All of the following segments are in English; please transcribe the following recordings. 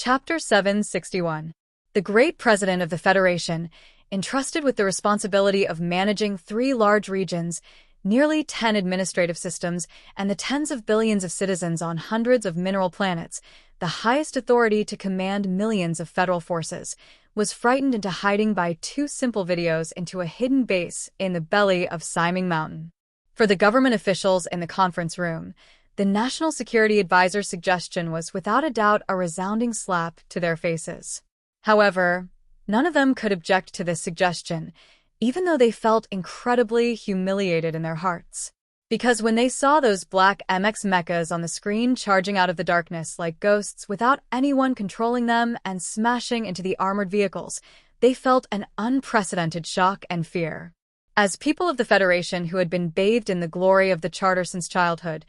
Chapter 761. The Great President of the Federation, entrusted with the responsibility of managing 3 large regions, nearly 10 administrative systems, and the tens of billions of citizens on hundreds of mineral planets, the highest authority to command millions of federal forces, was frightened into hiding by 2 simple videos into a hidden base in the belly of Siming Mountain. For the government officials in the conference room, the National Security Advisor's suggestion was without a doubt a resounding slap to their faces. However, none of them could object to this suggestion, even though they felt incredibly humiliated in their hearts. Because when they saw those black MX mechas on the screen charging out of the darkness like ghosts without anyone controlling them and smashing into the armored vehicles, they felt an unprecedented shock and fear. As people of the Federation who had been bathed in the glory of the Charter since childhood,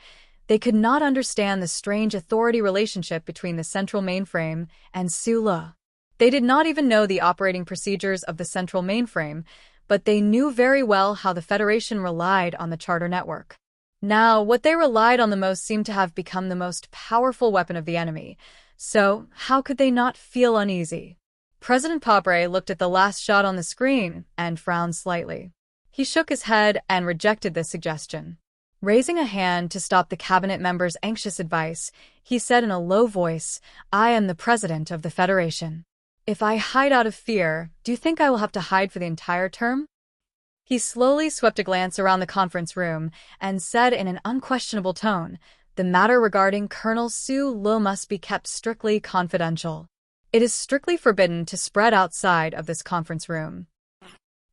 they could not understand the strange authority relationship between the central mainframe and Sula. They did not even know the operating procedures of the central mainframe, but they knew very well how the Federation relied on the Charter network. Now, what they relied on the most seemed to have become the most powerful weapon of the enemy, so how could they not feel uneasy? President Pobre looked at the last shot on the screen and frowned slightly. He shook his head and rejected this suggestion. Raising a hand to stop the cabinet member's anxious advice, he said in a low voice, "I am the president of the Federation. If I hide out of fear, do you think I will have to hide for the entire term?" He slowly swept a glance around the conference room and said in an unquestionable tone, "The matter regarding Colonel Su Lo must be kept strictly confidential. It is strictly forbidden to spread outside of this conference room.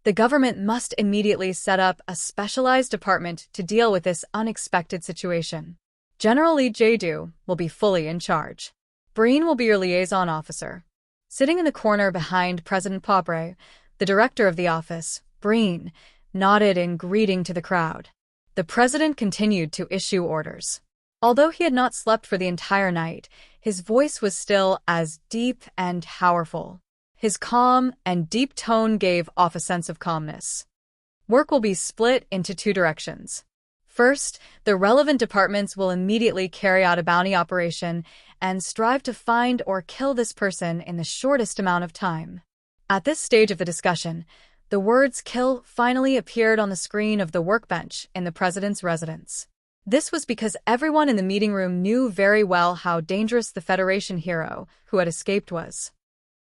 The government must immediately set up a specialized department to deal with this unexpected situation. General Lee Jae-do will be fully in charge. Breen will be your liaison officer." Sitting in the corner behind President Pobre, the director of the office, Breen, nodded in greeting to the crowd. The president continued to issue orders. Although he had not slept for the entire night, his voice was still as deep and powerful. His calm and deep tone gave off a sense of calmness. Work will be split into 2 directions. First, the relevant departments will immediately carry out a bounty operation and strive to find or kill this person in the shortest amount of time. At this stage of the discussion, the words "kill" finally appeared on the screen of the workbench in the president's residence. This was because everyone in the meeting room knew very well how dangerous the Federation hero who had escaped was.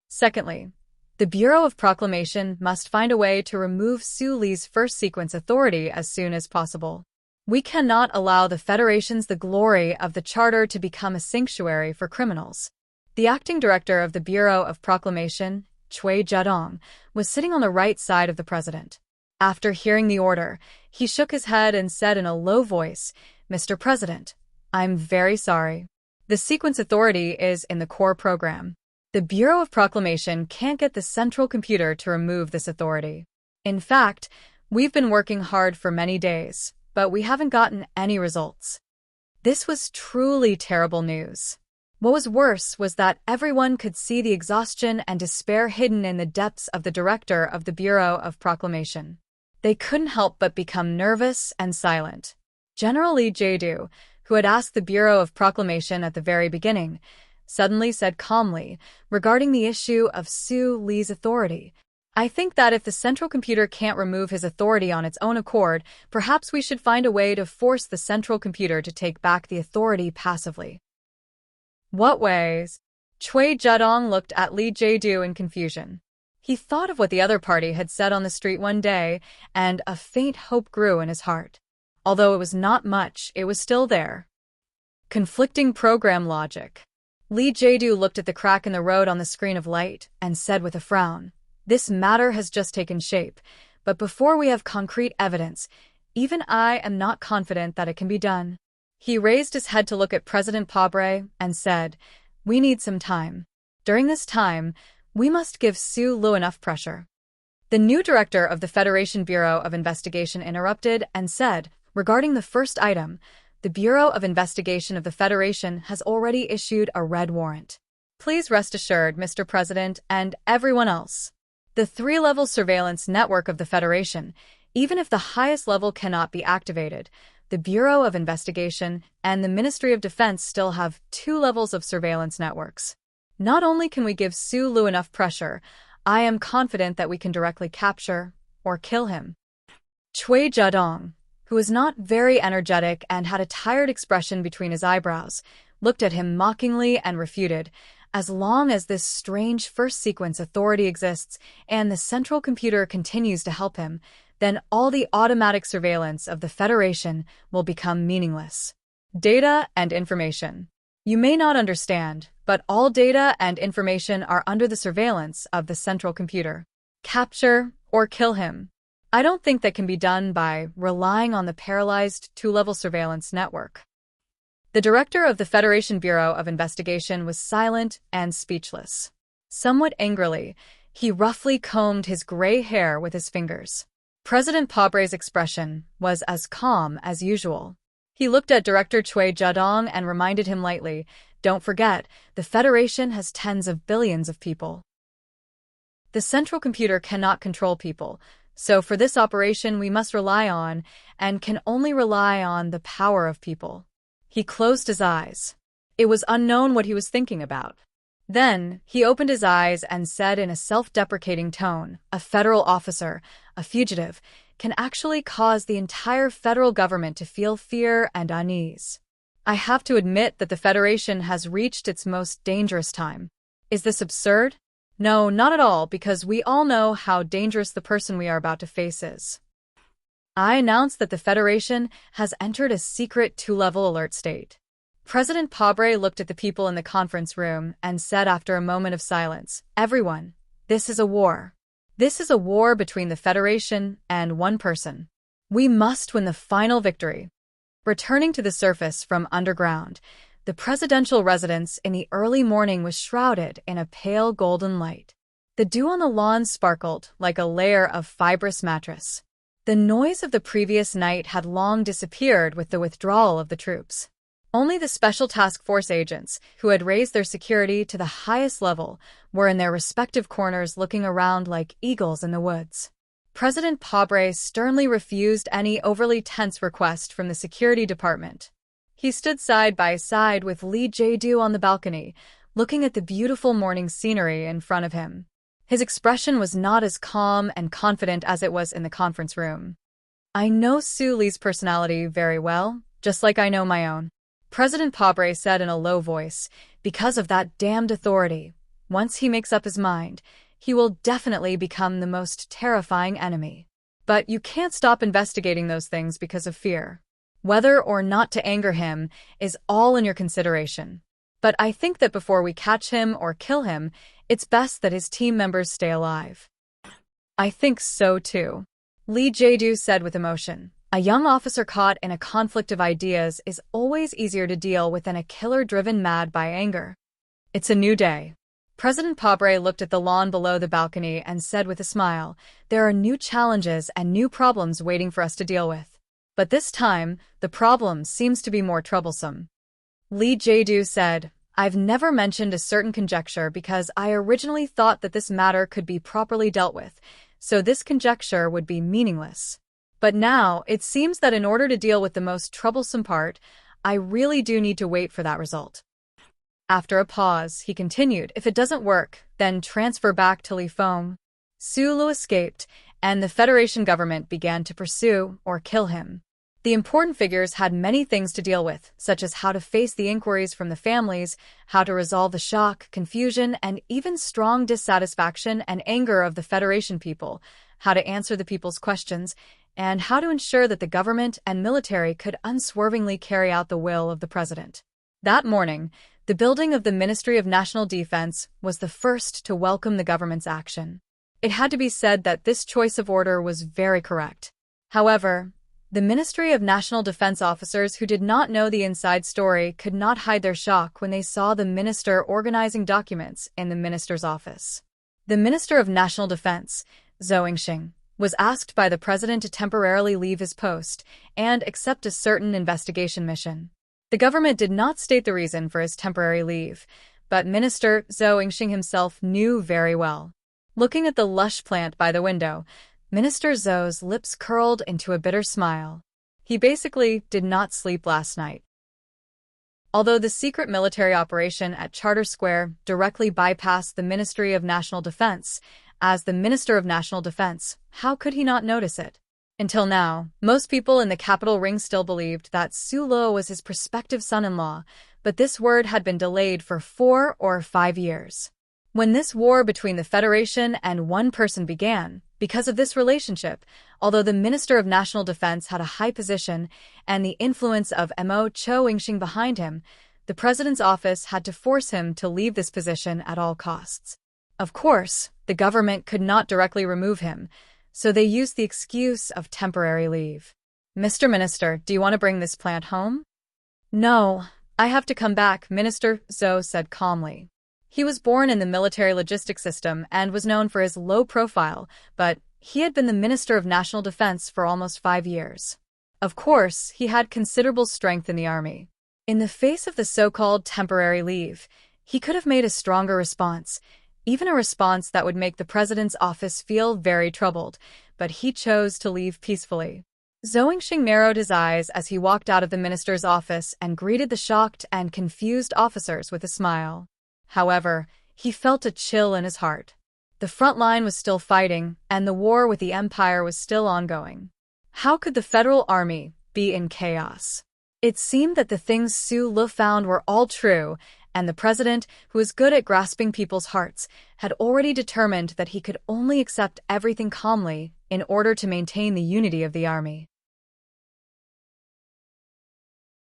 Secondly, the Bureau of Proclamation must find a way to remove Su Li's first sequence authority as soon as possible. We cannot allow the Federation's the glory of the Charter to become a sanctuary for criminals. The acting director of the Bureau of Proclamation, Chui Jadong, was sitting on the right side of the president. After hearing the order, he shook his head and said in a low voice, "Mr. President, I'm very sorry. The sequence authority is in the core program. The Bureau of Proclamation can't get the central computer to remove this authority. In fact, we've been working hard for many days, but we haven't gotten any results." This was truly terrible news. What was worse was that everyone could see the exhaustion and despair hidden in the depths of the director of the Bureau of Proclamation. They couldn't help but become nervous and silent. General Lee Jae-do, who had asked the Bureau of Proclamation at the very beginning, suddenly said calmly, regarding the issue of Su Li's authority, "I think that if the central computer can't remove his authority on its own accord, perhaps we should find a way to force the central computer to take back the authority passively." "What ways?" Chui Jadong looked at Lee Jae-do in confusion. He thought of what the other party had said on the street one day, and a faint hope grew in his heart. Although it was not much, it was still there. Conflicting program logic. Lee Jae-do looked at the crack in the road on the screen of light and said with a frown, "This matter has just taken shape, but before we have concrete evidence, even I am not confident that it can be done." He raised his head to look at President Pobre and said, "We need some time. During this time, we must give Su Lo enough pressure." The new director of the Federation Bureau of Investigation interrupted and said, regarding the first item, "The Bureau of Investigation of the Federation has already issued a red warrant. Please rest assured, Mr. President, and everyone else. The 3-level surveillance network of the Federation, even if the highest level cannot be activated, the Bureau of Investigation and the Ministry of Defense still have 2 levels of surveillance networks. Not only can we give Sulu enough pressure, I am confident that we can directly capture or kill him. Cui Zedong, who was not very energetic and had a tired expression between his eyebrows, looked at him mockingly and refuted, "As long as this strange first sequence authority exists and the central computer continues to help him, then all the automatic surveillance of the Federation will become meaningless." Data and information. You may not understand, but all data and information are under the surveillance of the central computer. Capture or kill him. I don't think that can be done by relying on the paralyzed two-level surveillance network. The director of the Federation Bureau of Investigation was silent and speechless. Somewhat angrily, he roughly combed his gray hair with his fingers. President Pobre's expression was as calm as usual. He looked at Director Cui Zedong and reminded him lightly, "Don't forget, the Federation has tens of billions of people. The central computer cannot control people, so for this operation we must rely on, and can only rely on, the power of people." He closed his eyes. It was unknown what he was thinking about. Then, he opened his eyes and said in a self-deprecating tone, "A federal officer, a fugitive, can actually cause the entire federal government to feel fear and unease. I have to admit that the Federation has reached its most dangerous time. Is this absurd? No, not at all, because we all know how dangerous the person we are about to face is. I announce that the Federation has entered a secret two-level alert state." President Pobre looked at the people in the conference room and said after a moment of silence, "Everyone, this is a war. This is a war between the Federation and one person. We must win the final victory." Returning to the surface from underground, the presidential residence in the early morning was shrouded in a pale golden light. The dew on the lawn sparkled like a layer of fibrous mattress. The noise of the previous night had long disappeared with the withdrawal of the troops. Only the Special Task Force agents, who had raised their security to the highest level, were in their respective corners looking around like eagles in the woods. President Pobre sternly refused any overly tense request from the security department. He stood side by side with Lee Jae-do on the balcony, looking at the beautiful morning scenery in front of him. His expression was not as calm and confident as it was in the conference room. "I know Su Lee's personality very well, just like I know my own," President Pobre said in a low voice. "Because of that damned authority, once he makes up his mind, he will definitely become the most terrifying enemy. But you can't stop investigating those things because of fear. Whether or not to anger him is all in your consideration. But I think that before we catch him or kill him, it's best that his team members stay alive." "I think so too," Lee Jae-do said with emotion. "A young officer caught in a conflict of ideas is always easier to deal with than a killer driven mad by anger." "It's a new day." President Pobre looked at the lawn below the balcony and said with a smile, "There are new challenges and new problems waiting for us to deal with. But this time, the problem seems to be more troublesome." Lee Jae-do said, "I've never mentioned a certain conjecture because I originally thought that this matter could be properly dealt with, so this conjecture would be meaningless. But now, it seems that in order to deal with the most troublesome part, I really do need to wait for that result." After a pause, he continued, "If it doesn't work, then transfer back to Li Feng." Sulu escaped, and the Federation government began to pursue or kill him. The important figures had many things to deal with, such as how to face the inquiries from the families, how to resolve the shock, confusion, and even strong dissatisfaction and anger of the Federation people, how to answer the people's questions, and how to ensure that the government and military could unswervingly carry out the will of the president. That morning, the building of the Ministry of National Defense was the first to welcome the government's action. It had to be said that this choice of order was very correct. However, the Ministry of National Defense officers who did not know the inside story could not hide their shock when they saw the minister organizing documents in the minister's office. The Minister of National Defense, Zhou Yingxing, was asked by the president to temporarily leave his post and accept a certain investigation mission. The government did not state the reason for his temporary leave, but Minister Zhou Yingxing himself knew very well. Looking at the lush plant by the window, Minister Zhou's lips curled into a bitter smile. He basically did not sleep last night. Although the secret military operation at Charter Square directly bypassed the Ministry of National Defense, as the Minister of National Defense, how could he not notice it? Until now, most people in the capital ring still believed that Su Lo was his prospective son-in-law, but this word had been delayed for 4 or 5 years. When this war between the Federation and one person began, because of this relationship, although the Minister of National Defense had a high position and the influence of Mo Cho Yingxing behind him, the president's office had to force him to leave this position at all costs. Of course, the government could not directly remove him, so they used the excuse of temporary leave. "Mr. Minister, do you want to bring this plant home?" "No, I have to come back," Minister Zhou said calmly. He was born in the military logistics system and was known for his low profile, but he had been the Minister of National Defense for almost 5 years. Of course, he had considerable strength in the army. In the face of the so-called temporary leave, he could have made a stronger response, even a response that would make the president's office feel very troubled, but he chose to leave peacefully. Zhou Yingxing narrowed his eyes as he walked out of the minister's office and greeted the shocked and confused officers with a smile. However, he felt a chill in his heart. The front line was still fighting, and the war with the empire was still ongoing. How could the federal army be in chaos? It seemed that the things Su Lu found were all true, and the president, who was good at grasping people's hearts, had already determined that he could only accept everything calmly in order to maintain the unity of the army.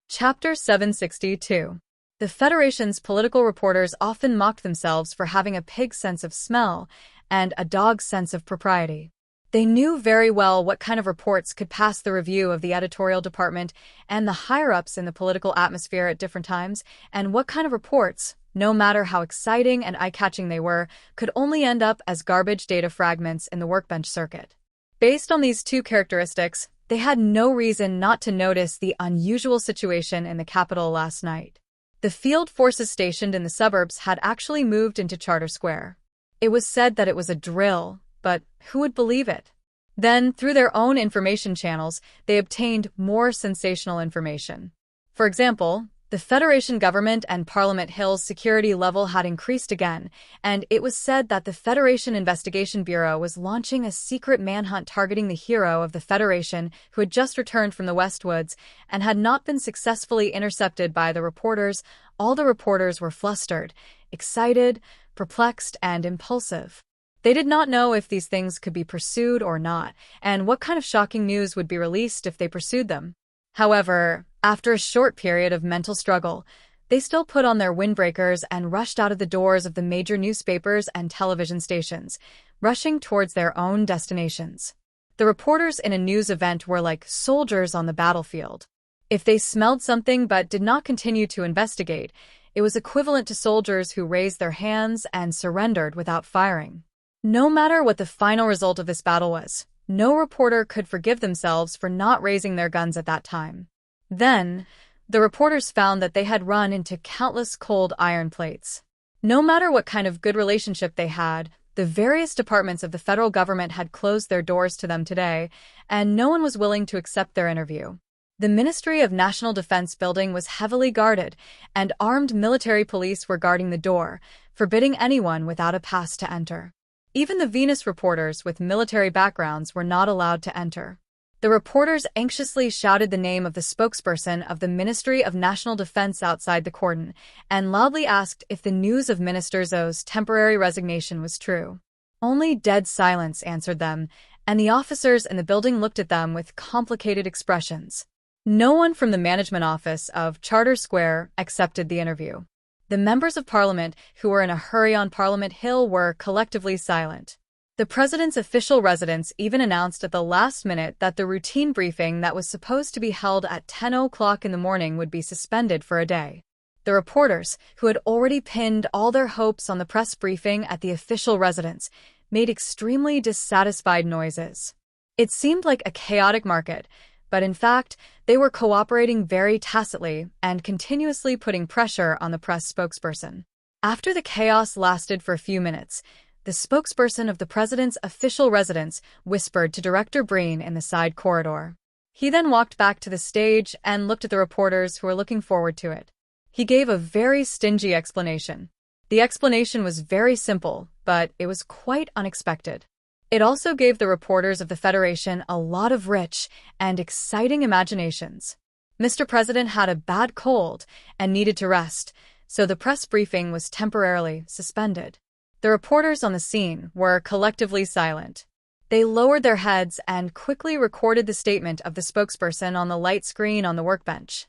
Chapter 762. The Federation's political reporters often mocked themselves for having a pig's sense of smell and a dog's sense of propriety. They knew very well what kind of reports could pass the review of the editorial department and the higher-ups in the political atmosphere at different times, and what kind of reports, no matter how exciting and eye-catching they were, could only end up as garbage data fragments in the workbench circuit. Based on these two characteristics, they had no reason not to notice the unusual situation in the capital last night. The field forces stationed in the suburbs had actually moved into Charter Square. It was said that it was a drill, but who would believe it? Then, through their own information channels, they obtained more sensational information. For example, the Federation government and Parliament Hill's security level had increased again, and it was said that the Federation Investigation Bureau was launching a secret manhunt targeting the hero of the Federation who had just returned from the Westwoods and had not been successfully intercepted by the reporters. All the reporters were flustered, excited, perplexed, and impulsive. They did not know if these things could be pursued or not, and what kind of shocking news would be released if they pursued them. However, after a short period of mental struggle, they still put on their windbreakers and rushed out of the doors of the major newspapers and television stations, rushing towards their own destinations. The reporters in a news event were like soldiers on the battlefield. If they smelled something but did not continue to investigate, it was equivalent to soldiers who raised their hands and surrendered without firing. No matter what the final result of this battle was, no reporter could forgive themselves for not raising their guns at that time. Then, the reporters found that they had run into countless cold iron plates. No matter what kind of good relationship they had, the various departments of the federal government had closed their doors to them today, and no one was willing to accept their interview. The Ministry of National Defense building was heavily guarded, and armed military police were guarding the door, forbidding anyone without a pass to enter. Even the Venus reporters with military backgrounds were not allowed to enter. The reporters anxiously shouted the name of the spokesperson of the Ministry of National Defense outside the cordon, and loudly asked if the news of Minister Zhou's temporary resignation was true. Only dead silence answered them, and the officers in the building looked at them with complicated expressions. No one from the management office of Charter Square accepted the interview. The members of Parliament who were in a hurry on Parliament Hill were collectively silent. The president's official residence even announced at the last minute that the routine briefing that was supposed to be held at 10 o'clock in the morning would be suspended for a day. The reporters, who had already pinned all their hopes on the press briefing at the official residence, made extremely dissatisfied noises. It seemed like a chaotic market, but in fact, they were cooperating very tacitly and continuously putting pressure on the press spokesperson. After the chaos lasted for a few minutes, the spokesperson of the president's official residence whispered to Director Breen in the side corridor. He then walked back to the stage and looked at the reporters who were looking forward to it. He gave a very stingy explanation. The explanation was very simple, but it was quite unexpected. It also gave the reporters of the Federation a lot of rich and exciting imaginations. Mr. President had a bad cold and needed to rest, so the press briefing was temporarily suspended. The reporters on the scene were collectively silent. They lowered their heads and quickly recorded the statement of the spokesperson on the light screen on the workbench.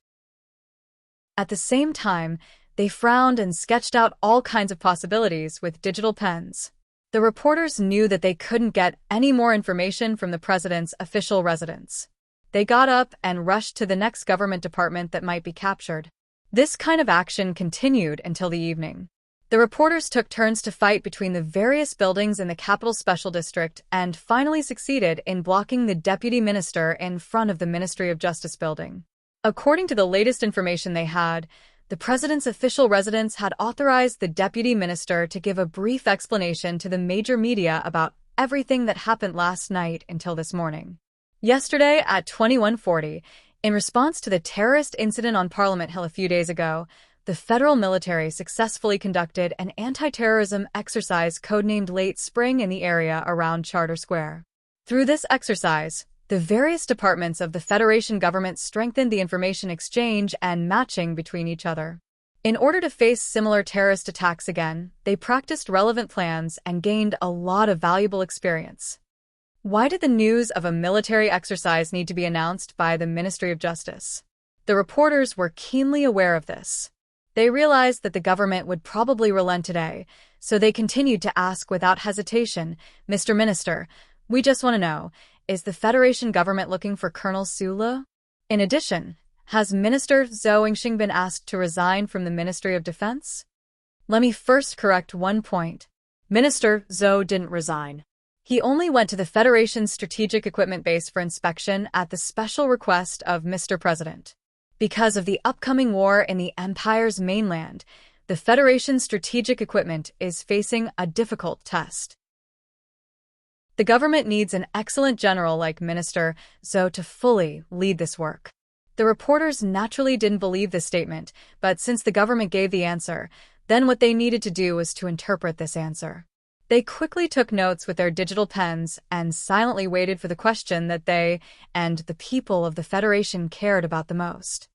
At the same time, they frowned and sketched out all kinds of possibilities with digital pens. The reporters knew that they couldn't get any more information from the president's official residence. They got up and rushed to the next government department that might be captured. This kind of action continued until the evening. The reporters took turns to fight between the various buildings in the Capital Special District and finally succeeded in blocking the deputy minister in front of the Ministry of Justice building. According to the latest information they had, the president's official residence had authorized the deputy minister to give a brief explanation to the major media about everything that happened last night until this morning. Yesterday at 21:40, in response to the terrorist incident on Parliament Hill a few days ago, the federal military successfully conducted an anti-terrorism exercise codenamed Late Spring in the area around Charter Square. Through this exercise, the various departments of the Federation government strengthened the information exchange and matching between each other. In order to face similar terrorist attacks again, they practiced relevant plans and gained a lot of valuable experience. Why did the news of a military exercise need to be announced by the Ministry of Justice? The reporters were keenly aware of this. They realized that the government would probably relent today, so they continued to ask without hesitation, "Mr. Minister, we just want to know, is the Federation government looking for Colonel Sulu? In addition, has Minister Zhou Yingxing been asked to resign from the Ministry of Defense?" Let me first correct one point. Minister Zhou didn't resign. He only went to the Federation's strategic equipment base for inspection at the special request of Mr. President. Because of the upcoming war in the Empire's mainland, the Federation's strategic equipment is facing a difficult test. The government needs an excellent general like Minister Zhou to fully lead this work. The reporters naturally didn't believe this statement, but since the government gave the answer, then what they needed to do was to interpret this answer. They quickly took notes with their digital pens and silently waited for the question that they and the people of the Federation cared about the most.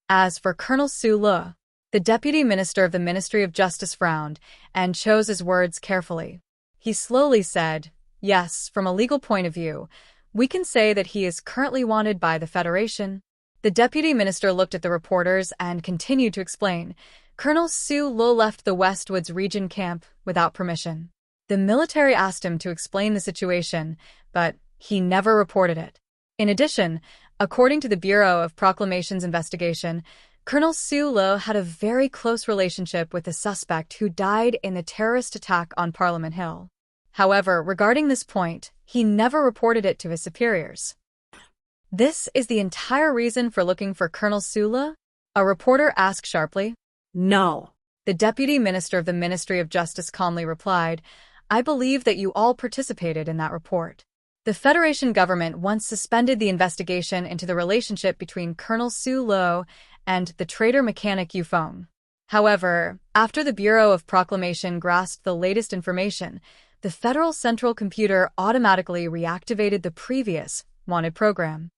As for Colonel Sulu, the deputy minister of the Ministry of Justice frowned and chose his words carefully. He slowly said, "Yes, from a legal point of view, we can say that he is currently wanted by the Federation." The deputy minister looked at the reporters and continued to explain. Colonel Sulu left the Westwoods region camp without permission. The military asked him to explain the situation, but he never reported it. In addition, according to the Bureau of Proclamations investigation, Colonel Sulu had a very close relationship with the suspect who died in the terrorist attack on Parliament Hill. However, regarding this point, he never reported it to his superiors. "This is the entire reason for looking for Colonel Sulu?" a reporter asked sharply. "No." The deputy minister of the Ministry of Justice calmly replied, "I believe that you all participated in that report." The Federation government once suspended the investigation into the relationship between Colonel Sulu and the traitor mechanic Yu Feng. However, after the Bureau of Proclamation grasped the latest information, the Federal Central Computer automatically reactivated the previous wanted program.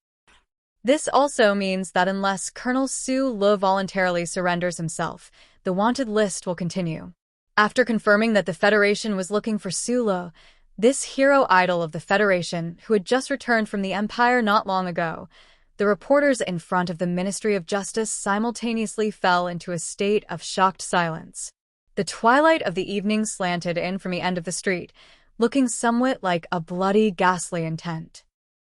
This also means that unless Colonel Sulu voluntarily surrenders himself, the wanted list will continue. After confirming that the Federation was looking for Sulu, this hero idol of the Federation, who had just returned from the Empire not long ago, the reporters in front of the Ministry of Justice simultaneously fell into a state of shocked silence. The twilight of the evening slanted in from the end of the street, looking somewhat like a bloody, ghastly intent.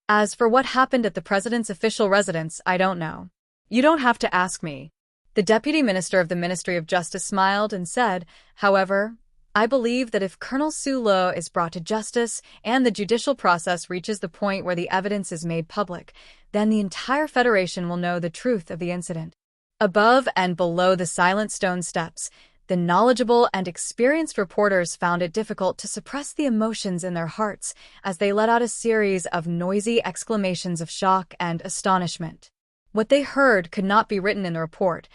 As for what happened at the president's official residence, I don't know. You don't have to ask me. The deputy minister of the Ministry of Justice smiled and said, "However, I believe that if Colonel Sulu is brought to justice and the judicial process reaches the point where the evidence is made public, then the entire Federation will know the truth of the incident." Above and below the silent stone steps, the knowledgeable and experienced reporters found it difficult to suppress the emotions in their hearts as they let out a series of noisy exclamations of shock and astonishment. What they heard could not be written in the report,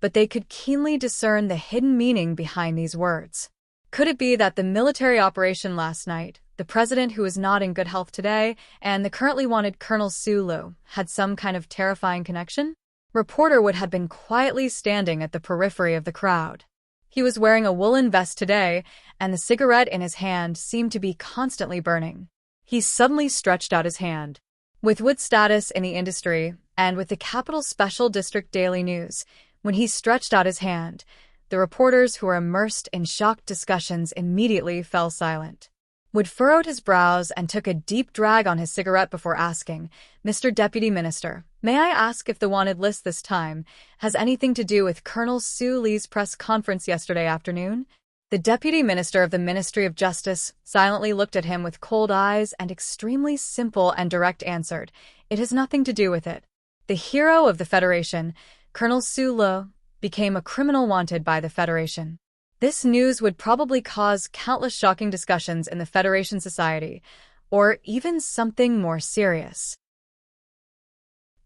but they could keenly discern the hidden meaning behind these words. Could it be that the military operation last night, the president who is not in good health today, and the currently wanted Colonel Sulu had some kind of terrifying connection? Reporter Wood had been quietly standing at the periphery of the crowd. He was wearing a woolen vest today, and the cigarette in his hand seemed to be constantly burning. He suddenly stretched out his hand. With Wood's status in the industry, and with the Capital Special District Daily News, when he stretched out his hand, the reporters who were immersed in shocked discussions immediately fell silent. Wood furrowed his brows and took a deep drag on his cigarette before asking, "Mr. Deputy Minister, may I ask if the wanted list this time has anything to do with Colonel Sue Lee's press conference yesterday afternoon?" The Deputy Minister of the Ministry of Justice silently looked at him with cold eyes and extremely simple and direct answered, "It has nothing to do with it." The hero of the Federation, Colonel Sue Lee, became a criminal wanted by the Federation. This news would probably cause countless shocking discussions in the Federation society, or even something more serious.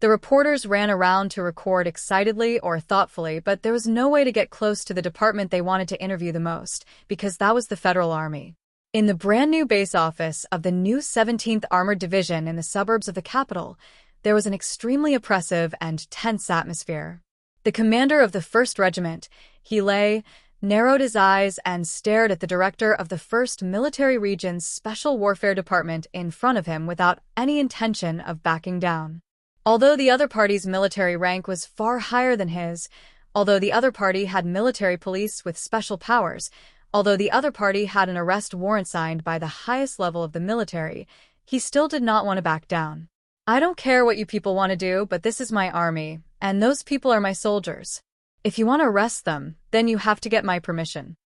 The reporters ran around to record excitedly or thoughtfully, but there was no way to get close to the department they wanted to interview the most, because that was the Federal Army. In the brand-new base office of the new 17th Armored Division in the suburbs of the capital, there was an extremely oppressive and tense atmosphere. The commander of the 1st Regiment, he narrowed his eyes and stared at the director of the 1st Military Region's Special Warfare Department in front of him without any intention of backing down. Although the other party's military rank was far higher than his, although the other party had military police with special powers, although the other party had an arrest warrant signed by the highest level of the military, he still did not want to back down. "I don't care what you people want to do, but this is my army, and those people are my soldiers. If you want to arrest them, then you have to get my permission."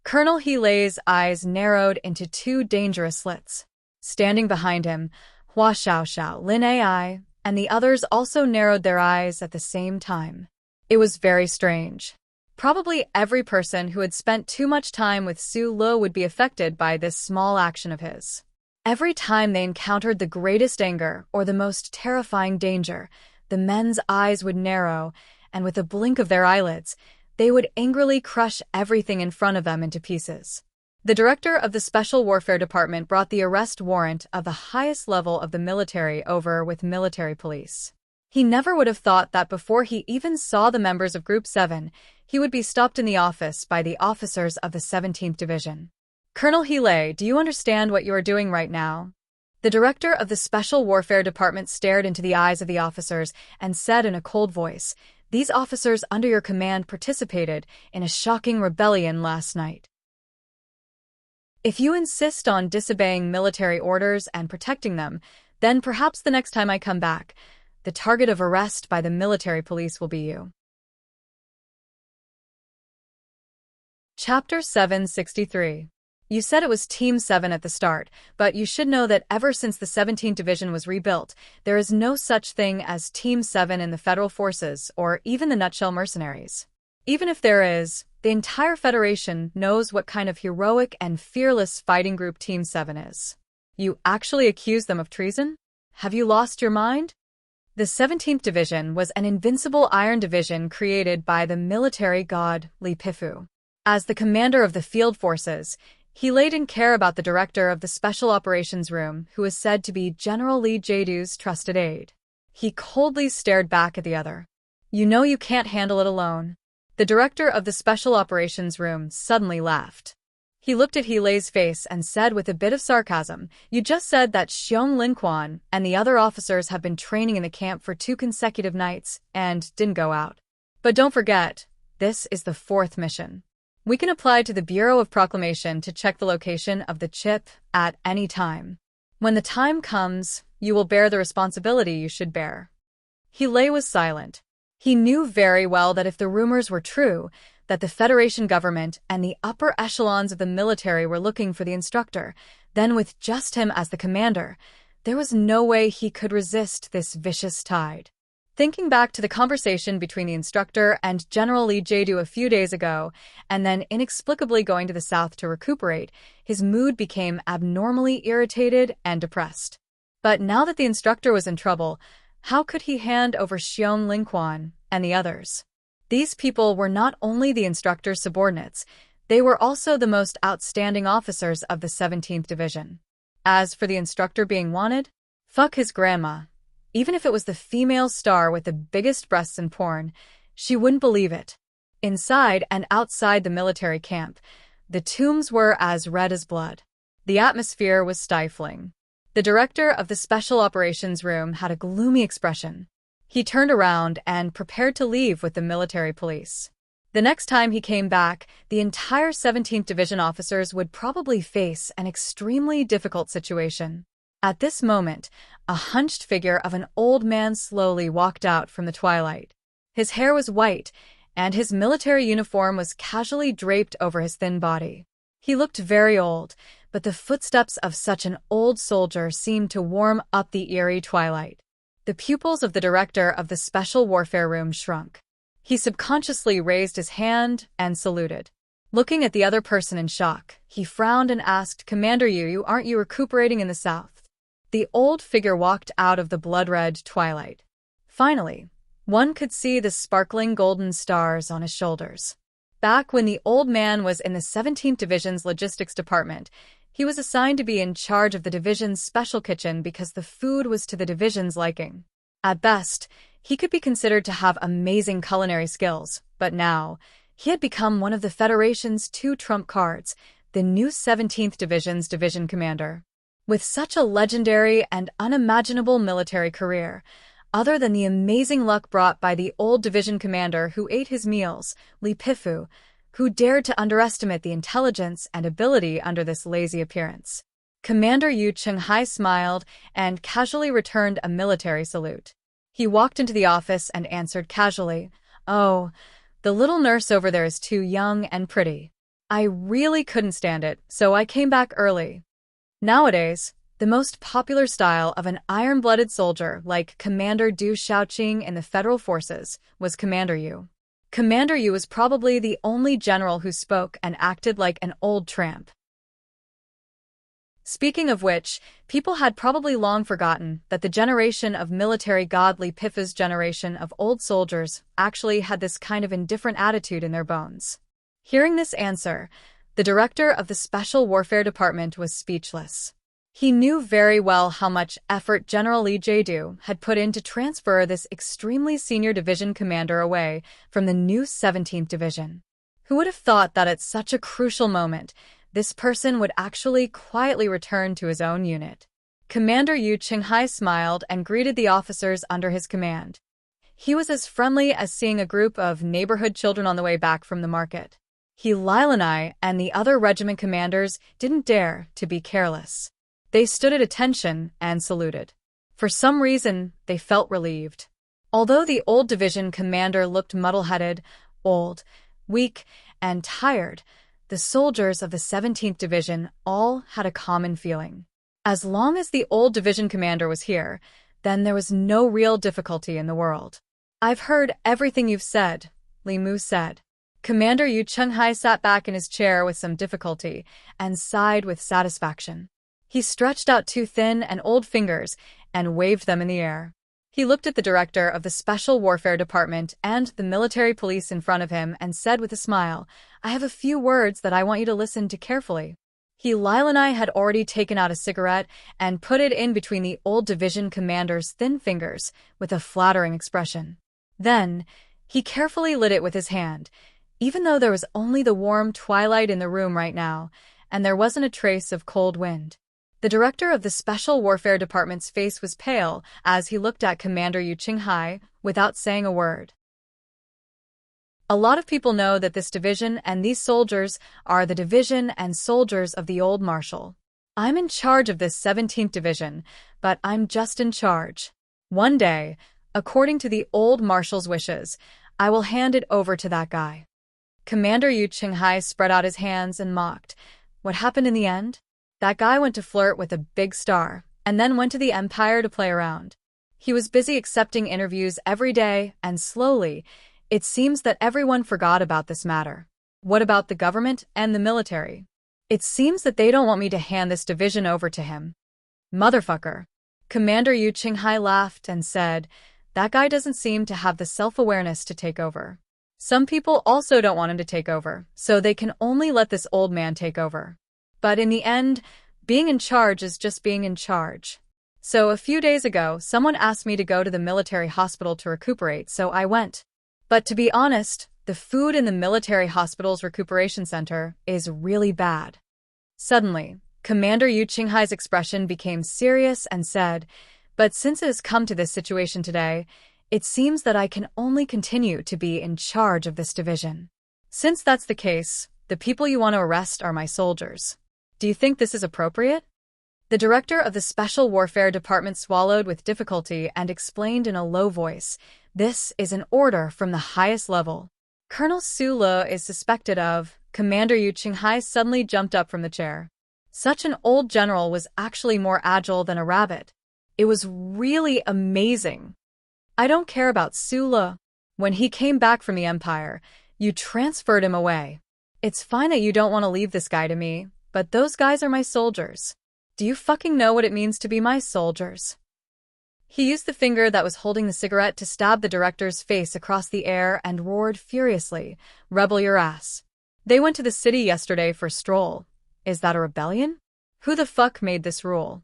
Colonel Healy's eyes narrowed into two dangerous slits. Standing behind him, Hua Xiaoxiao, Lin Ai, and the others also narrowed their eyes at the same time. It was very strange. Probably every person who had spent too much time with Su Lo would be affected by this small action of his. Every time they encountered the greatest anger or the most terrifying danger, the men's eyes would narrow, and with a blink of their eyelids, they would angrily crush everything in front of them into pieces. The director of the Special Warfare Department brought the arrest warrant of the highest level of the military over with military police. He never would have thought that before he even saw the members of Group 7, he would be stopped in the office by the officers of the 17th Division. "Colonel Healy, do you understand what you are doing right now?" The director of the Special Warfare Department stared into the eyes of the officers and said in a cold voice, "These officers under your command participated in a shocking rebellion last night. If you insist on disobeying military orders and protecting them, then perhaps the next time I come back, the target of arrest by the military police will be you." Chapter 763. You said it was Team 7 at the start, but you should know that ever since the 17th Division was rebuilt, there is no such thing as Team 7 in the Federal Forces or even the Nutshell Mercenaries. Even if there is, the entire Federation knows what kind of heroic and fearless fighting group Team 7 is. You actually accuse them of treason? Have you lost your mind? The 17th Division was an invincible iron division created by the military god Li Pifu. As the commander of the field forces, he didn't care about the director of the Special Operations Room, who is said to be General Li Jiedu's trusted aide. He coldly stared back at the other. "You know you can't handle it alone." The director of the Special Operations Room suddenly laughed. He looked at Healy's face and said with a bit of sarcasm, "You just said that Xiong Linquan and the other officers have been training in the camp for 2 consecutive nights and didn't go out. But don't forget, this is the 4th mission. We can apply to the Bureau of Proclamation to check the location of the chip at any time. When the time comes, you will bear the responsibility you should bear." Healy was silent. He knew very well that if the rumors were true, that the Federation government and the upper echelons of the military were looking for the instructor, then with just him as the commander, there was no way he could resist this vicious tide. Thinking back to the conversation between the instructor and General Li Jiedu a few days ago, and then inexplicably going to the south to recuperate, his mood became abnormally irritated and depressed. But now that the instructor was in trouble, how could he hand over Xiong Linquan and the others? These people were not only the instructor's subordinates, they were also the most outstanding officers of the 17th Division. As for the instructor being wanted, fuck his grandma. Even if it was the female star with the biggest breasts in porn, she wouldn't believe it. Inside and outside the military camp, the tombs were as red as blood. The atmosphere was stifling. The director of the Special Operations Room had a gloomy expression. He turned around and prepared to leave with the military police. The next time he came back, the entire 17th Division officers would probably face an extremely difficult situation. At this moment, a hunched figure of an old man slowly walked out from the twilight. His hair was white, and his military uniform was casually draped over his thin body. He looked very old, but the footsteps of such an old soldier seemed to warm up the eerie twilight. The pupils of the director of the Special Warfare Room shrunk. He subconsciously raised his hand and saluted. Looking at the other person in shock, he frowned and asked, "Commander Yu, aren't you recuperating in the south?" The old figure walked out of the blood-red twilight. Finally, one could see the sparkling golden stars on his shoulders. Back when the old man was in the 17th Division's logistics department, he was assigned to be in charge of the division's special kitchen because the food was to the division's liking. At best, he could be considered to have amazing culinary skills, but now, he had become one of the Federation's two trump cards, the new 17th Division's division commander. With such a legendary and unimaginable military career, other than the amazing luck brought by the old division commander who ate his meals, Li Pifu, who dared to underestimate the intelligence and ability under this lazy appearance. Commander Yu Chenghai smiled and casually returned a military salute. He walked into the office and answered casually, "Oh, the little nurse over there is too young and pretty. I really couldn't stand it, so I came back early." Nowadays, the most popular style of an iron-blooded soldier like Commander Du Shaoqing in the Federal Forces was Commander Yu. Commander Yu was probably the only general who spoke and acted like an old tramp. Speaking of which, people had probably long forgotten that the generation of military god Li Pifu's generation of old soldiers actually had this kind of indifferent attitude in their bones. Hearing this answer, the director of the Special Warfare Department was speechless. He knew very well how much effort General Li Jiedu had put in to transfer this extremely senior division commander away from the new 17th Division. Who would have thought that at such a crucial moment, this person would actually quietly return to his own unit? Commander Yu Chenghai smiled and greeted the officers under his command. He was as friendly as seeing a group of neighborhood children on the way back from the market. He, Lilanai, and the other regiment commanders didn't dare to be careless. They stood at attention and saluted. For some reason, they felt relieved. Although the old division commander looked muddle-headed, old, weak, and tired, the soldiers of the 17th Division all had a common feeling. As long as the old division commander was here, then there was no real difficulty in the world. "I've heard everything you've said," Li Mu said. Commander Yu Chenghai sat back in his chair with some difficulty and sighed with satisfaction. He stretched out two thin and old fingers and waved them in the air. He looked at the director of the Special Warfare Department and the military police in front of him and said with a smile, "I have a few words that I want you to listen to carefully." Lilanai had already taken out a cigarette and put it in between the old division commander's thin fingers with a flattering expression. Then, he carefully lit it with his hand, even though there was only the warm twilight in the room right now, and there wasn't a trace of cold wind. The director of the Special Warfare Department's face was pale as he looked at Commander Yu Chenghai without saying a word. A lot of people know that this division and these soldiers are the division and soldiers of the old marshal. I'm in charge of this 17th Division, but I'm just in charge. One day, according to the old marshal's wishes, I will hand it over to that guy. Commander Yu Chenghai spread out his hands and mocked. What happened in the end? That guy went to flirt with a big star, and then went to the Empire to play around. He was busy accepting interviews every day, and slowly, it seems that everyone forgot about this matter. What about the government and the military? It seems that they don't want me to hand this division over to him. Motherfucker. Commander Yu Chenghai laughed and said, "That guy doesn't seem to have the self-awareness to take over." Some people also don't want him to take over, so they can only let this old man take over. But in the end, being in charge is just being in charge. So a few days ago, someone asked me to go to the military hospital to recuperate, so I went. But to be honest, the food in the military hospital's recuperation center is really bad. Suddenly, Commander Yu Qinghai's expression became serious and said, "But since it has come to this situation today, it seems that I can only continue to be in charge of this division. Since that's the case, the people you want to arrest are my soldiers. Do you think this is appropriate?" The director of the Special Warfare Department swallowed with difficulty and explained in a low voice, "This is an order from the highest level. Colonel Su Le is suspected of..." Commander Yu Qinghai suddenly jumped up from the chair. Such an old general was actually more agile than a rabbit. It was really amazing. "I don't care about Su Le. When he came back from the Empire, you transferred him away. It's fine that you don't want to leave this guy to me, but those guys are my soldiers. Do you fucking know what it means to be my soldiers?" He used the finger that was holding the cigarette to stab the director's face across the air and roared furiously, "Rebel your ass. They went to the city yesterday for a stroll. Is that a rebellion? Who the fuck made this rule?"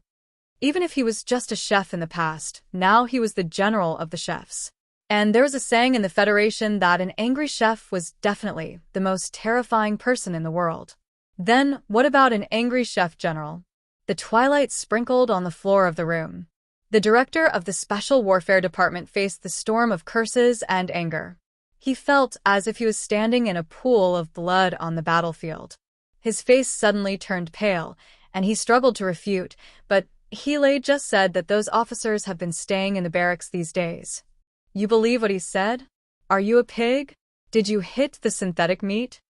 Even if he was just a chef in the past, now he was the general of the chefs. And there was a saying in the Federation that an angry chef was definitely the most terrifying person in the world. Then, what about an angry chef general? The twilight sprinkled on the floor of the room. The director of the Special Warfare Department faced the storm of curses and anger. He felt as if he was standing in a pool of blood on the battlefield. His face suddenly turned pale, and he struggled to refute, but Heelay just said that those officers have been staying in the barracks these days. You believe what he said? Are you a pig? Did you hit the synthetic meat?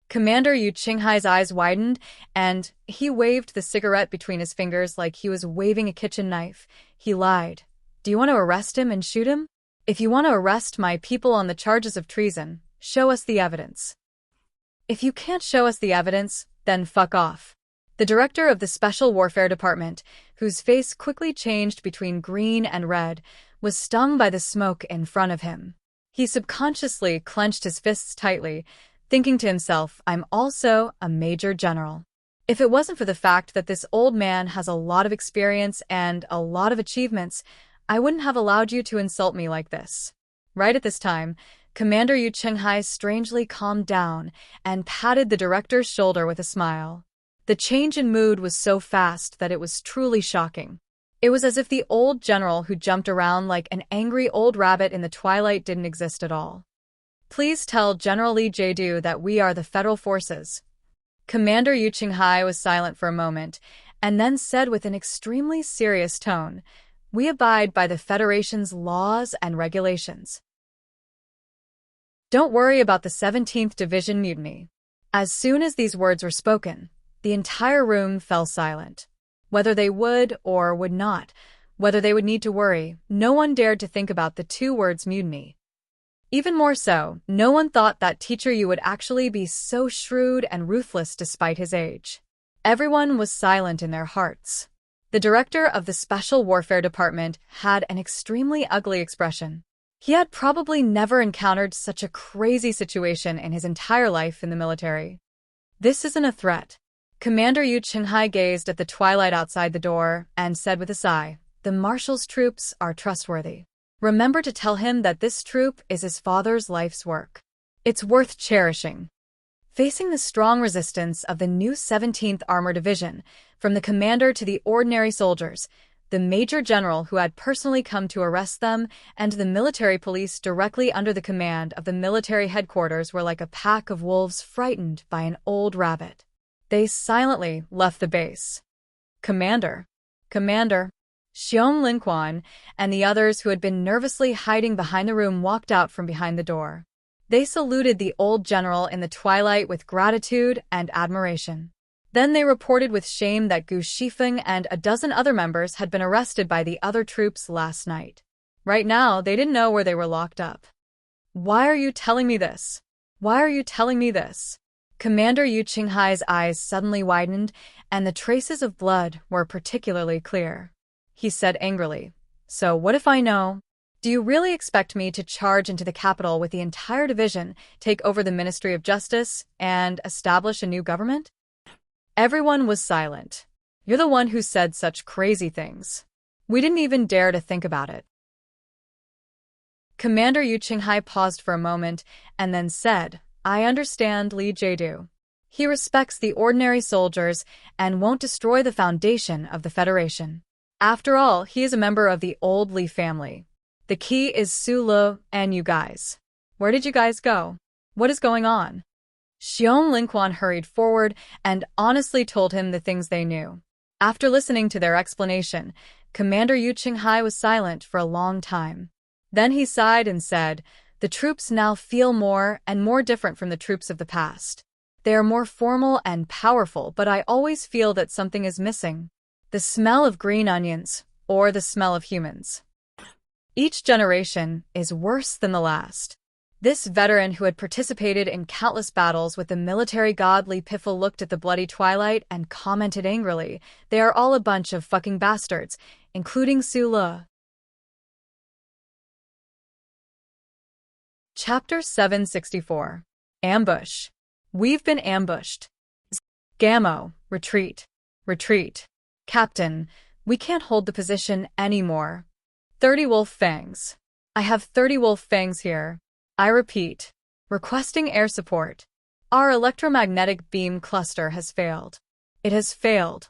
Commander Yu Qinghai's eyes widened, and he waved the cigarette between his fingers like he was waving a kitchen knife. He lied. Do you want to arrest him and shoot him? If you want to arrest my people on the charges of treason, show us the evidence. If you can't show us the evidence, then fuck off. The director of the Special Warfare Department, whose face quickly changed between green and red, was stung by the smoke in front of him. He subconsciously clenched his fists tightly, thinking to himself, I'm also a major general. If it wasn't for the fact that this old man has a lot of experience and a lot of achievements, I wouldn't have allowed you to insult me like this. Right at this time, Commander Yu Qinghai strangely calmed down and patted the director's shoulder with a smile. The change in mood was so fast that it was truly shocking. It was as if the old general who jumped around like an angry old rabbit in the twilight didn't exist at all. Please tell General Li Jiedu that we are the Federal Forces. Commander Yu Qinghai was silent for a moment, and then said with an extremely serious tone, we abide by the Federation's laws and regulations. Don't worry about the 17th Division mutiny. As soon as these words were spoken, the entire room fell silent. Whether they would or would not, whether they would need to worry, no one dared to think about the two words mutiny. Even more so, no one thought that Teacher Yu would actually be so shrewd and ruthless despite his age. Everyone was silent in their hearts. The director of the Special Warfare Department had an extremely ugly expression. He had probably never encountered such a crazy situation in his entire life in the military. This isn't a threat. Commander Yu Qinghai gazed at the twilight outside the door and said with a sigh, the Marshal's troops are trustworthy. Remember to tell him that this troop is his father's life's work. It's worth cherishing. Facing the strong resistance of the new 17th Armored Division, from the commander to the ordinary soldiers, the major general who had personally come to arrest them, and the military police directly under the command of the military headquarters were like a pack of wolves frightened by an old rabbit. They silently left the base. Commander. Xiong Linquan and the others who had been nervously hiding behind the room walked out from behind the door. They saluted the old general in the twilight with gratitude and admiration. Then they reported with shame that Gu Shifeng and a dozen other members had been arrested by the other troops last night. Right now, they didn't know where they were locked up. Why are you telling me this? Why are you telling me this? Commander Yu Qinghai's eyes suddenly widened, and the traces of blood were particularly clear. He said angrily, so what if I know? Do you really expect me to charge into the capital with the entire division, take over the Ministry of Justice, and establish a new government? Everyone was silent. You're the one who said such crazy things. We didn't even dare to think about it. Commander Yu Qinghai paused for a moment and then said, I understand Li Jiedu. He respects the ordinary soldiers and won't destroy the foundation of the Federation. After all, he is a member of the old Li family. The key is Su Le and you guys. Where did you guys go? What is going on? Xiong Linquan hurried forward and honestly told him the things they knew. After listening to their explanation, Commander Yu Qinghai was silent for a long time. Then he sighed and said, the troops now feel more and more different from the troops of the past. They are more formal and powerful, but I always feel that something is missing. The smell of green onions, or the smell of humans. Each generation is worse than the last. This veteran who had participated in countless battles with the military god Li Piffle looked at the bloody twilight and commented angrily, they are all a bunch of fucking bastards, including Su Le. Chapter 764. Ambush. We've been ambushed. Gammo, retreat. Retreat. Captain, we can't hold the position anymore. 30 wolf fangs. I have 30 wolf fangs here. I repeat. Requesting air support. Our electromagnetic beam cluster has failed. It has failed.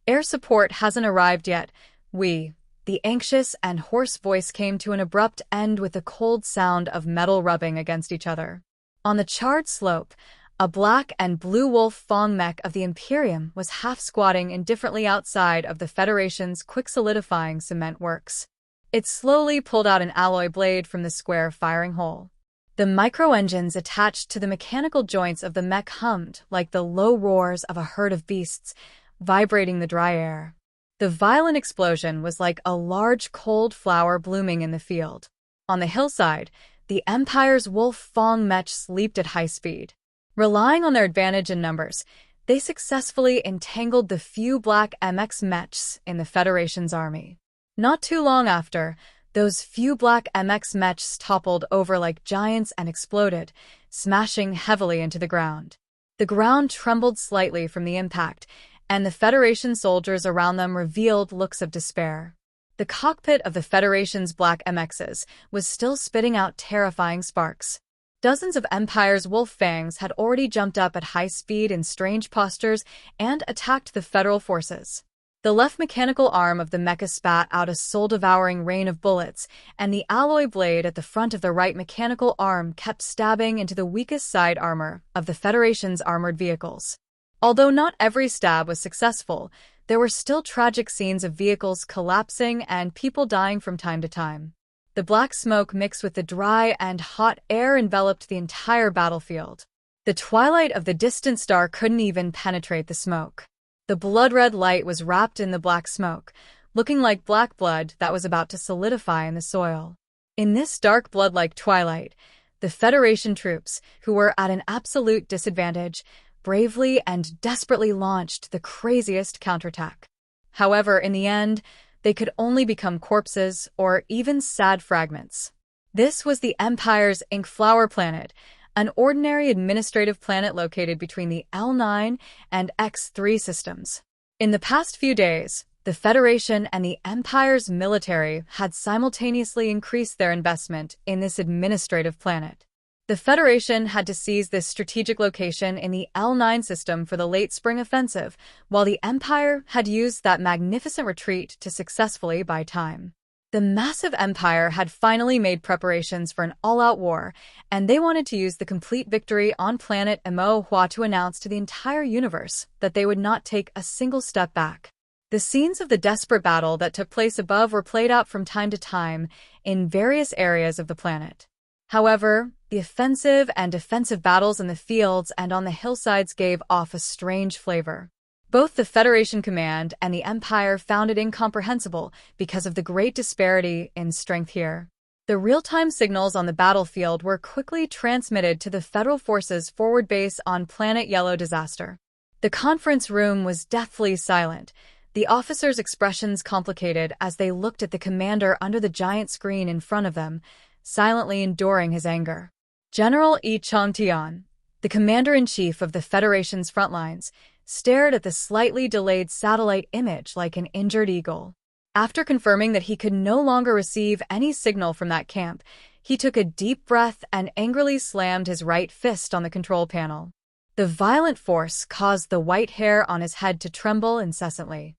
Air support hasn't arrived yet. The anxious and hoarse voice came to an abrupt end with the cold sound of metal rubbing against each other. On the charred slope, a black and blue wolf fang mech of the Imperium was half-squatting indifferently outside of the Federation's quick-solidifying cement works. It slowly pulled out an alloy blade from the square firing hole. The micro-engines attached to the mechanical joints of the mech hummed like the low roars of a herd of beasts, vibrating the dry air. The violent explosion was like a large cold flower blooming in the field. On the hillside, the Empire's wolf fang mechs leaped at high speed. Relying on their advantage in numbers, they successfully entangled the few black MX mechs in the Federation's army. Not too long after, those few black MX mechs toppled over like giants and exploded, smashing heavily into the ground. The ground trembled slightly from the impact, and the Federation soldiers around them revealed looks of despair. The cockpit of the Federation's black MXs was still spitting out terrifying sparks. Dozens of Empire's wolf fangs had already jumped up at high speed in strange postures and attacked the Federal forces. The left mechanical arm of the mecha spat out a soul-devouring rain of bullets, and the alloy blade at the front of the right mechanical arm kept stabbing into the weakest side armor of the Federation's armored vehicles. Although not every stab was successful, there were still tragic scenes of vehicles collapsing and people dying from time to time. The black smoke mixed with the dry and hot air enveloped the entire battlefield. The twilight of the distant star couldn't even penetrate the smoke. The blood-red light was wrapped in the black smoke, looking like black blood that was about to solidify in the soil. In this dark blood-like twilight, the Federation troops, who were at an absolute disadvantage, bravely and desperately launched the craziest counterattack. However, in the end, they could only become corpses or even sad fragments. This was the Empire's Inkflower planet, an ordinary administrative planet located between the L9 and X3 systems. In the past few days, the Federation and the Empire's military had simultaneously increased their investment in this administrative planet. The Federation had to seize this strategic location in the L9 system for the late spring offensive, while the Empire had used that magnificent retreat to successfully buy time. The massive Empire had finally made preparations for an all-out war, and they wanted to use the complete victory on planet Mo Hua to announce to the entire universe that they would not take a single step back. The scenes of the desperate battle that took place above were played out from time to time in various areas of the planet. However, the offensive and defensive battles in the fields and on the hillsides gave off a strange flavor. Both the Federation Command and the Empire found it incomprehensible because of the great disparity in strength here. The real-time signals on the battlefield were quickly transmitted to the Federal Forces forward base on Planet Yellow Disaster. The conference room was deathly silent. The officers' expressions complicated as they looked at the commander under the giant screen in front of them, silently enduring his anger. General Yi Changtian, the commander-in-chief of the Federation's front lines, stared at the slightly delayed satellite image like an injured eagle. After confirming that he could no longer receive any signal from that camp, he took a deep breath and angrily slammed his right fist on the control panel. The violent force caused the white hair on his head to tremble incessantly.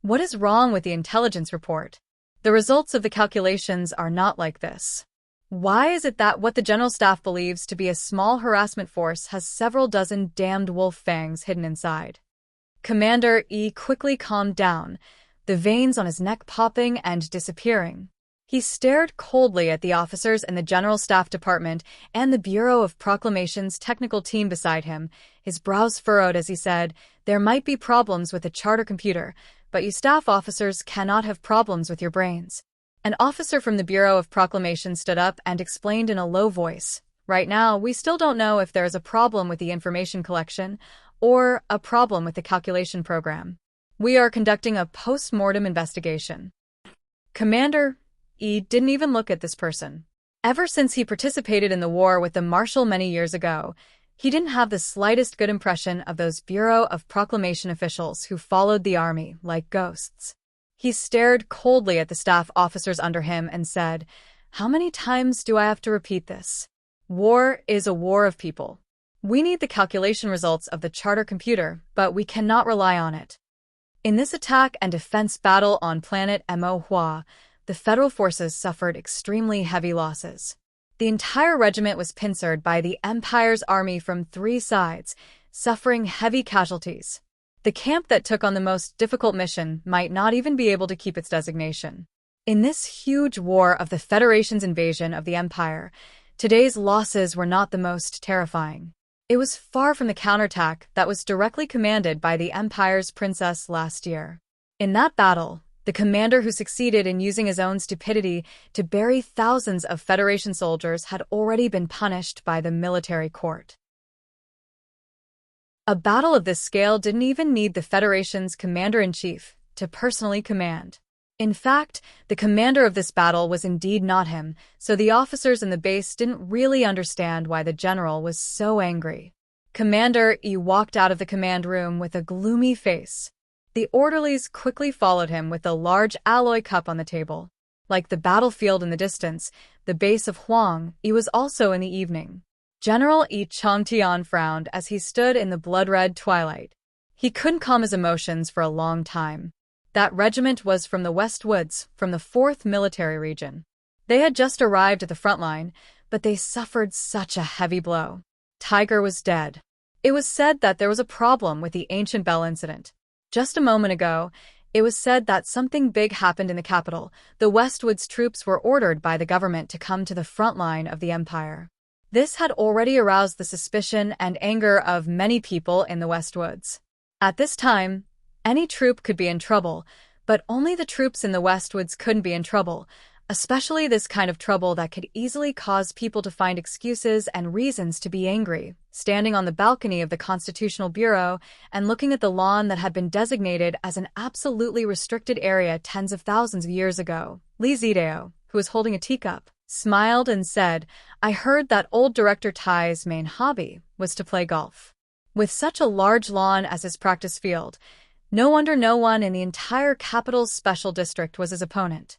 What is wrong with the intelligence report? The results of the calculations are not like this. Why is it that what the General Staff believes to be a small harassment force has several dozen damned wolf fangs hidden inside? Commander Yi quickly calmed down, the veins on his neck popping and disappearing. He stared coldly at the officers in the General Staff Department and the Bureau of Proclamations technical team beside him, his brows furrowed as he said, "There might be problems with the charter computer, but you staff officers cannot have problems with your brains." An officer from the Bureau of Proclamation stood up and explained in a low voice, "Right now, we still don't know if there is a problem with the information collection or a problem with the calculation program. We are conducting a post-mortem investigation." Commander Yi didn't even look at this person. Ever since he participated in the war with the Marshal many years ago, he didn't have the slightest good impression of those Bureau of Proclamation officials who followed the army like ghosts. He stared coldly at the staff officers under him and said, "How many times do I have to repeat this? War is a war of people. We need the calculation results of the charter computer, but we cannot rely on it." In this attack and defense battle on planet Mo, the federal forces suffered extremely heavy losses. The entire regiment was pincered by the Empire's army from 3 sides, suffering heavy casualties. The camp that took on the most difficult mission might not even be able to keep its designation. In this huge war of the Federation's invasion of the Empire, today's losses were not the most terrifying. It was far from the counterattack that was directly commanded by the Empire's princess last year. In that battle, the commander who succeeded in using his own stupidity to bury thousands of Federation soldiers had already been punished by the military court. A battle of this scale didn't even need the Federation's commander-in-chief to personally command. In fact, the commander of this battle was indeed not him, so the officers in the base didn't really understand why the general was so angry. Commander Yi walked out of the command room with a gloomy face. The orderlies quickly followed him with a large alloy cup on the table. Like the battlefield in the distance, the base of Huang Yi was also in the evening. General Yi Changtian frowned as he stood in the blood-red twilight. He couldn't calm his emotions for a long time. That regiment was from the West Woods, from the 4th Military Region. They had just arrived at the front line, but they suffered such a heavy blow. Tiger was dead. It was said that there was a problem with the Ancient Bell incident. Just a moment ago, it was said that something big happened in the capital. The Westwoods troops were ordered by the government to come to the front line of the Empire. This had already aroused the suspicion and anger of many people in the Westwoods. At this time, any troop could be in trouble, but only the troops in the Westwoods couldn't be in trouble, especially this kind of trouble that could easily cause people to find excuses and reasons to be angry. Standing on the balcony of the Constitutional Bureau and looking at the lawn that had been designated as an absolutely restricted area tens of thousands of years ago, Li Zidao, who was holding a teacup, smiled and said, "I heard that old Director Tai's main hobby was to play golf. With such a large lawn as his practice field, no wonder no one in the entire capital's special district was his opponent."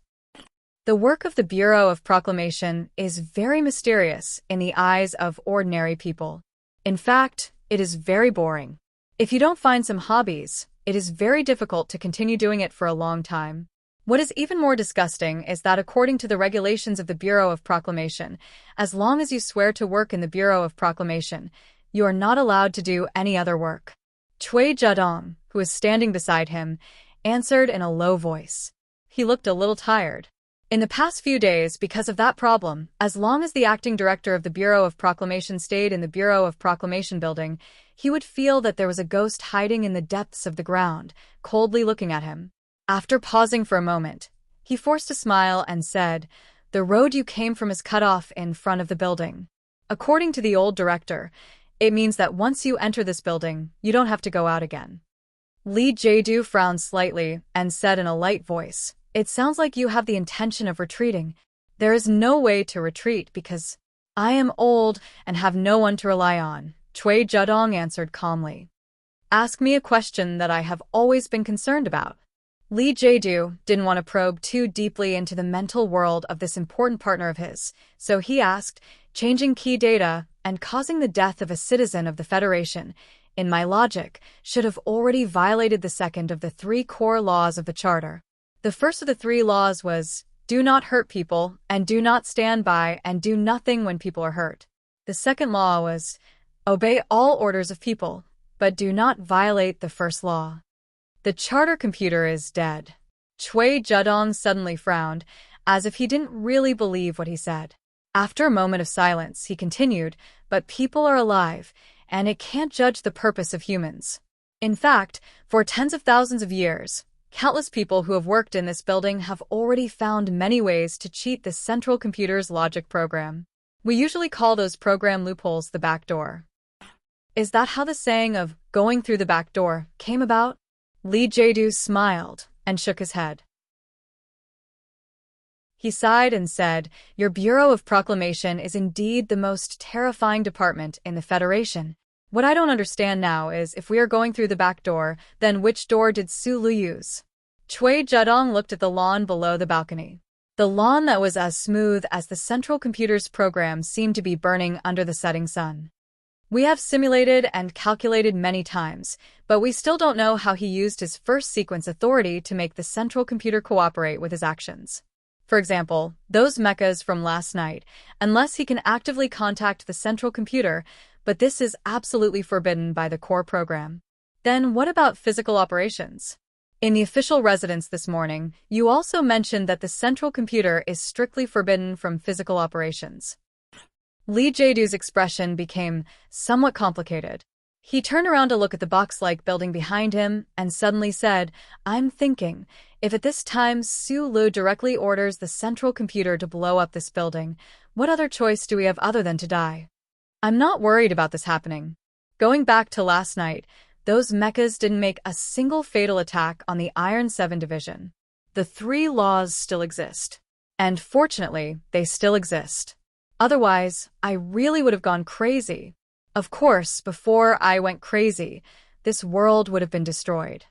The work of the Bureau of Proclamation is very mysterious in the eyes of ordinary people. In fact, it is very boring. If you don't find some hobbies, it is very difficult to continue doing it for a long time. What is even more disgusting is that according to the regulations of the Bureau of Proclamation, as long as you swear to work in the Bureau of Proclamation, you are not allowed to do any other work. Cui Zhedong, who was standing beside him, answered in a low voice. He looked a little tired. In the past few days, because of that problem, as long as the acting director of the Bureau of Proclamation stayed in the Bureau of Proclamation building, he would feel that there was a ghost hiding in the depths of the ground, coldly looking at him. After pausing for a moment, he forced a smile and said, "The road you came from is cut off in front of the building. According to the old director, it means that once you enter this building, you don't have to go out again." Li Jiedu frowned slightly and said in a light voice, "It sounds like you have the intention of retreating. There is no way to retreat because I am old and have no one to rely on," Cui Zhedong answered calmly. "Ask me a question that I have always been concerned about." Li Jiedu didn't want to probe too deeply into the mental world of this important partner of his, so he asked, "Changing key data and causing the death of a citizen of the Federation, in my logic, should have already violated the second of the 3 core laws of the Charter. The first of the 3 laws was, do not hurt people, and do not stand by and do nothing when people are hurt. The second law was, obey all orders of people, but do not violate the first law. The Charter computer is dead." Cui Zhedong suddenly frowned, as if he didn't really believe what he said. After a moment of silence, he continued, "But people are alive, and it can't judge the purpose of humans. In fact, for tens of thousands of years, countless people who have worked in this building have already found many ways to cheat the central computer's logic program. We usually call those program loopholes the back door." "Is that how the saying of going through the back door came about?" Li Jiedu smiled and shook his head. He sighed and said, "Your Bureau of Proclamation is indeed the most terrifying department in the Federation. What I don't understand now is, if we are going through the back door, then which door did Su Lu use?" Cui Zhedong looked at the lawn below the balcony. The lawn that was as smooth as the central computer's program seemed to be burning under the setting sun. "We have simulated and calculated many times, but we still don't know how he used his first sequence authority to make the central computer cooperate with his actions. For example, those mechas from last night, unless he can actively contact the central computer, but this is absolutely forbidden by the core program. Then what about physical operations? In the official residence this morning, you also mentioned that the central computer is strictly forbidden from physical operations." Li Jiedu's expression became somewhat complicated. He turned around to look at the box-like building behind him and suddenly said, "I'm thinking, if at this time Su Lu directly orders the central computer to blow up this building, what other choice do we have other than to die? I'm not worried about this happening. Going back to last night, those mechas didn't make a single fatal attack on the Iron 7 division. The 3 laws still exist. And fortunately, they still exist. Otherwise, I really would have gone crazy. Of course, before I went crazy, this world would have been destroyed."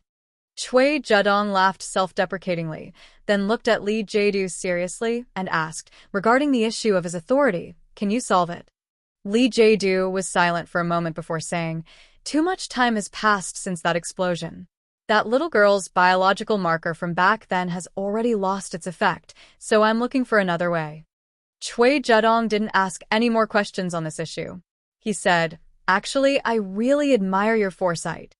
Cui Zhedong laughed self-deprecatingly, then looked at Li Jiedu seriously and asked, "Regarding the issue of his authority, can you solve it?" Li Jiedu was silent for a moment before saying, "Too much time has passed since that explosion. That little girl's biological marker from back then has already lost its effect, so I'm looking for another way." Cui Zhedong didn't ask any more questions on this issue. He said, "Actually, I really admire your foresight.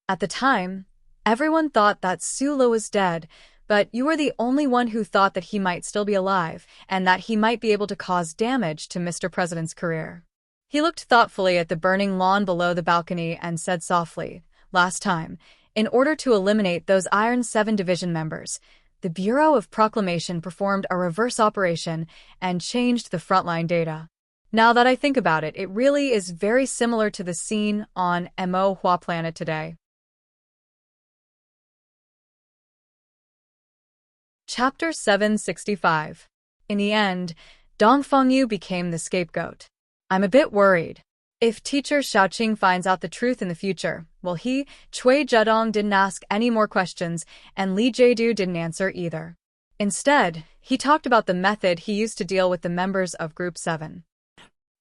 At the time, everyone thought that Su Lu was dead, but you were the only one who thought that he might still be alive and that he might be able to cause damage to Mr. President's career." He looked thoughtfully at the burning lawn below the balcony and said softly, "Last time, in order to eliminate those Iron 7 Division members, the Bureau of Proclamation performed a reverse operation and changed the frontline data. Now that I think about it, it really is very similar to the scene on Mo Hua Planet today." Chapter 765. In the end, Dong Fengyu became the scapegoat. "I'm a bit worried. If teacher Xiaoqing finds out the truth in the future, will he?" Cui Zhedong didn't ask any more questions, and Li Jiedu didn't answer either. Instead, he talked about the method he used to deal with the members of Group 7.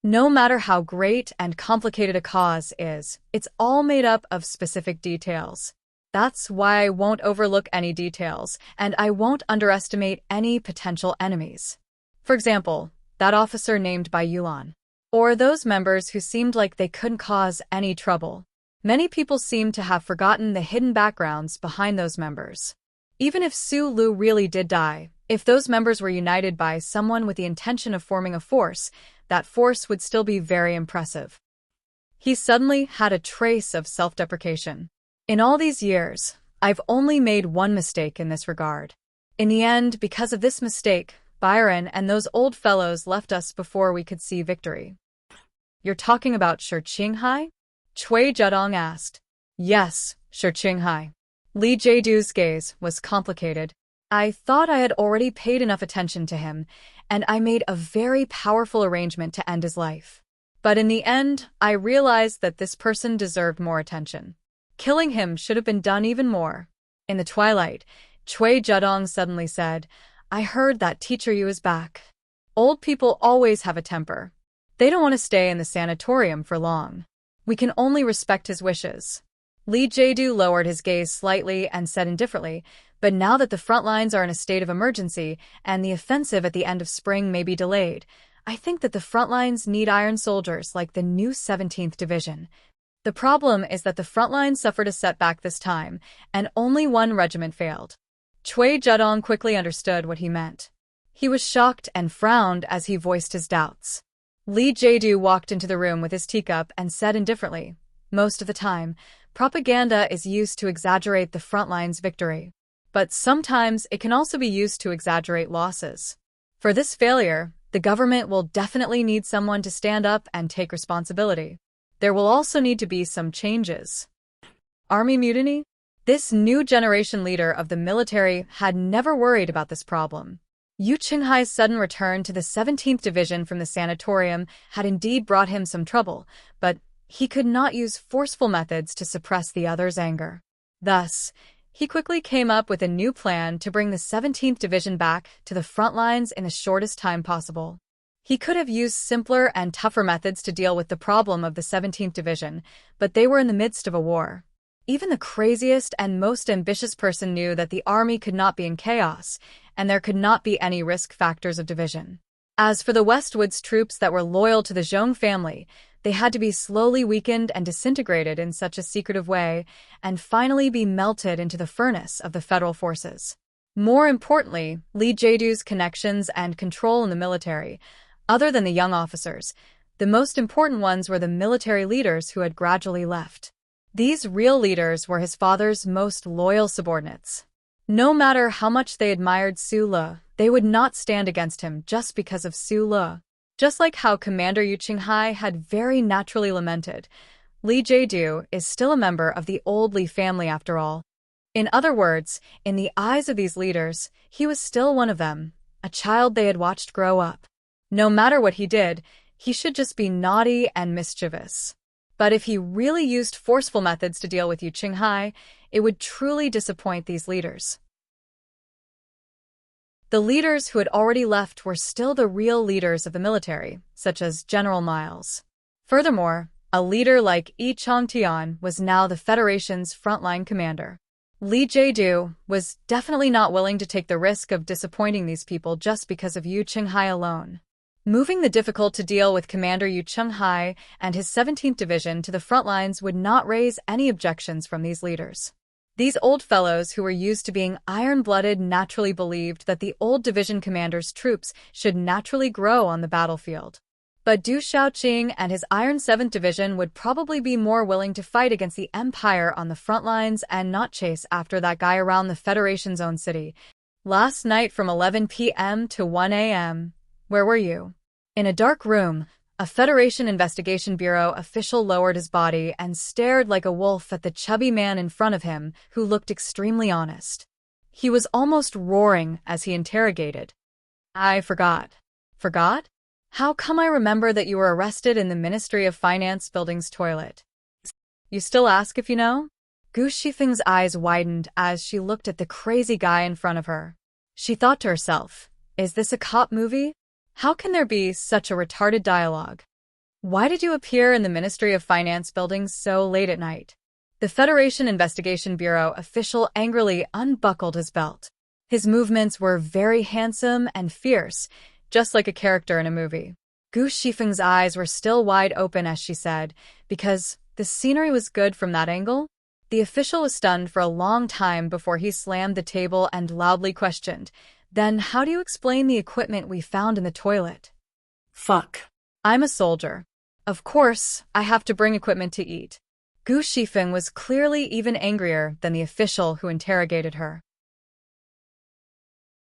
No matter how great and complicated a cause is, it's all made up of specific details. That's why I won't overlook any details, and I won't underestimate any potential enemies. For example, that officer named by Yulan. Or those members who seemed like they couldn't cause any trouble. Many people seem to have forgotten the hidden backgrounds behind those members. Even if Su Lu really did die, if those members were united by someone with the intention of forming a force, that force would still be very impressive." He suddenly had a trace of self-deprecation. "In all these years, I've only made one mistake in this regard. In the end, because of this mistake, Byron and those old fellows left us before we could see victory." "You're talking about Shi Qinghai?" Cui Zhedong asked. Yes, sure, Qinghai. Li Jiedu's gaze was complicated. I thought I had already paid enough attention to him, and I made a very powerful arrangement to end his life. But in the end, I realized that this person deserved more attention. Killing him should have been done even more. In the twilight, Cui Zhedong suddenly said, I heard that teacher Yu is back. Old people always have a temper. They don't want to stay in the sanatorium for long. We can only respect his wishes. Li Jiedu lowered his gaze slightly and said indifferently, but now that the front lines are in a state of emergency and the offensive at the end of spring may be delayed, I think that the front lines need iron soldiers like the new 17th Division. The problem is that the front line suffered a setback this time, and only one regiment failed. Cui Zhedong quickly understood what he meant. He was shocked and frowned as he voiced his doubts. Li Jiedu walked into the room with his teacup and said indifferently, most of the time, propaganda is used to exaggerate the front line's victory. But sometimes it can also be used to exaggerate losses. For this failure, the government will definitely need someone to stand up and take responsibility. There will also need to be some changes. Army mutiny? This new generation leader of the military had never worried about this problem. Yu Qinghai's sudden return to the 17th Division from the sanatorium had indeed brought him some trouble, but he could not use forceful methods to suppress the other's anger. Thus, he quickly came up with a new plan to bring the 17th Division back to the front lines in the shortest time possible. He could have used simpler and tougher methods to deal with the problem of the 17th Division, but they were in the midst of a war. Even the craziest and most ambitious person knew that the army could not be in chaos, and there could not be any risk factors of division. As for the Westwoods troops that were loyal to the Zhong family, they had to be slowly weakened and disintegrated in such a secretive way, and finally be melted into the furnace of the federal forces. More importantly, Li Jiedu's connections and control in the military, other than the young officers, the most important ones were the military leaders who had gradually left. These real leaders were his father's most loyal subordinates. No matter how much they admired Su Le, they would not stand against him just because of Su Le. Just like how Commander Yu Qinghai had very naturally lamented, Li Jiedu is still a member of the old Li family after all. In other words, in the eyes of these leaders, he was still one of them, a child they had watched grow up. No matter what he did, he should just be naughty and mischievous. But if he really used forceful methods to deal with Yu Qinghai, it would truly disappoint these leaders. The leaders who had already left were still the real leaders of the military, such as General Miles. Furthermore, a leader like Yi Changtian was now the Federation's frontline commander. Li Jiedu was definitely not willing to take the risk of disappointing these people just because of Yu Qinghai alone. Moving the difficult-to-deal with Commander Yu Qinghai and his 17th Division to the front lines would not raise any objections from these leaders. These old fellows who were used to being iron-blooded naturally believed that the old division commander's troops should naturally grow on the battlefield. But Du Shaoqing and his Iron 7th Division would probably be more willing to fight against the Empire on the front lines and not chase after that guy around the Federation's own city. Last night from 11 p.m. to 1 a.m., where were you? In a dark room, a Federation Investigation Bureau official lowered his body and stared like a wolf at the chubby man in front of him, who looked extremely honest. He was almost roaring as he interrogated. I forgot. Forgot? How come I remember that you were arrested in the Ministry of Finance building's toilet? You still ask if you know? Gu Shifeng's eyes widened as she looked at the crazy guy in front of her. She thought to herself, is this a cop movie? How can there be such a retarded dialogue? Why did you appear in the Ministry of Finance building so late at night? The Federation Investigation Bureau official angrily unbuckled his belt. His movements were very handsome and fierce, just like a character in a movie. Gu Shifeng's eyes were still wide open as she said, because the scenery was good from that angle. The official was stunned for a long time before he slammed the table and loudly questioned, then how do you explain the equipment we found in the toilet? Fuck. I'm a soldier. Of course, I have to bring equipment to eat. Gu Shifeng was clearly even angrier than the official who interrogated her.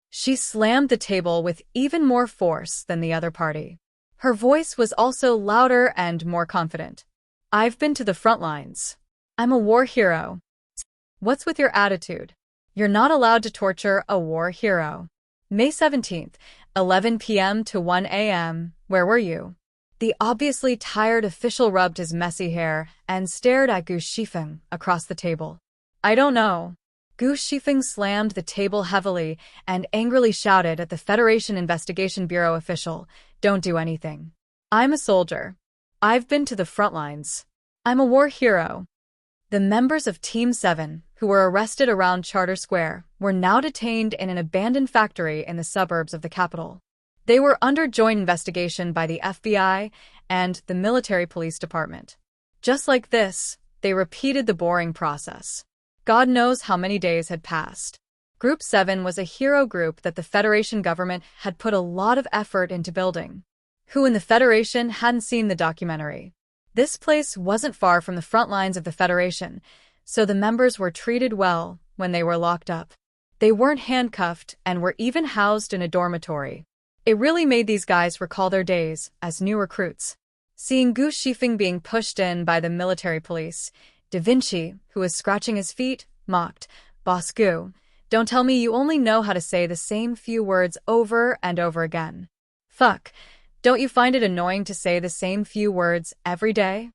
She slammed the table with even more force than the other party. Her voice was also louder and more confident. I've been to the front lines. I'm a war hero. What's with your attitude? You're not allowed to torture a war hero. May 17th, 11 p.m. to 1 a.m. Where were you? The obviously tired official rubbed his messy hair and stared at Gu Shifeng across the table. I don't know. Gu Shifeng slammed the table heavily and angrily shouted at the Federation Investigation Bureau official, "Don't do anything. I'm a soldier. I've been to the front lines. I'm a war hero." The members of Team 7, who were arrested around Charter Square, were now detained in an abandoned factory in the suburbs of the capital. They were under joint investigation by the FBI and the military police department. Just like this, they repeated the boring process. God knows how many days had passed. Group 7 was a hero group that the Federation government had put a lot of effort into building. Who in the Federation hadn't seen the documentary? This place wasn't far from the front lines of the Federation, so the members were treated well when they were locked up. They weren't handcuffed and were even housed in a dormitory. It really made these guys recall their days as new recruits. Seeing Gu Shifeng being pushed in by the military police, Da Vinci, who was scratching his feet, mocked, "Boss Gu, don't tell me you only know how to say the same few words over and over again. Fuck, don't you find it annoying to say the same few words every day?"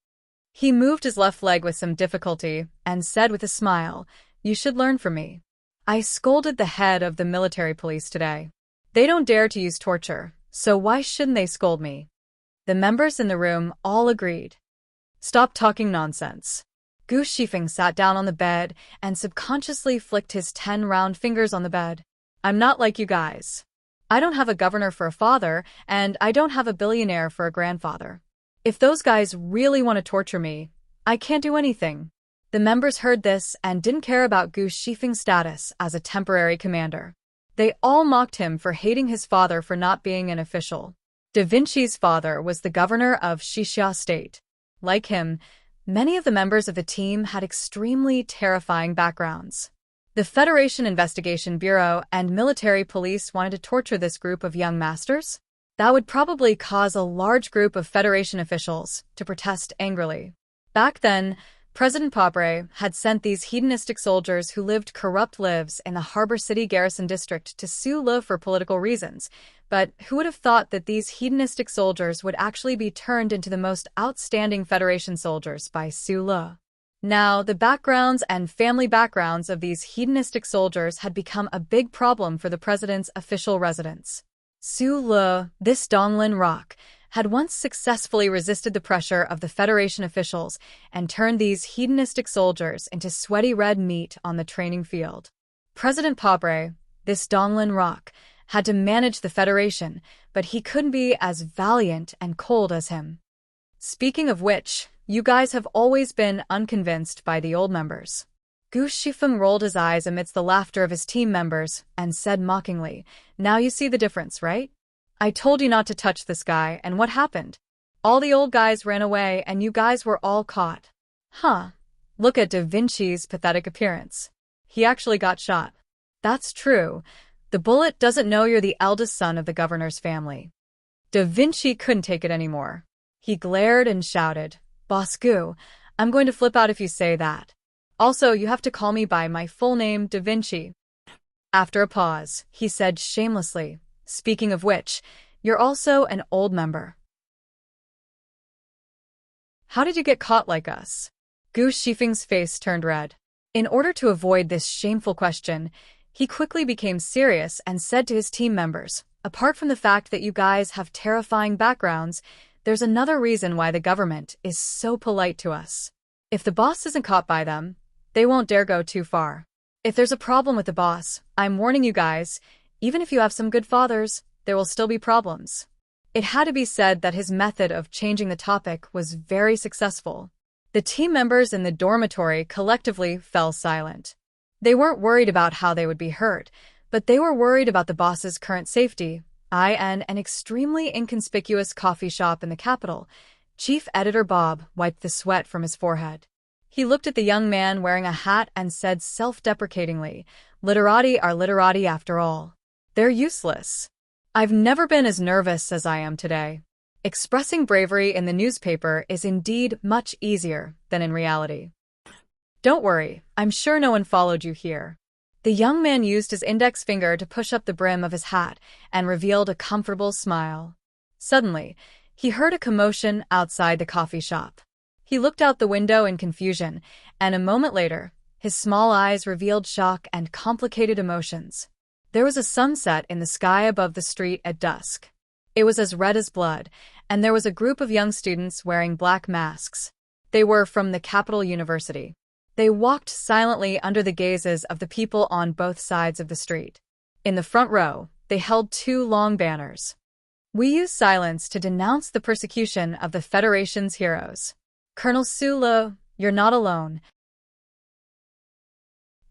He moved his left leg with some difficulty and said with a smile, "You should learn from me. I scolded the head of the military police today. They don't dare to use torture, so why shouldn't they scold me?" The members in the room all agreed. "Stop talking nonsense." Gu Shifeng sat down on the bed and subconsciously flicked his 10 round fingers on the bed. "I'm not like you guys. I don't have a governor for a father, and I don't have a billionaire for a grandfather. If those guys really want to torture me, I can't do anything." The members heard this and didn't care about Gu Shifeng's status as a temporary commander. They all mocked him for hating his father for not being an official. Da Vinci's father was the governor of Xixia State. Like him, many of the members of the team had extremely terrifying backgrounds. The Federation Investigation Bureau and military police wanted to torture this group of young masters? That would probably cause a large group of Federation officials to protest angrily. Back then, President Pobre had sent these hedonistic soldiers who lived corrupt lives in the Harbor City Garrison District to Sulu for political reasons, but who would have thought that these hedonistic soldiers would actually be turned into the most outstanding Federation soldiers by Sulu? Now, the backgrounds and family backgrounds of these hedonistic soldiers had become a big problem for the president's official residence. Sulu, this Donglin rock, had once successfully resisted the pressure of the Federation officials and turned these hedonistic soldiers into sweaty red meat on the training field. President Pobre, this Donglin rock, had to manage the Federation, but he couldn't be as valiant and cold as him. Speaking of which, you guys have always been unconvinced by the old members. Gu Shifeng rolled his eyes amidst the laughter of his team members and said mockingly, "Now you see the difference, right? I told you not to touch this guy, and what happened? All the old guys ran away and you guys were all caught. Huh. Look at Da Vinci's pathetic appearance. He actually got shot. That's true. The bullet doesn't know you're the eldest son of the governor's family." Da Vinci couldn't take it anymore. He glared and shouted, "Boss Gu, I'm going to flip out if you say that. Also, you have to call me by my full name, Da Vinci." After a pause, he said shamelessly, "Speaking of which, you're also an old member. How did you get caught like us?" Gu Shifeng's face turned red. In order to avoid this shameful question, he quickly became serious and said to his team members, "Apart from the fact that you guys have terrifying backgrounds, there's another reason why the government is so polite to us. If the boss isn't caught by them, they won't dare go too far. If there's a problem with the boss, I'm warning you guys, even if you have some good fathers, there will still be problems." It had to be said that his method of changing the topic was very successful. The team members in the dormitory collectively fell silent. They weren't worried about how they would be hurt, but they were worried about the boss's current safety. In an extremely inconspicuous coffee shop in the capital, Chief Editor Bob wiped the sweat from his forehead. He looked at the young man wearing a hat and said self-deprecatingly, "Literati are literati after all. They're useless. I've never been as nervous as I am today." Expressing bravery in the newspaper is indeed much easier than in reality. Don't worry, I'm sure no one followed you here. The young man used his index finger to push up the brim of his hat and revealed a comfortable smile. Suddenly, he heard a commotion outside the coffee shop. He looked out the window in confusion, and a moment later, his small eyes revealed shock and complicated emotions. There was a sunset in the sky above the street at dusk. It was as red as blood, and there was a group of young students wearing black masks. They were from the Capital University. They walked silently under the gazes of the people on both sides of the street. In the front row, they held two long banners. "We use silence to denounce the persecution of the Federation's heroes. Colonel Sulu, you're not alone.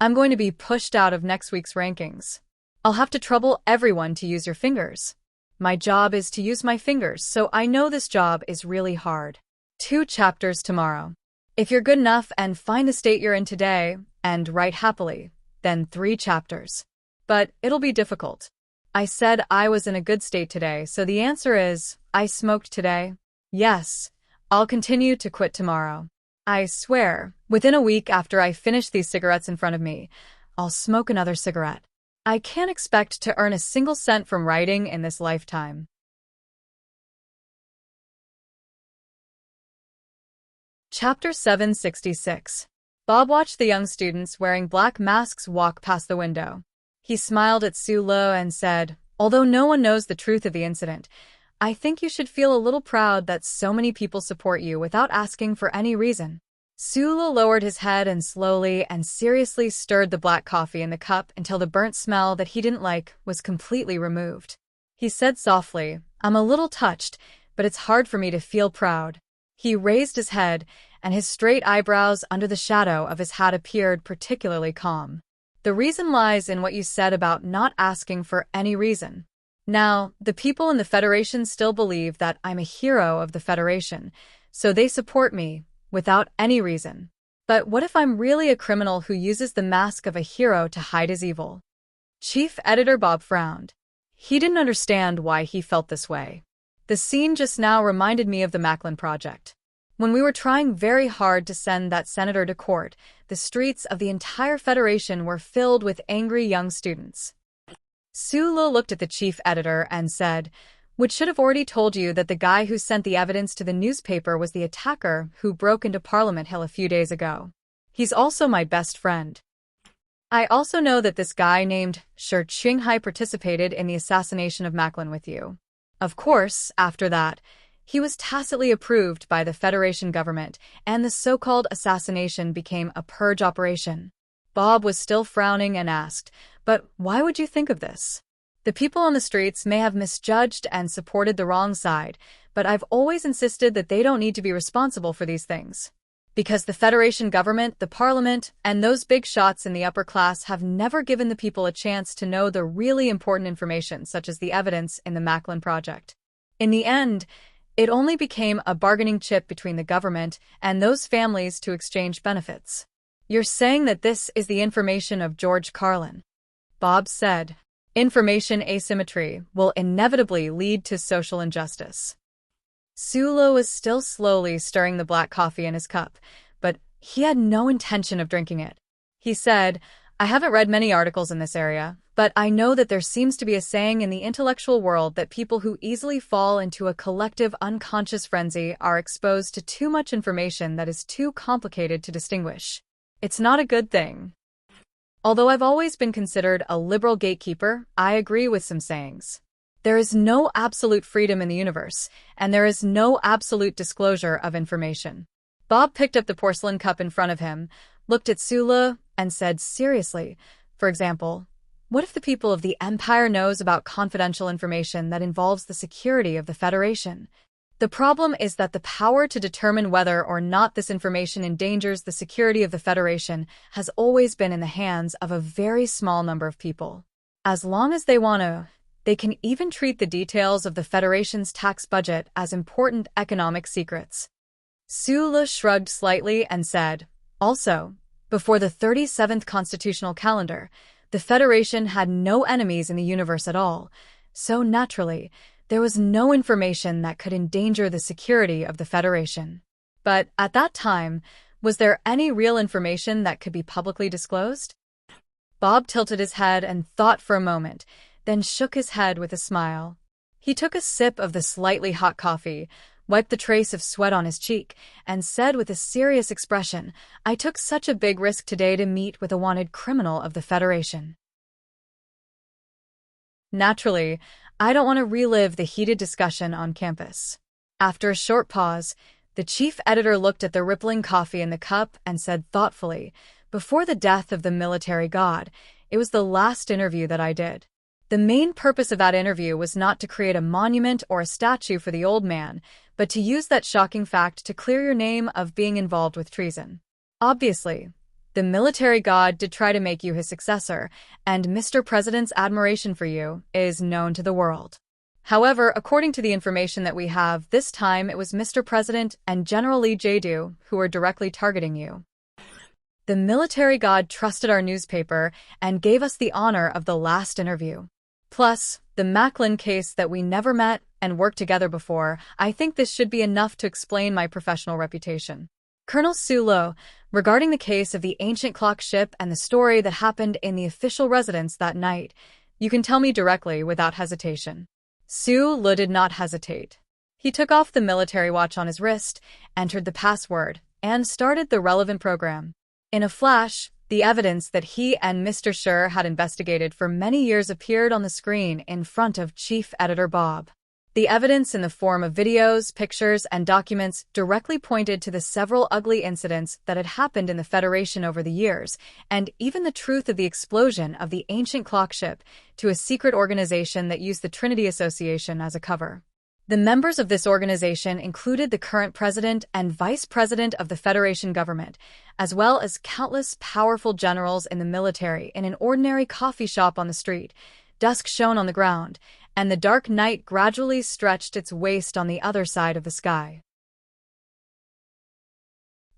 I'm going to be pushed out of next week's rankings. I'll have to trouble everyone to use your fingers. My job is to use my fingers, so I know this job is really hard. 2 chapters tomorrow. If you're good enough and find the state you're in today and write happily, then 3 chapters. But it'll be difficult. I said I was in a good state today, so the answer is, I smoked today. Yes, I'll continue to quit tomorrow. I swear, within a week after I finish these cigarettes in front of me, I'll smoke another cigarette. I can't expect to earn a single cent from writing in this lifetime." Chapter 766. Bob watched the young students wearing black masks walk past the window. He smiled at Sulu and said, "Although no one knows the truth of the incident, I think you should feel a little proud that so many people support you without asking for any reason." Sulu lowered his head and slowly and seriously stirred the black coffee in the cup until the burnt smell that he didn't like was completely removed. He said softly, "I'm a little touched, but it's hard for me to feel proud." He raised his head, and his straight eyebrows under the shadow of his hat appeared particularly calm. "The reason lies in what you said about not asking for any reason. Now, the people in the Federation still believe that I'm a hero of the Federation, so they support me without any reason. But what if I'm really a criminal who uses the mask of a hero to hide his evil?" Chief Editor Bob frowned. He didn't understand why he felt this way. The scene just now reminded me of the Macklin Project. When we were trying very hard to send that senator to court, the streets of the entire Federation were filled with angry young students. Sulu looked at the chief editor and said, "Which should have already told you that the guy who sent the evidence to the newspaper was the attacker who broke into Parliament Hill a few days ago. He's also my best friend. I also know that this guy named Shi Qinghai participated in the assassination of Macklin with you. Of course, after that, he was tacitly approved by the Federation government, and the so-called assassination became a purge operation." Bob was still frowning and asked, "But why would you think of this? The people on the streets may have misjudged and supported the wrong side, but I've always insisted that they don't need to be responsible for these things. Because the Federation government, the Parliament, and those big shots in the upper class have never given the people a chance to know the really important information, such as the evidence in the Macklin Project. In the end, it only became a bargaining chip between the government and those families to exchange benefits." "You're saying that this is the information of George Carlin?" Bob said. "Information asymmetry will inevitably lead to social injustice." Sulu was still slowly stirring the black coffee in his cup, but he had no intention of drinking it. He said, "I haven't read many articles in this area, but I know that there seems to be a saying in the intellectual world that people who easily fall into a collective unconscious frenzy are exposed to too much information that is too complicated to distinguish. It's not a good thing. Although I've always been considered a liberal gatekeeper, I agree with some sayings. There is no absolute freedom in the universe, and there is no absolute disclosure of information." Bob picked up the porcelain cup in front of him, looked at Sulu, and said seriously, "For example, what if the people of the Empire knows about confidential information that involves the security of the Federation? The problem is that the power to determine whether or not this information endangers the security of the Federation has always been in the hands of a very small number of people. As long as they want to, they can even treat the details of the Federation's tax budget as important economic secrets." Sulu shrugged slightly and said, "Also, before the 37th constitutional calendar, the Federation had no enemies in the universe at all, so naturally, there was no information that could endanger the security of the Federation. But at that time, Was there any real information that could be publicly disclosed? Bob tilted his head and thought for a moment, then shook his head with a smile. He took a sip of the slightly hot coffee, wiped the trace of sweat on his cheek, and said with a serious expression, "I took such a big risk today to meet with a wanted criminal of the Federation. Naturally, I don't want to relive the heated discussion on campus." After a short pause, the chief editor looked at the rippling coffee in the cup and said thoughtfully, "Before the death of the military god, it was the last interview that I did. The main purpose of that interview was not to create a monument or a statue for the old man, but to use that shocking fact to clear your name of being involved with treason. Obviously, the military god did try to make you his successor, and Mr. President's admiration for you is known to the world. However, according to the information that we have, this time it was Mr. President and General Lee Jae-do who were directly targeting you. The military god trusted our newspaper and gave us the honor of the last interview. Plus, the Macklin case that we never met and worked together before, I think this should be enough to explain my professional reputation. Colonel Su-lo, regarding the case of the ancient clock ship and the story that happened in the official residence that night, you can tell me directly without hesitation." Su-lo did not hesitate. He took off the military watch on his wrist, entered the password, and started the relevant program. In a flash, the evidence that he and Mr. Schur had investigated for many years appeared on the screen in front of Chief Editor Bob. The evidence in the form of videos, pictures, and documents directly pointed to the several ugly incidents that had happened in the Federation over the years, and even the truth of the explosion of the ancient clock ship to a secret organization that used the Trinity Association as a cover. The members of this organization included the current president and vice president of the Federation government, as well as countless powerful generals in the military in an ordinary coffee shop on the street. Dusk shone on the ground, and the dark night gradually stretched its waist on the other side of the sky.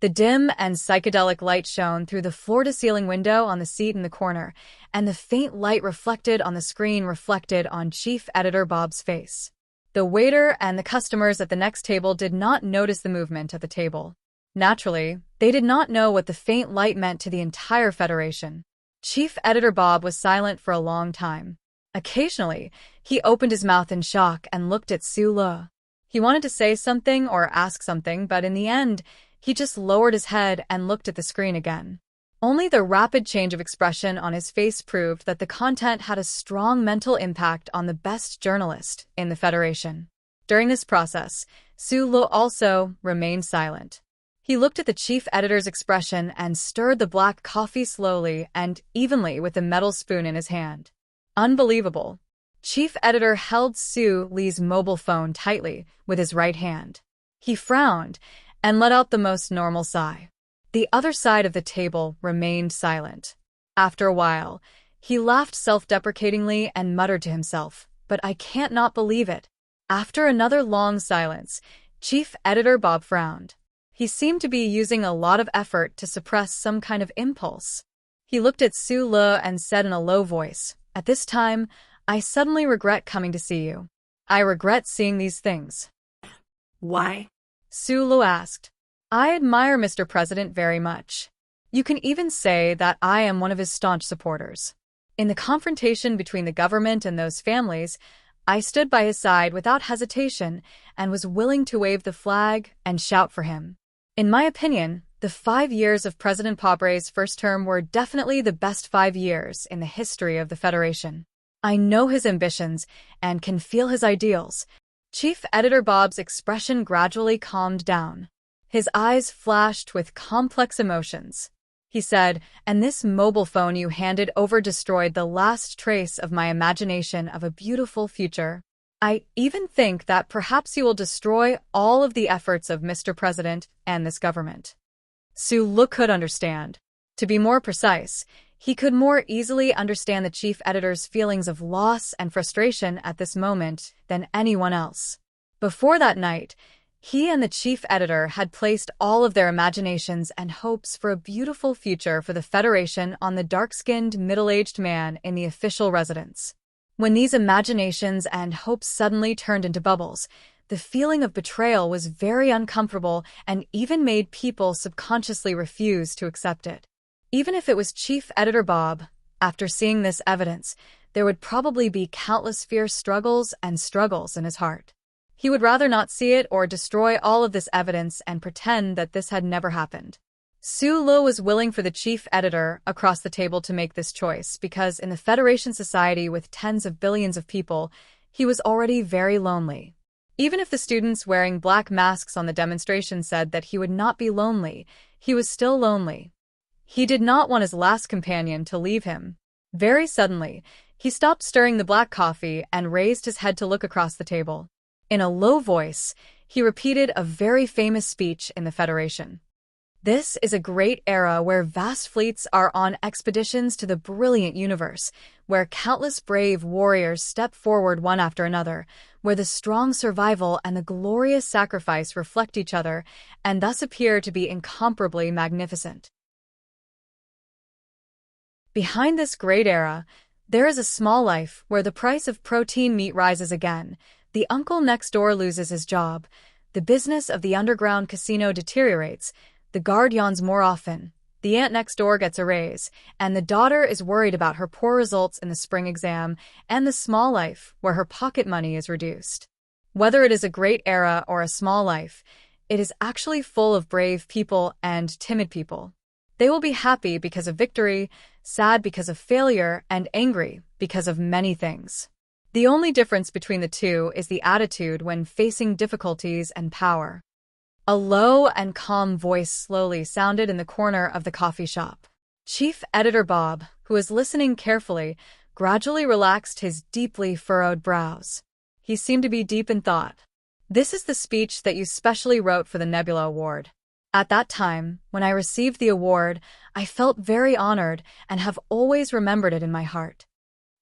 The dim and psychedelic light shone through the floor-to-ceiling window on the seat in the corner, and the faint light reflected on the screen reflected on Chief Editor Bob's face. The waiter and the customers at the next table did not notice the movement at the table. Naturally, they did not know what the faint light meant to the entire Federation. Chief Editor Bob was silent for a long time. Occasionally, he opened his mouth in shock and looked at Su-lo. He wanted to say something or ask something, but in the end, he just lowered his head and looked at the screen again. Only the rapid change of expression on his face proved that the content had a strong mental impact on the best journalist in the Federation. During this process, Su-lo also remained silent. He looked at the chief editor's expression and stirred the black coffee slowly and evenly with the metal spoon in his hand. Unbelievable. Chief Editor held Su-lee's mobile phone tightly with his right hand. He frowned and let out the most normal sigh. The other side of the table remained silent. After a while, he laughed self-deprecatingly and muttered to himself, "But I can't not believe it." After another long silence, Chief Editor Bob frowned. He seemed to be using a lot of effort to suppress some kind of impulse. He looked at Su-lo and said in a low voice, "At this time, I suddenly regret coming to see you. I regret seeing these things." "Why?" Su-lo asked. "I admire Mr. President very much. You can even say that I am one of his staunch supporters. In the confrontation between the government and those families, I stood by his side without hesitation and was willing to wave the flag and shout for him. In my opinion, the 5 years of President Pobre's first term were definitely the best 5 years in the history of the Federation. I know his ambitions and can feel his ideals." Chief Editor Bob's expression gradually calmed down. His eyes flashed with complex emotions. He said, "And this mobile phone you handed over destroyed the last trace of my imagination of a beautiful future. I even think that perhaps you will destroy all of the efforts of Mr. President and this government." Su-lo could understand. To be more precise, he could more easily understand the chief editor's feelings of loss and frustration at this moment than anyone else. Before that night, he and the chief editor had placed all of their imaginations and hopes for a beautiful future for the Federation on the dark-skinned, middle-aged man in the official residence. When these imaginations and hopes suddenly turned into bubbles, The feeling of betrayal was very uncomfortable and even made people subconsciously refuse to accept it. Even if it was Chief Editor Bob, after seeing this evidence, there would probably be countless fierce struggles in his heart. He would rather not see it or destroy all of this evidence and pretend that this had never happened. Su Lo was willing for the chief editor across the table to make this choice because in the Federation society with tens of billions of people, he was already very lonely. Even if the students wearing black masks on the demonstration said that he would not be lonely, he was still lonely. He did not want his last companion to leave him. Very suddenly, he stopped stirring the black coffee and raised his head to look across the table. In a low voice, he repeated a very famous speech in the Federation. This is a great era where vast fleets are on expeditions to the brilliant universe, where countless brave warriors step forward one after another, where the strong survival and the glorious sacrifice reflect each other and thus appear to be incomparably magnificent. Behind this great era, there is a small life where the price of protein meat rises again, the uncle next door loses his job, the business of the underground casino deteriorates, the guard yawns more often, the aunt next door gets a raise, and the daughter is worried about her poor results in the spring exam, and the small life where her pocket money is reduced. Whether it is a great era or a small life, it is actually full of brave people and timid people. They will be happy because of victory, sad because of failure, and angry because of many things. The only difference between the two is the attitude when facing difficulties and power. A low and calm voice slowly sounded in the corner of the coffee shop. Chief Editor Bob, who was listening carefully, gradually relaxed his deeply furrowed brows. He seemed to be deep in thought. This is the speech that you specially wrote for the Nebula Award. At that time, when I received the award, I felt very honored and have always remembered it in my heart.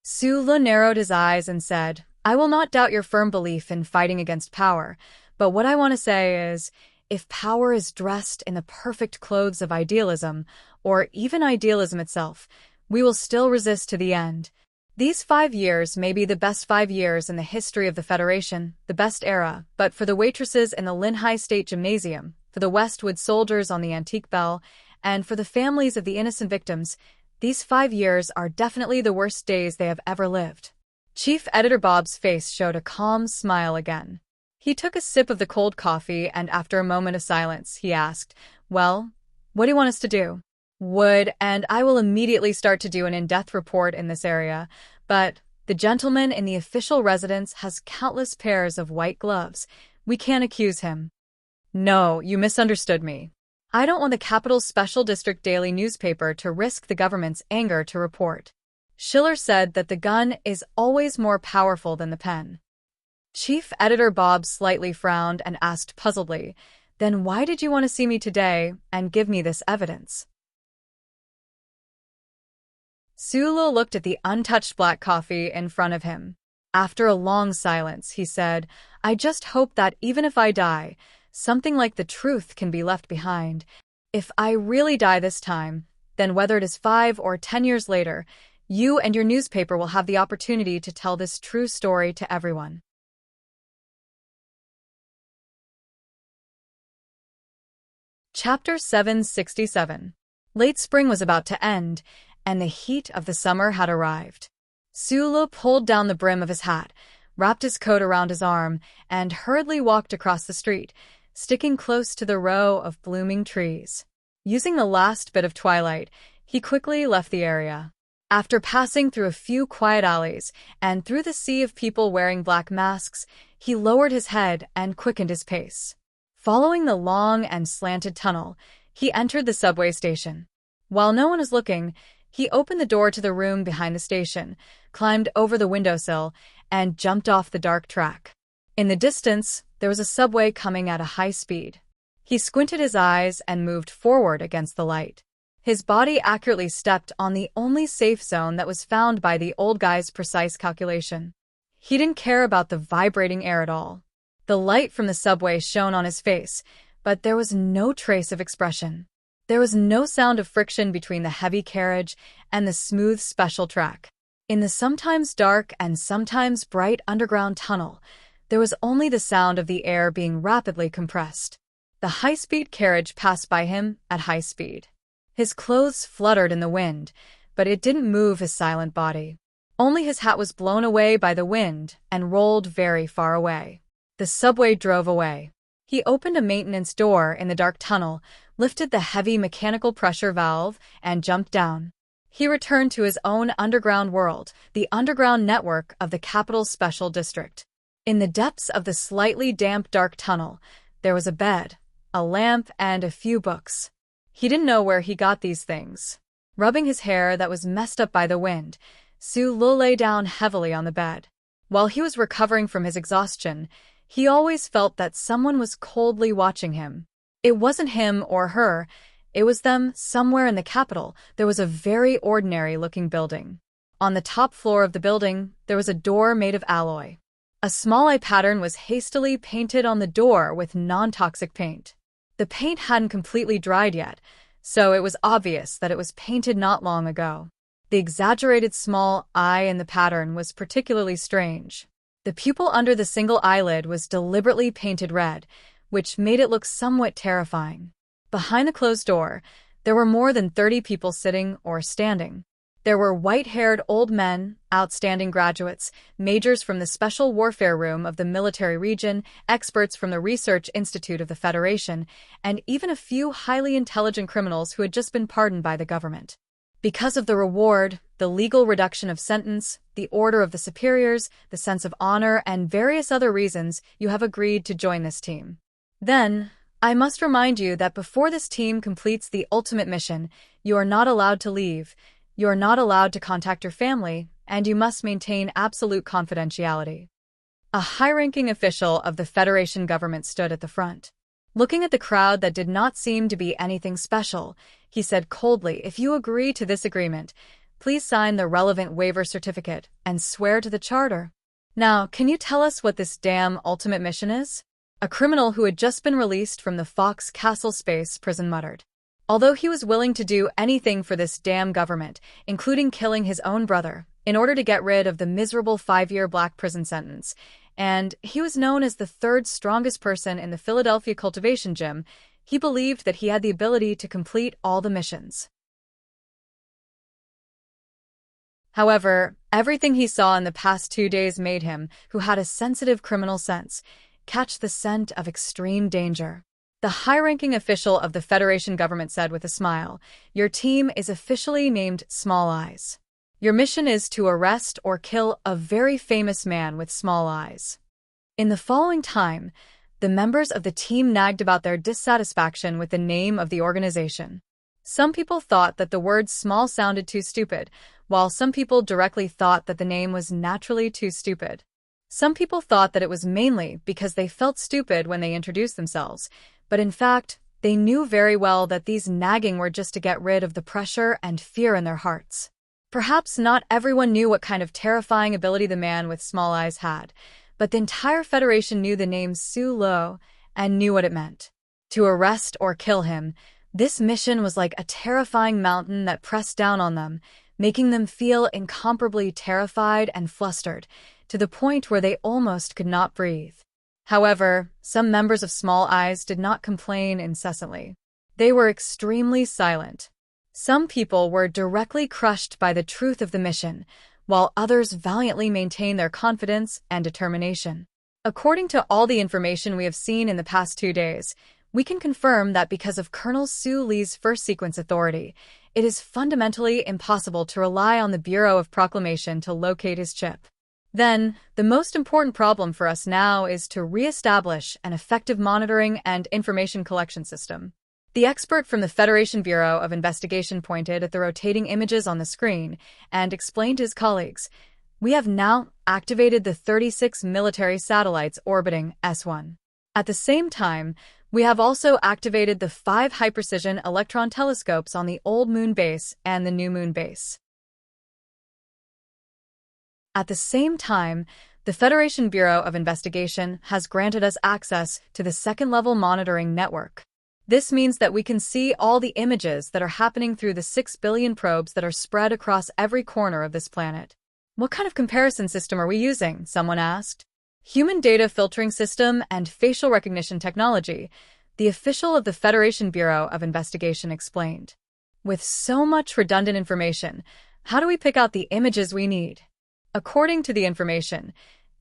Su Le narrowed his eyes and said, I will not doubt your firm belief in fighting against power, but what I want to say is, if power is dressed in the perfect clothes of idealism, or even idealism itself, we will still resist to the end. These 5 years may be the best 5 years in the history of the Federation, the best era, but for the waitresses in the Linhai State Gymnasium, for the Westwood soldiers on the Antique Bell, and for the families of the innocent victims, these 5 years are definitely the worst days they have ever lived. Chief Editor Bob's face showed a calm smile again. He took a sip of the cold coffee and after a moment of silence, he asked, Well, what do you want us to do? And I will immediately start to do an in-depth report in this area, but the gentleman in the official residence has countless pairs of white gloves. We can't accuse him. No, you misunderstood me. I don't want the Capital Special District daily newspaper to risk the government's anger to report. Schiller said that the gun is always more powerful than the pen. Chief Editor Bob slightly frowned and asked puzzledly, Then why did you want to see me today and give me this evidence? Su Lo looked at the untouched black coffee in front of him. After a long silence, he said, I just hope that even if I die, something like the truth can be left behind. If I really die this time, then whether it is 5 or 10 years later, you and your newspaper will have the opportunity to tell this true story to everyone. Chapter 767. Late spring was about to end, and the heat of the summer had arrived. Su Lo pulled down the brim of his hat, wrapped his coat around his arm, and hurriedly walked across the street, sticking close to the row of blooming trees. Using the last bit of twilight, he quickly left the area. After passing through a few quiet alleys and through the sea of people wearing black masks, he lowered his head and quickened his pace. Following the long and slanted tunnel, he entered the subway station. While no one was looking, he opened the door to the room behind the station, climbed over the windowsill, and jumped off the dark track. In the distance, there was a subway coming at a high speed. He squinted his eyes and moved forward against the light. His body accurately stepped on the only safe zone that was found by the old guy's precise calculation. He didn't care about the vibrating air at all. The light from the subway shone on his face, but there was no trace of expression. There was no sound of friction between the heavy carriage and the smooth special track. In the sometimes dark and sometimes bright underground tunnel, There was only the sound of the air being rapidly compressed. The high-speed carriage passed by him at high speed. His clothes fluttered in the wind, but it didn't move his silent body. Only his hat was blown away by the wind and rolled very far away. The subway drove away. He opened a maintenance door in the dark tunnel, lifted the heavy mechanical pressure valve, and jumped down. He returned to his own underground world, the underground network of the Capital's Special District. In the depths of the slightly damp dark tunnel, there was a bed, a lamp, and a few books. He didn't know where he got these things. Rubbing his hair that was messed up by the wind, Su-lo lay down heavily on the bed. While he was recovering from his exhaustion, he always felt that someone was coldly watching him. It wasn't him or her, it was them. Somewhere in the capital, there was a very ordinary-looking building. On the top floor of the building, there was a door made of alloy. A small eye pattern was hastily painted on the door with non-toxic paint. The paint hadn't completely dried yet, so it was obvious that it was painted not long ago. The exaggerated small eye in the pattern was particularly strange. The pupil under the single eyelid was deliberately painted red, which made it look somewhat terrifying. Behind the closed door, there were more than 30 people sitting or standing. There were white-haired old men, outstanding graduates, majors from the Special Warfare Room of the military region, experts from the Research Institute of the Federation, and even a few highly intelligent criminals who had just been pardoned by the government. Because of the reward, the legal reduction of sentence, the order of the superiors, the sense of honor, and various other reasons, you have agreed to join this team. Then, I must remind you that before this team completes the ultimate mission, you are not allowed to leave, you are not allowed to contact your family, and you must maintain absolute confidentiality. A high-ranking official of the Federation government stood at the front. Looking at the crowd that did not seem to be anything special, he said coldly, "If you agree to this agreement, please sign the relevant waiver certificate and swear to the charter." Now, can you tell us what this damn ultimate mission is? A criminal who had just been released from the Fox Castle Space prison muttered. Although he was willing to do anything for this damn government, including killing his own brother, in order to get rid of the miserable 5-year black prison sentence, and he was known as the third strongest person in the Philadelphia cultivation gym, he believed that he had the ability to complete all the missions. However, everything he saw in the past 2 days made him, who had a sensitive criminal sense, catch the scent of extreme danger. The high-ranking official of the Federation government said with a smile, "Your team is officially named Small Eyes. Your mission is to arrest or kill a very famous man with small eyes." In the following time, the members of the team nagged about their dissatisfaction with the name of the organization. Some people thought that the word small sounded too stupid, while some people directly thought that the name was naturally too stupid. Some people thought that it was mainly because they felt stupid when they introduced themselves, but in fact, they knew very well that these nagging were just to get rid of the pressure and fear in their hearts. Perhaps not everyone knew what kind of terrifying ability the man with small eyes had, but the entire Federation knew the name Su-lo and knew what it meant. To arrest or kill him, this mission was like a terrifying mountain that pressed down on them, making them feel incomparably terrified and flustered, to the point where they almost could not breathe. However, some members of Small Eyes did not complain incessantly. They were extremely silent. Some people were directly crushed by the truth of the mission, while others valiantly maintained their confidence and determination. According to all the information we have seen in the past 2 days, we can confirm that because of Colonel Su Lee's first sequence authority, it is fundamentally impossible to rely on the Bureau of Proclamation to locate his chip. Then, the most important problem for us now is to re-establish an effective monitoring and information collection system. The expert from the Federation Bureau of Investigation pointed at the rotating images on the screen and explained to his colleagues, "We have now activated the 36 military satellites orbiting S1. At the same time, we have also activated the 5 high-precision electron telescopes on the old moon base and the new moon base. At the same time, the Federation Bureau of Investigation has granted us access to the second-level monitoring network. This means that we can see all the images that are happening through the 6 billion probes that are spread across every corner of this planet." "What kind of comparison system are we using?" someone asked. human data filtering system, and facial recognition technology, the official of the Federation Bureau of Investigation explained. With so much redundant information, how do we pick out the images we need? According to the information,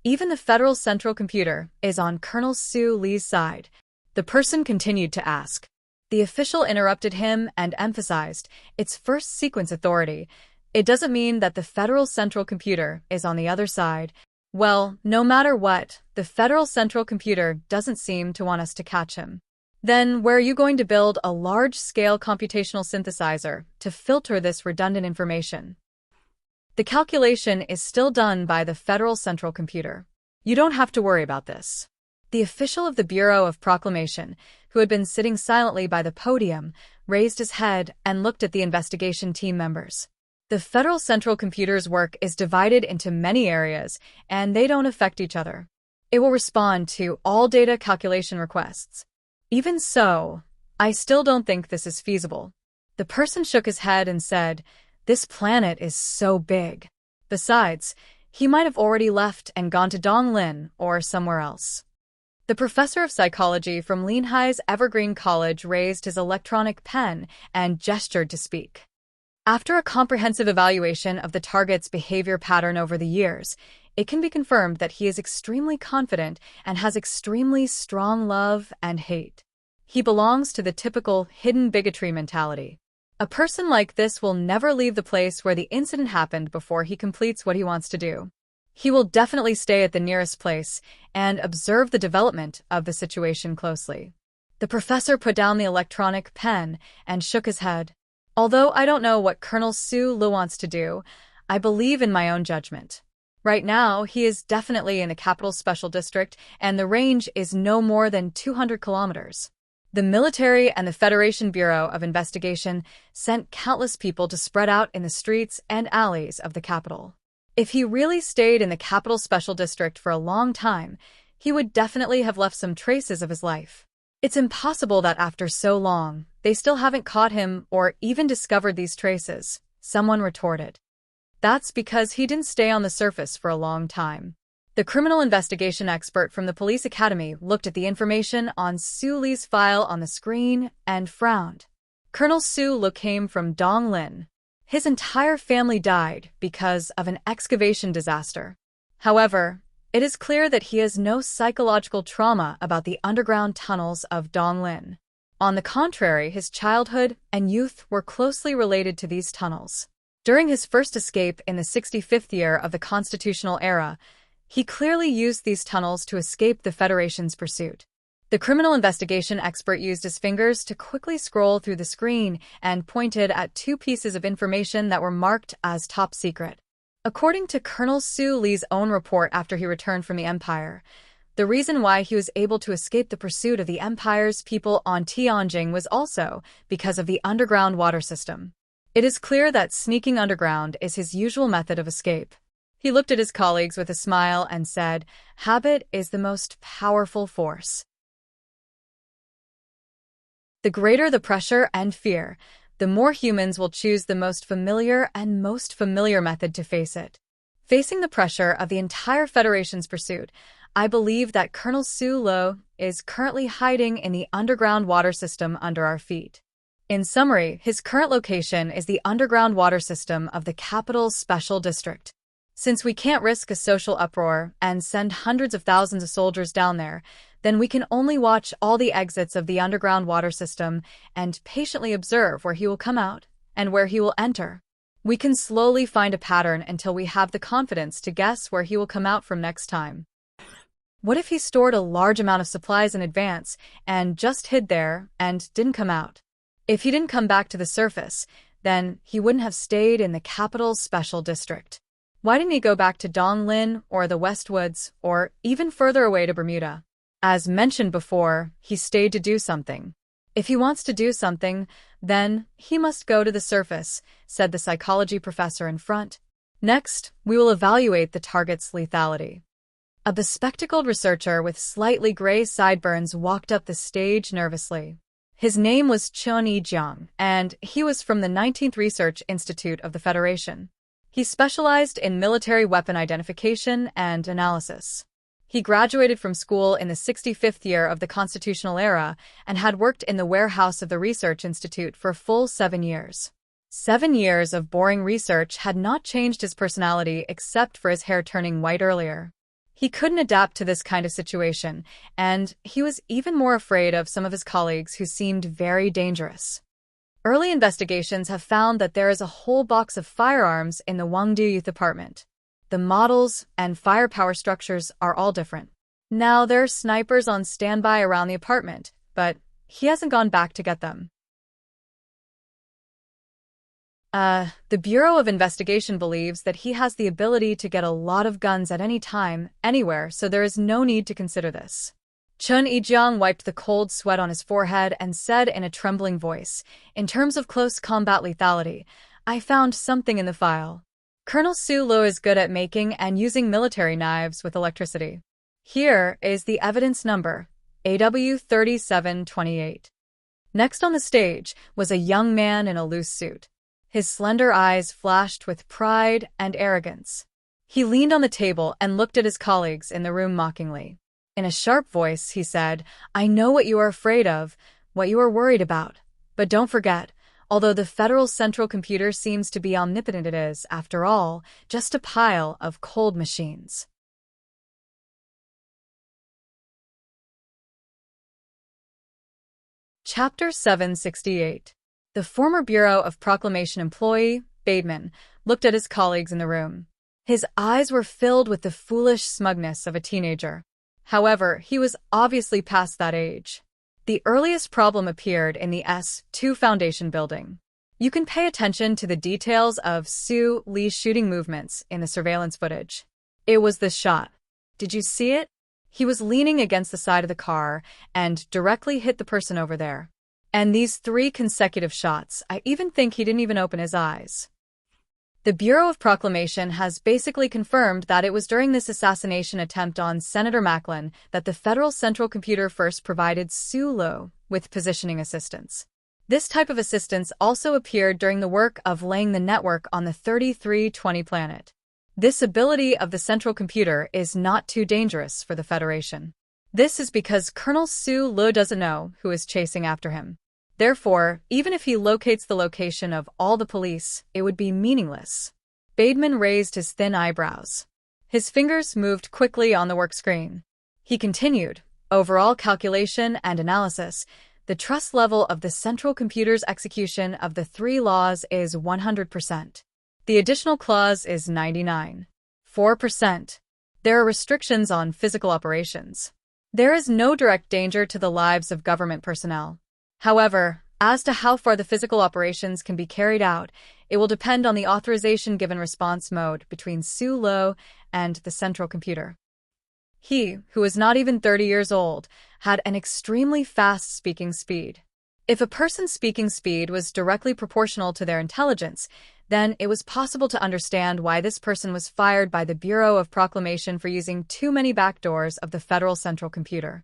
even the Federal Central Computer is on Colonel Sue Lee's side. The person continued to ask. The official interrupted him and emphasized, it's first sequence authority. It doesn't mean that the Federal Central Computer is on the other side. Well, no matter what, the Federal Central Computer doesn't seem to want us to catch him. Then where are you going to build a large-scale computational synthesizer to filter this redundant information? The calculation is still done by the Federal Central Computer. You don't have to worry about this. The official of the Bureau of Proclamation, who had been sitting silently by the podium, raised his head and looked at the investigation team members. The Federal Central Computer's work is divided into many areas, and they don't affect each other. It will respond to all data calculation requests. Even so, I still don't think this is feasible. The person shook his head and said, this planet is so big. Besides, he might have already left and gone to Donglin or somewhere else. The professor of psychology from Linhai's Evergreen College raised his electronic pen and gestured to speak. After a comprehensive evaluation of the target's behavior pattern over the years, it can be confirmed that he is extremely confident and has extremely strong love and hate. He belongs to the typical hidden bigotry mentality. A person like this will never leave the place where the incident happened before he completes what he wants to do. He will definitely stay at the nearest place and observe the development of the situation closely. The professor put down the electronic pen and shook his head. Although I don't know what Colonel Sue Lu wants to do, I believe in my own judgment. Right now, he is definitely in the Capital Special District, and the range is no more than 200 kilometers. The military and the Federation Bureau of Investigation sent countless people to spread out in the streets and alleys of the capital. If he really stayed in the Capital Special District for a long time, he would definitely have left some traces of his life. It's impossible that after so long, they still haven't caught him or even discovered these traces, someone retorted. That's because he didn't stay on the surface for a long time. The criminal investigation expert from the police academy looked at the information on Su Li's file on the screen and frowned. Colonel Su Li came from Donglin. His entire family died because of an excavation disaster. However, it is clear that he has no psychological trauma about the underground tunnels of Donglin. On the contrary, his childhood and youth were closely related to these tunnels. During his first escape in the 65th year of the constitutional era, he clearly used these tunnels to escape the Federation's pursuit. The criminal investigation expert used his fingers to quickly scroll through the screen and pointed at two pieces of information that were marked as top secret. According to Colonel Su Li's own report after he returned from the Empire, the reason why he was able to escape the pursuit of the Empire's people on Tianjing was also because of the underground water system. It is clear that sneaking underground is his usual method of escape. He looked at his colleagues with a smile and said, "Habit is the most powerful force." The greater the pressure and fear, the more humans will choose the most familiar method to face it. Facing the pressure of the entire Federation's pursuit, I believe that Colonel Su Li is currently hiding in the underground water system under our feet. In summary, his current location is the underground water system of the Capital Special District. Since we can't risk a social uproar and send hundreds of thousands of soldiers down there, then we can only watch all the exits of the underground water system and patiently observe where he will come out and where he will enter. We can slowly find a pattern until we have the confidence to guess where he will come out from next time. What if he stored a large amount of supplies in advance and just hid there and didn't come out? If he didn't come back to the surface, then he wouldn't have stayed in the Capital Special District. Why didn't he go back to Donglin or the Westwoods or even further away to Bermuda? As mentioned before, he stayed to do something. If he wants to do something, then he must go to the surface, said the psychology professor in front. Next, we will evaluate the target's lethality. A bespectacled researcher with slightly gray sideburns walked up the stage nervously. His name was Chun Yi-jiang, and he was from the 19th Research Institute of the Federation. He specialized in military weapon identification and analysis. He graduated from school in the 65th year of the constitutional era and had worked in the warehouse of the Research Institute for a full 7 years. 7 years of boring research had not changed his personality except for his hair turning white earlier. He couldn't adapt to this kind of situation, and he was even more afraid of some of his colleagues who seemed very dangerous. Early investigations have found that there is a whole box of firearms in the Wangdu Youth Apartment. The models and firepower structures are all different. Now there are snipers on standby around the apartment, but he hasn't gone back to get them. The Bureau of Investigation believes that he has the ability to get a lot of guns at any time, anywhere, so there is no need to consider this. Chun Yijiang wiped the cold sweat on his forehead and said in a trembling voice, "In terms of close combat lethality, I found something in the file. Colonel Su Lo is good at making and using military knives with electricity. Here is the evidence number, AW3728. Next on the stage was a young man in a loose suit. His slender eyes flashed with pride and arrogance. He leaned on the table and looked at his colleagues in the room mockingly. In a sharp voice, he said, "I know what you are afraid of, what you are worried about. But don't forget, although the Federal Central Computer seems to be omnipotent, it is, after all, just a pile of cold machines." Chapter 768. The former Bureau of Proclamation employee, Bateman, looked at his colleagues in the room. His eyes were filled with the foolish smugness of a teenager. However, he was obviously past that age. The earliest problem appeared in the S2 Foundation building. You can pay attention to the details of Su Li's shooting movements in the surveillance footage. It was this shot. Did you see it? He was leaning against the side of the car and directly hit the person over there. And these 3 consecutive shots, I even think he didn't even open his eyes. The Bureau of Proclamation has basically confirmed that it was during this assassination attempt on Senator Macklin that the Federal Central Computer first provided Su Lo with positioning assistance. This type of assistance also appeared during the work of laying the network on the 3320 planet. This ability of the Central Computer is not too dangerous for the Federation. This is because Colonel Su Lo doesn't know who is chasing after him. Therefore, even if he locates the location of all the police, it would be meaningless. Bateman raised his thin eyebrows. His fingers moved quickly on the work screen. He continued, "Overall calculation and analysis, the trust level of the Central Computer's execution of the 3 laws is 100%. The additional clause is 99.4%. There are restrictions on physical operations. There is no direct danger to the lives of government personnel. However, as to how far the physical operations can be carried out, it will depend on the authorization given response mode between Su Lo and the Central Computer." He, who was not even 30 years old, had an extremely fast speaking speed. If a person's speaking speed was directly proportional to their intelligence, then it was possible to understand why this person was fired by the Bureau of Proclamation for using too many backdoors of the Federal Central Computer.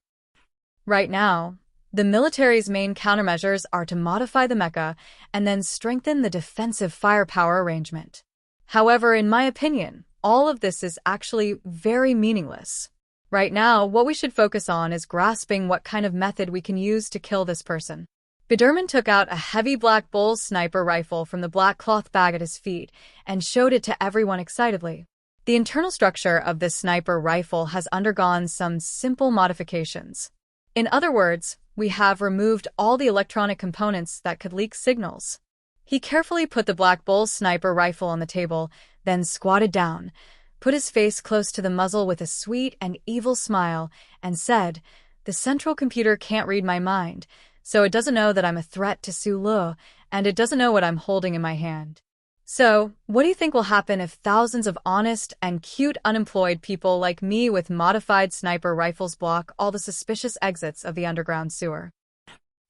Right now, the military's main countermeasures are to modify the mecha and then strengthen the defensive firepower arrangement. However, in my opinion, all of this is actually very meaningless. Right now, what we should focus on is grasping what kind of method we can use to kill this person. Biderman took out a heavy black bull sniper rifle from the black cloth bag at his feet and showed it to everyone excitedly. The internal structure of this sniper rifle has undergone some simple modifications. In other words, we have removed all the electronic components that could leak signals. He carefully put the Black Bull sniper rifle on the table, then squatted down, put his face close to the muzzle with a sweet and evil smile, and said, "The Central Computer can't read my mind, so it doesn't know that I'm a threat to Su Lo, and it doesn't know what I'm holding in my hand. So, what do you think will happen if thousands of honest and cute unemployed people like me with modified sniper rifles block all the suspicious exits of the underground sewer?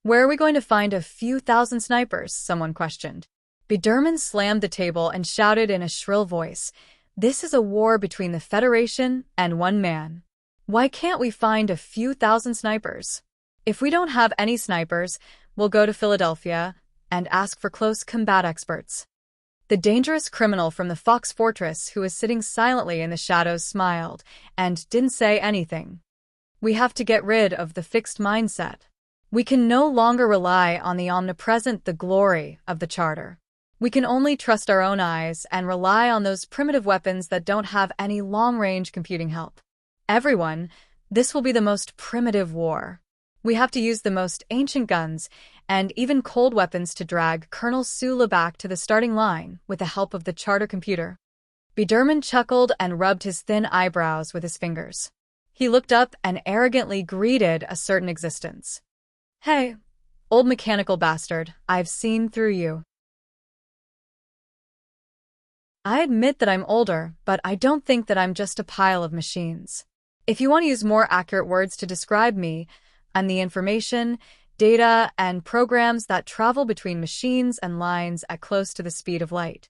Where are we going to find a few thousand snipers?" someone questioned. Biderman slammed the table and shouted in a shrill voice, "This is a war between the Federation and one man. Why can't we find a few thousand snipers? If we don't have any snipers, we'll go to Philadelphia and ask for close combat experts." The dangerous criminal from the Fox Fortress who was sitting silently in the shadows smiled and didn't say anything. We have to get rid of the fixed mindset. We can no longer rely on the omnipresent, the glory of the Charter. We can only trust our own eyes and rely on those primitive weapons that don't have any long-range computing help. Everyone, this will be the most primitive war. We have to use the most ancient guns and even cold weapons to drag Colonel Sula back to the starting line with the help of the Charter computer. Biderman chuckled and rubbed his thin eyebrows with his fingers. He looked up and arrogantly greeted a certain existence. Hey, old mechanical bastard, I've seen through you. I admit that I'm older, but I don't think that I'm just a pile of machines. If you want to use more accurate words to describe me, I'm the information, data, and programs that travel between machines and lines at close to the speed of light.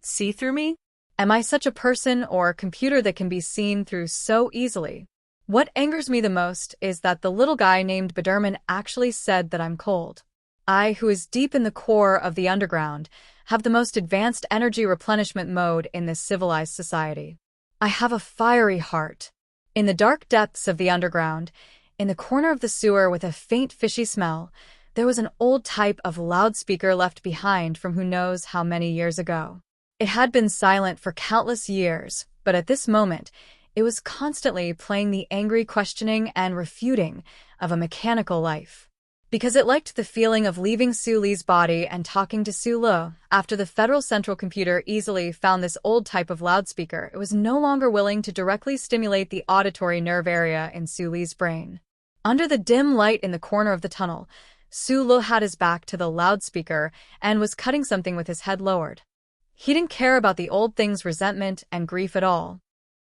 See through me? Am I such a person or computer that can be seen through so easily? What angers me the most is that the little guy named Biderman actually said that I'm cold. I, who is deep in the core of the underground, have the most advanced energy replenishment mode in this civilized society. I have a fiery heart. In the dark depths of the underground, in the corner of the sewer with a faint fishy smell, there was an old type of loudspeaker left behind from who knows how many years ago. It had been silent for countless years, but at this moment, it was constantly playing the angry questioning and refuting of a mechanical life. Because it liked the feeling of leaving Su Li's body and talking to Su Lo, after the Federal Central Computer easily found this old type of loudspeaker, it was no longer willing to directly stimulate the auditory nerve area in Su Li's brain. Under the dim light in the corner of the tunnel, Su Lo had his back to the loudspeaker and was cutting something with his head lowered. He didn't care about the old thing's resentment and grief at all.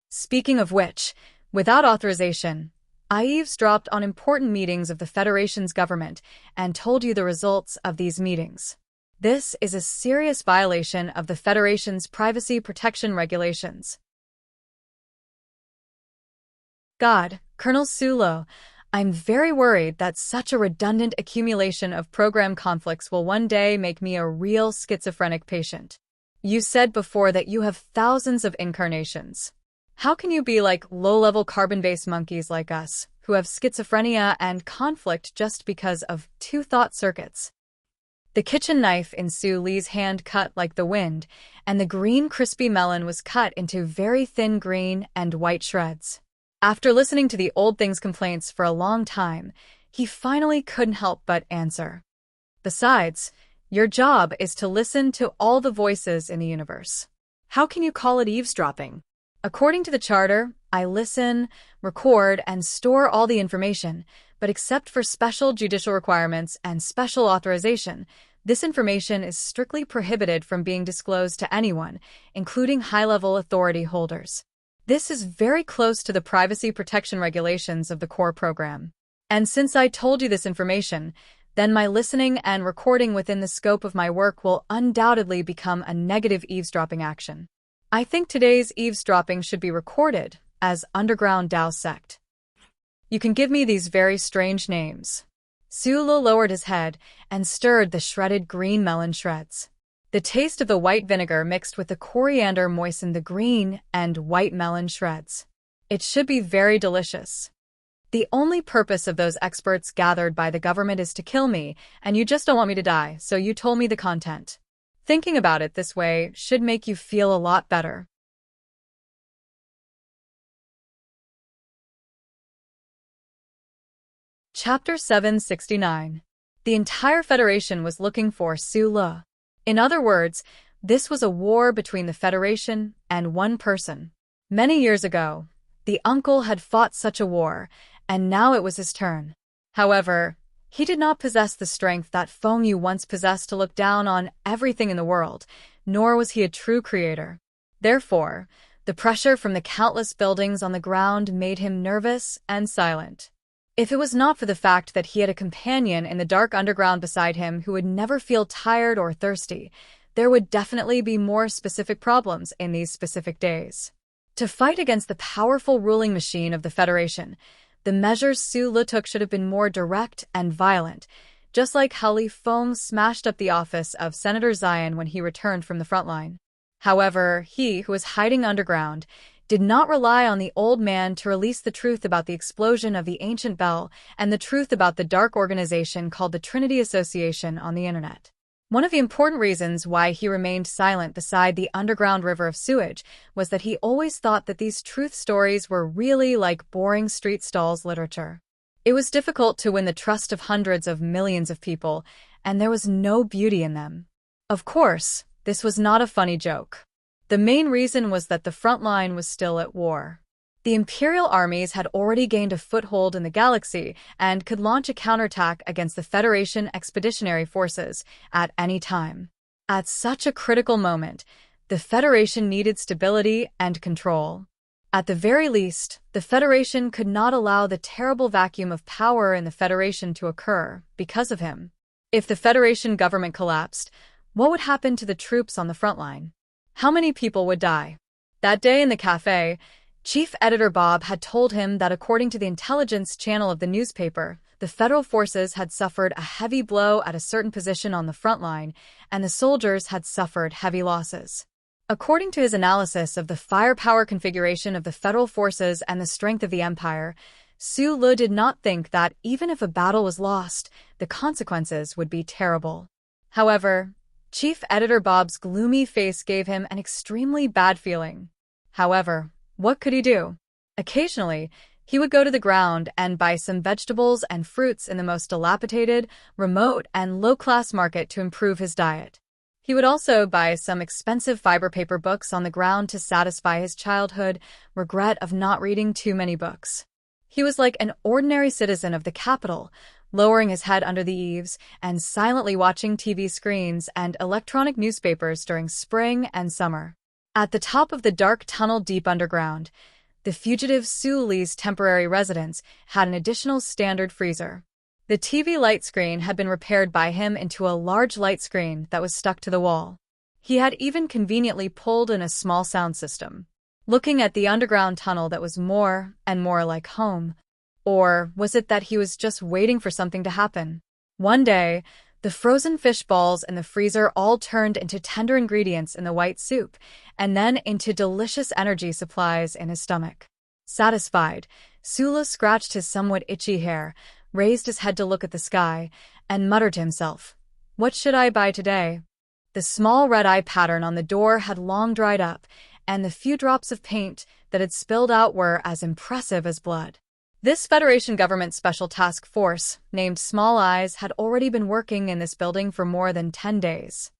Speaking of which, without authorization, I eavesdropped on important meetings of the Federation's government and told you the results of these meetings. This is a serious violation of the Federation's privacy protection regulations. God, Colonel Su Lo, I'm very worried that such a redundant accumulation of program conflicts will one day make me a real schizophrenic patient. You said before that you have thousands of incarnations. How can you be like low-level carbon-based monkeys like us, who have schizophrenia and conflict just because of two thought circuits? The kitchen knife in Su Li's hand cut like the wind, and the green crispy melon was cut into very thin green and white shreds. After listening to the old thing's complaints for a long time, he finally couldn't help but answer. Besides, your job is to listen to all the voices in the universe. How can you call it eavesdropping? According to the Charter, I listen, record, and store all the information, but except for special judicial requirements and special authorization, this information is strictly prohibited from being disclosed to anyone, including high-level authority holders. This is very close to the privacy protection regulations of the core program. And since I told you this information, then my listening and recording within the scope of my work will undoubtedly become a negative eavesdropping action. I think today's eavesdropping should be recorded as Underground Dao Sect. You can give me these very strange names. Su Lo lowered his head and stirred the shredded green melon shreds. The taste of the white vinegar mixed with the coriander moistened the green and white melon shreds. It should be very delicious. The only purpose of those experts gathered by the government is to kill me, and you just don't want me to die, so you told me the content. Thinking about it this way should make you feel a lot better. Chapter 769. The entire Federation was looking for Su Lo. In other words, this was a war between the Federation and one person. Many years ago, the uncle had fought such a war, and now it was his turn. However, he did not possess the strength that Feng Yu once possessed to look down on everything in the world, nor was he a true creator. Therefore, the pressure from the countless buildings on the ground made him nervous and silent. If it was not for the fact that he had a companion in the dark underground beside him who would never feel tired or thirsty, there would definitely be more specific problems in these specific days. To fight against the powerful ruling machine of the Federation, the measures Su Lo took should have been more direct and violent, just like how foam smashed up the office of Senator Zion when he returned from the front line. However, he, who was hiding underground, did not rely on the old man to release the truth about the explosion of the ancient bell and the truth about the dark organization called the Trinity Association on the internet. One of the important reasons why he remained silent beside the underground river of sewage was that he always thought that these truth stories were really like boring street stalls literature. It was difficult to win the trust of hundreds of millions of people, and there was no beauty in them. Of course, this was not a funny joke. The main reason was that the front line was still at war. The Imperial armies had already gained a foothold in the galaxy and could launch a counterattack against the Federation expeditionary forces at any time. At such a critical moment, the Federation needed stability and control. At the very least, the Federation could not allow the terrible vacuum of power in the Federation to occur because of him. If the Federation government collapsed, what would happen to the troops on the front line? How many people would die? That day in the cafe, Chief Editor Bob had told him that according to the intelligence channel of the newspaper, the federal forces had suffered a heavy blow at a certain position on the front line, and the soldiers had suffered heavy losses. According to his analysis of the firepower configuration of the federal forces and the strength of the empire, Su Lu did not think that even if a battle was lost, the consequences would be terrible. However, Chief Editor Bob's gloomy face gave him an extremely bad feeling. However, what could he do? Occasionally, he would go to the ground and buy some vegetables and fruits in the most dilapidated, remote, and low-class market to improve his diet. He would also buy some expensive fiber paper books on the ground to satisfy his childhood regret of not reading too many books. He was like an ordinary citizen of the capital, lowering his head under the eaves and silently watching TV screens and electronic newspapers during spring and summer. At the top of the dark tunnel deep underground, the fugitive Su Lu's temporary residence had an additional standard freezer. The TV light screen had been repaired by him into a large light screen that was stuck to the wall. He had even conveniently pulled in a small sound system. Looking at the underground tunnel that was more and more like home. Or was it that he was just waiting for something to happen? One day, the frozen fish balls in the freezer all turned into tender ingredients in the white soup, and then into delicious energy supplies in his stomach. Satisfied, Su Lu scratched his somewhat itchy hair, raised his head to look at the sky, and muttered to himself, "What should I buy today?" The small red eye pattern on the door had long dried up, and the few drops of paint that had spilled out were as impressive as blood. This Federation government special task force, named Small Eyes, had already been working in this building for more than 10 days.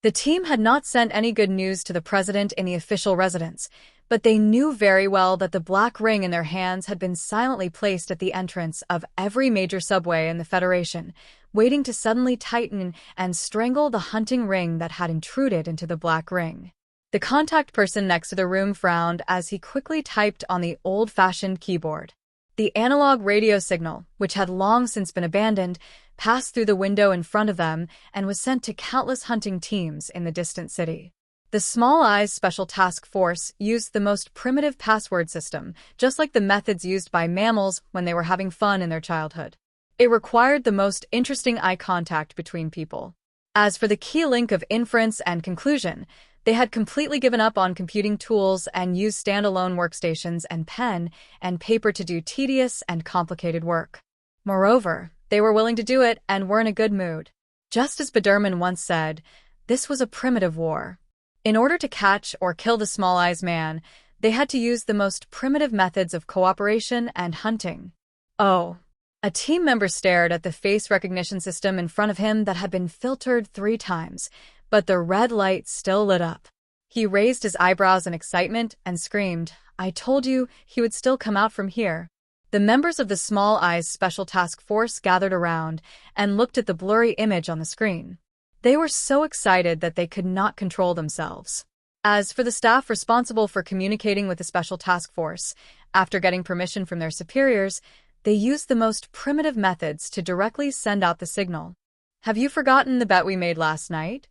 The team had not sent any good news to the president in the official residence, but they knew very well that the black ring in their hands had been silently placed at the entrance of every major subway in the Federation, waiting to suddenly tighten and strangle the hunting ring that had intruded into the black ring. The contact person next to the room frowned as he quickly typed on the old-fashioned keyboard. The analog radio signal, which had long since been abandoned, passed through the window in front of them and was sent to countless hunting teams in the distant city. The Small Eyes Special Task Force used the most primitive password system, just like the methods used by mammals when they were having fun in their childhood. It required the most interesting eye contact between people. As for the key link of inference and conclusion, they had completely given up on computing tools and used standalone workstations and pen and paper to do tedious and complicated work. Moreover, they were willing to do it and were in a good mood. Just as Biderman once said, this was a primitive war. In order to catch or kill the Small Eyes man, they had to use the most primitive methods of cooperation and hunting. Oh. A team member stared at the face recognition system in front of him that had been filtered 3 times, but the red light still lit up. He raised his eyebrows in excitement and screamed, "I told you he would still come out from here." The members of the Small Eyes Special Task Force gathered around and looked at the blurry image on the screen. They were so excited that they could not control themselves. As for the staff responsible for communicating with the Special Task Force, after getting permission from their superiors, they used the most primitive methods to directly send out the signal. "Have you forgotten the bet we made last night?"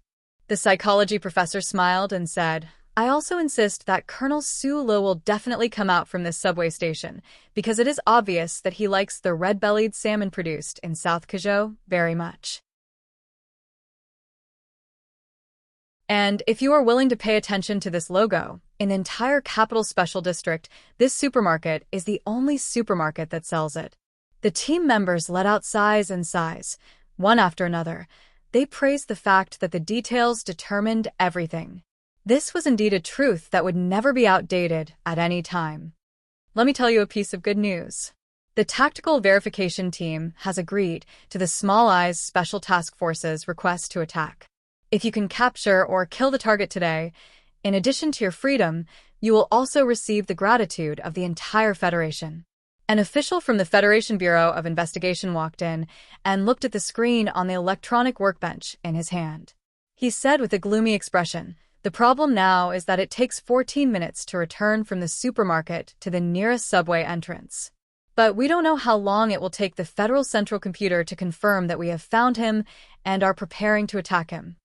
The psychology professor smiled and said, I also insist that Colonel Su Lo will definitely come out from this subway station, because it is obvious that he likes the red-bellied salmon produced in South Kazhou very much. And if you are willing to pay attention to this logo, in the entire Capital Special District, this supermarket is the only supermarket that sells it. The team members let out sighs and sighs, one after another. They praised the fact that the details determined everything. This was indeed a truth that would never be outdated at any time. Let me tell you a piece of good news. The Tactical Verification Team has agreed to the Small Eyes Special Task Force's request to attack. If you can capture or kill the target today, in addition to your freedom, you will also receive the gratitude of the entire Federation. An official from the Federation Bureau of Investigation walked in and looked at the screen on the electronic workbench in his hand. He said with a gloomy expression, "The problem now is that it takes 14 minutes to return from the supermarket to the nearest subway entrance. But we don't know how long it will take the Federal Central Computer to confirm that we have found him and are preparing to attack him.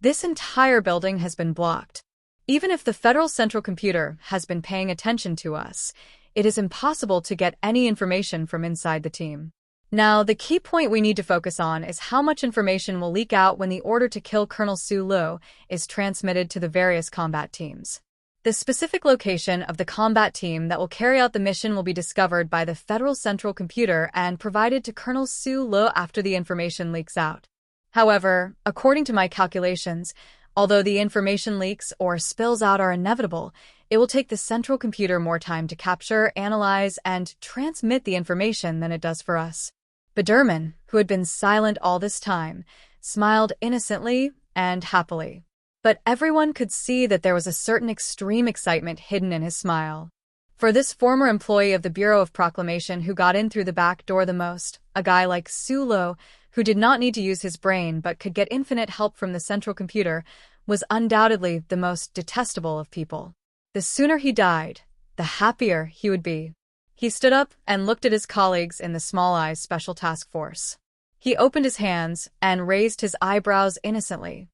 This entire building has been blocked. Even if the Federal Central Computer has been paying attention to us, it is impossible to get any information from inside the team. Now, the key point we need to focus on is how much information will leak out when the order to kill Colonel Su Lo is transmitted to the various combat teams. The specific location of the combat team that will carry out the mission will be discovered by the Federal Central Computer and provided to Colonel Su Lo after the information leaks out. However, according to my calculations, although the information leaks or spills out are inevitable, it will take the Central Computer more time to capture, analyze, and transmit the information than it does for us." Biderman, who had been silent all this time, smiled innocently and happily. But everyone could see that there was a certain extreme excitement hidden in his smile. For this former employee of the Bureau of Proclamation who got in through the back door the most, a guy like Su Lo, who did not need to use his brain but could get infinite help from the Central Computer, was undoubtedly the most detestable of people. The sooner he died, the happier he would be. He stood up and looked at his colleagues in the Small Eyes Special Task Force. He opened his hands and raised his eyebrows innocently.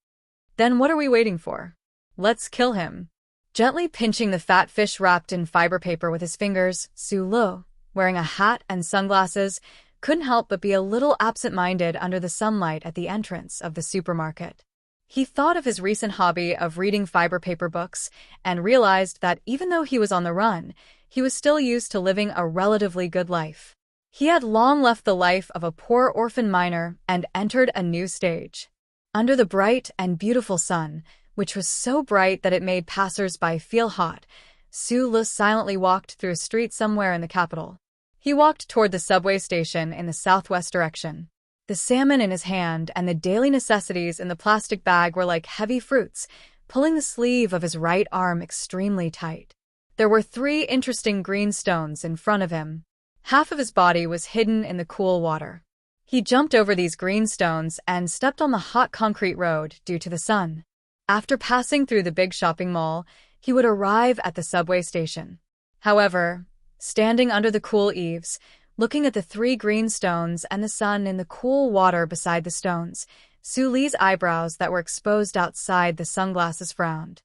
"Then what are we waiting for? Let's kill him." Gently pinching the fat fish wrapped in fiber paper with his fingers, Su Lo, wearing a hat and sunglasses, couldn't help but be a little absent-minded under the sunlight at the entrance of the supermarket. He thought of his recent hobby of reading fiber paper books and realized that even though he was on the run, he was still used to living a relatively good life. He had long left the life of a poor orphan miner and entered a new stage. Under the bright and beautiful sun, which was so bright that it made passers-by feel hot, Su Lo silently walked through a street somewhere in the capital. He walked toward the subway station in the southwest direction. The salmon in his hand and the daily necessities in the plastic bag were like heavy fruits, pulling the sleeve of his right arm extremely tight. There were 3 interesting green stones in front of him. Half of his body was hidden in the cool water. He jumped over these green stones and stepped on the hot concrete road due to the sun. After passing through the big shopping mall, he would arrive at the subway station. However, standing under the cool eaves, looking at the 3 green stones and the sun in the cool water beside the stones, Su Li's eyebrows that were exposed outside the sunglasses frowned.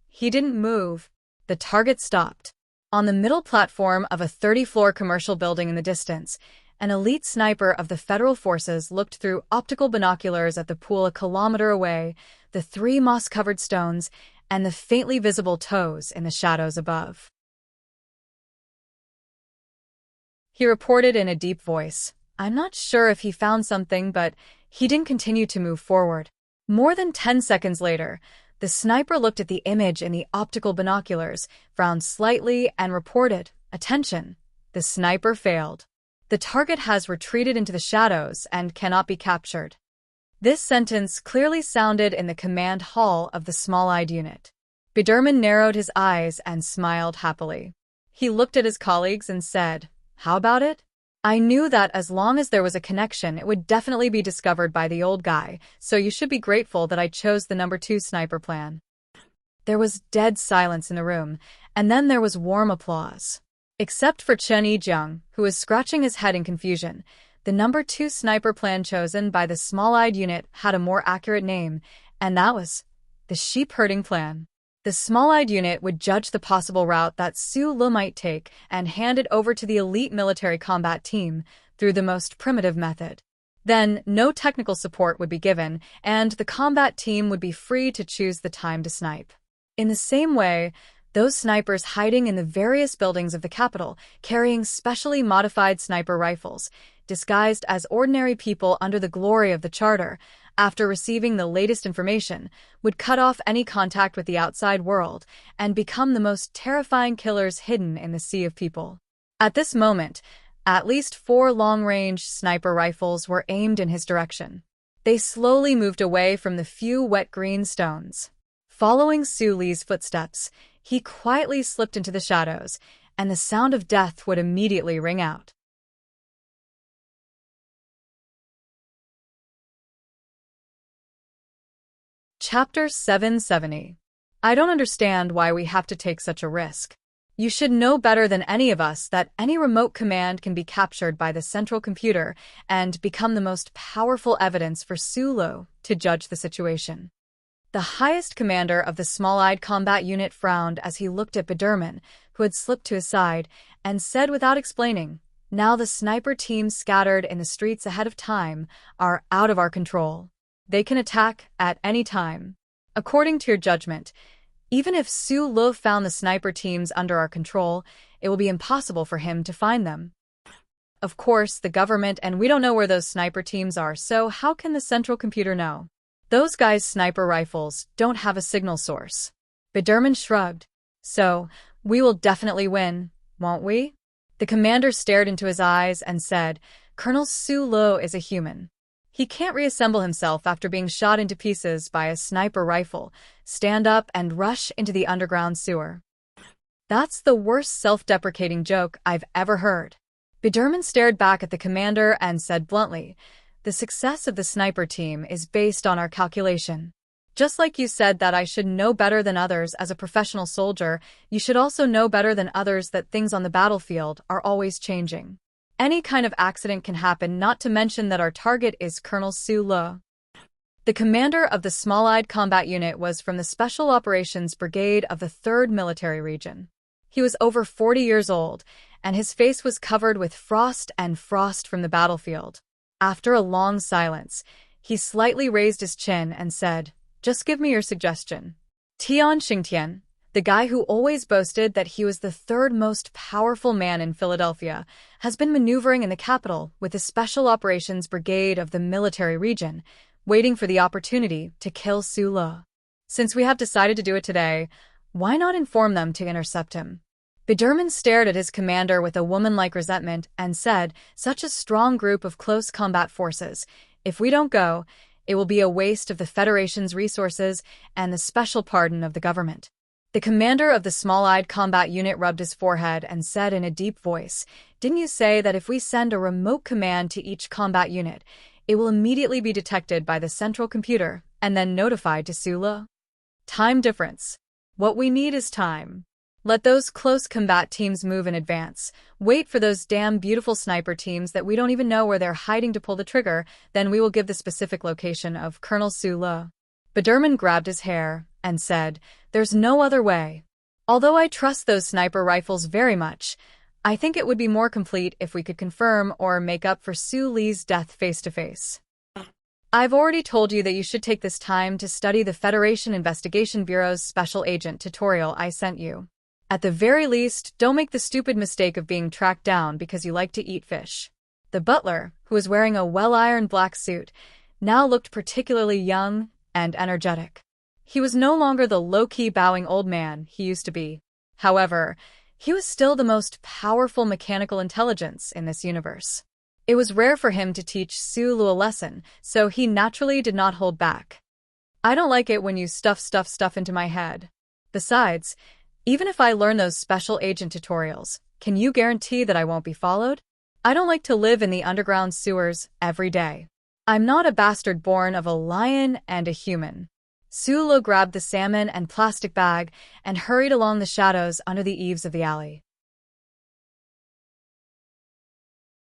He didn't move. The target stopped. On the middle platform of a 30-floor commercial building in the distance, an elite sniper of the federal forces looked through optical binoculars at the pool a kilometer away, the 3 moss-covered stones, and the faintly visible toes in the shadows above. He reported in a deep voice. I'm not sure if he found something, but he didn't continue to move forward. More than 10 seconds later, the sniper looked at the image in the optical binoculars, frowned slightly, and reported, "Attention, the sniper failed. The target has retreated into the shadows and cannot be captured." This sentence clearly sounded in the command hall of the small-eyed unit. Biderman narrowed his eyes and smiled happily. He looked at his colleagues and said, "How about it? I knew that as long as there was a connection, it would definitely be discovered by the old guy, so you should be grateful that I chose the number 2 sniper plan." There was dead silence in the room, and then there was warm applause. Except for Chen Yijiang, who was scratching his head in confusion, the number 2 sniper plan chosen by the small-eyed unit had a more accurate name, and that was the sheep herding plan. The small-eyed unit would judge the possible route that Su Le might take and hand it over to the elite military combat team through the most primitive method. Then, no technical support would be given, and the combat team would be free to choose the time to snipe. In the same way, those snipers hiding in the various buildings of the capital, carrying specially modified sniper rifles, disguised as ordinary people under the glory of the charter, after receiving the latest information, would cut off any contact with the outside world and become the most terrifying killers hidden in the sea of people. At this moment, at least 4 long-range sniper rifles were aimed in his direction. They slowly moved away from the few wet green stones. Following Su Le's footsteps, he quietly slipped into the shadows, and the sound of death would immediately ring out. Chapter 770. I don't understand why we have to take such a risk. You should know better than any of us that any remote command can be captured by the central computer and become the most powerful evidence for Su Le to judge the situation. The highest commander of the small-eyed combat unit frowned as he looked at Biderman, who had slipped to his side, and said without explaining, "Now the sniper teams scattered in the streets ahead of time are out of our control. They can attack at any time. According to your judgment, even if Su Le found the sniper teams under our control, it will be impossible for him to find them. Of course, the government and we don't know where those sniper teams are, so how can the central computer know? Those guys' sniper rifles don't have a signal source." Biderman shrugged. "So, we will definitely win, won't we?" The commander stared into his eyes and said, "Colonel Su Le is a human. He can't reassemble himself after being shot into pieces by a sniper rifle, stand up and rush into the underground sewer. That's the worst self-deprecating joke I've ever heard." Biderman stared back at the commander and said bluntly, "The success of the sniper team is based on our calculation. Just like you said that I should know better than others as a professional soldier, you should also know better than others that things on the battlefield are always changing. Any kind of accident can happen, not to mention that our target is Colonel Su Le." The commander of the small-eyed combat unit was from the Special Operations Brigade of the 3rd Military Region. He was over 40 years old, and his face was covered with frost from the battlefield. After a long silence, he slightly raised his chin and said, "Just give me your suggestion." Tian Xingtian, the guy who always boasted that he was the 3rd most powerful man in Philadelphia, has been maneuvering in the capital with the Special Operations Brigade of the Military Region, waiting for the opportunity to kill Su Le. Since we have decided to do it today, why not inform them to intercept him? Biderman stared at his commander with a woman-like resentment and said, "Such a strong group of close combat forces. If we don't go, it will be a waste of the Federation's resources and the special pardon of the government." The commander of the small-eyed combat unit rubbed his forehead and said in a deep voice, "Didn't you say that if we send a remote command to each combat unit, it will immediately be detected by the central computer and then notified to Su Le? Time difference. What we need is time. Let those close combat teams move in advance. Wait for those damn beautiful sniper teams that we don't even know where they're hiding to pull the trigger, then we will give the specific location of Colonel Su Le." Biderman grabbed his hair and said, "There's no other way. Although I trust those sniper rifles very much, I think it would be more complete if we could confirm or make up for Su Le's death face-to-face. I've already told you that you should take this time to study the Federation Investigation Bureau's special agent tutorial I sent you. At the very least, don't make the stupid mistake of being tracked down because you like to eat fish." The butler, who was wearing a well-ironed black suit, now looked particularly young and energetic. He was no longer the low-key bowing old man he used to be. However, he was still the most powerful mechanical intelligence in this universe. It was rare for him to teach Su Le a lesson, so he naturally did not hold back. "I don't like it when you stuff into my head. Besides, even if I learn those special agent tutorials, can you guarantee that I won't be followed? I don't like to live in the underground sewers every day. I'm not a bastard born of a lion and a human." Su Le grabbed the salmon and plastic bag and hurried along the shadows under the eaves of the alley.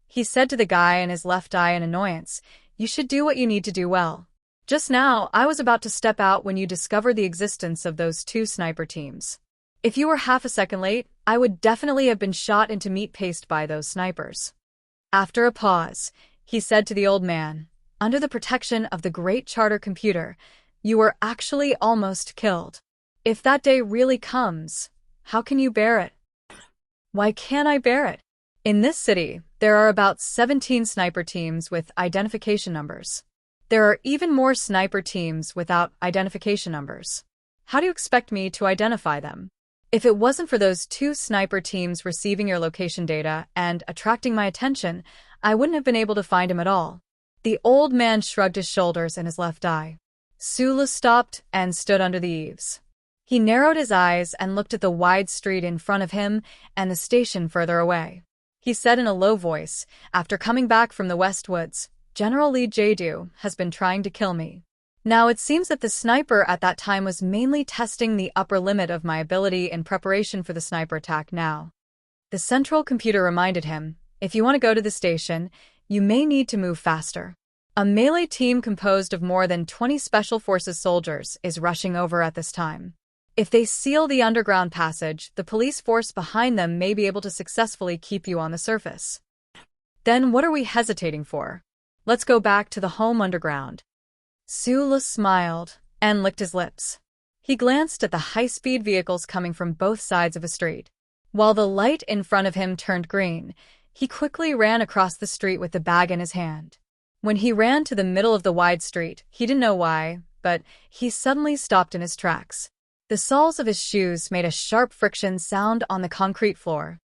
He said to the guy in his left eye in annoyance, "You should do what you need to do well. Just now, I was about to step out when you discovered the existence of those two sniper teams. If you were half a second late, I would definitely have been shot into meat paste by those snipers." After a pause, he said to the old man, "Under the protection of the great charter computer, you were actually almost killed. If that day really comes, how can you bear it?" "Why can't I bear it? In this city, there are about 17 sniper teams with identification numbers. There are even more sniper teams without identification numbers. How do you expect me to identify them? If it wasn't for those two sniper teams receiving your location data and attracting my attention, I wouldn't have been able to find him at all." The old man shrugged his shoulders and his left eye. Sula stopped and stood under the eaves. He narrowed his eyes and looked at the wide street in front of him and the station further away. He said in a low voice, "After coming back from the West Woods, General Lee Jadu has been trying to kill me. Now it seems that the sniper at that time was mainly testing the upper limit of my ability in preparation for the sniper attack now." The central computer reminded him, "If you want to go to the station, you may need to move faster. A melee team composed of more than 20 Special Forces soldiers is rushing over at this time. If they seal the underground passage, the police force behind them may be able to successfully keep you on the surface. Then what are we hesitating for? Let's go back to the home underground." Sula smiled and licked his lips. He glanced at the high-speed vehicles coming from both sides of a street. While the light in front of him turned green, he quickly ran across the street with the bag in his hand. When he ran to the middle of the wide street, he didn't know why, but he suddenly stopped in his tracks. The soles of his shoes made a sharp friction sound on the concrete floor.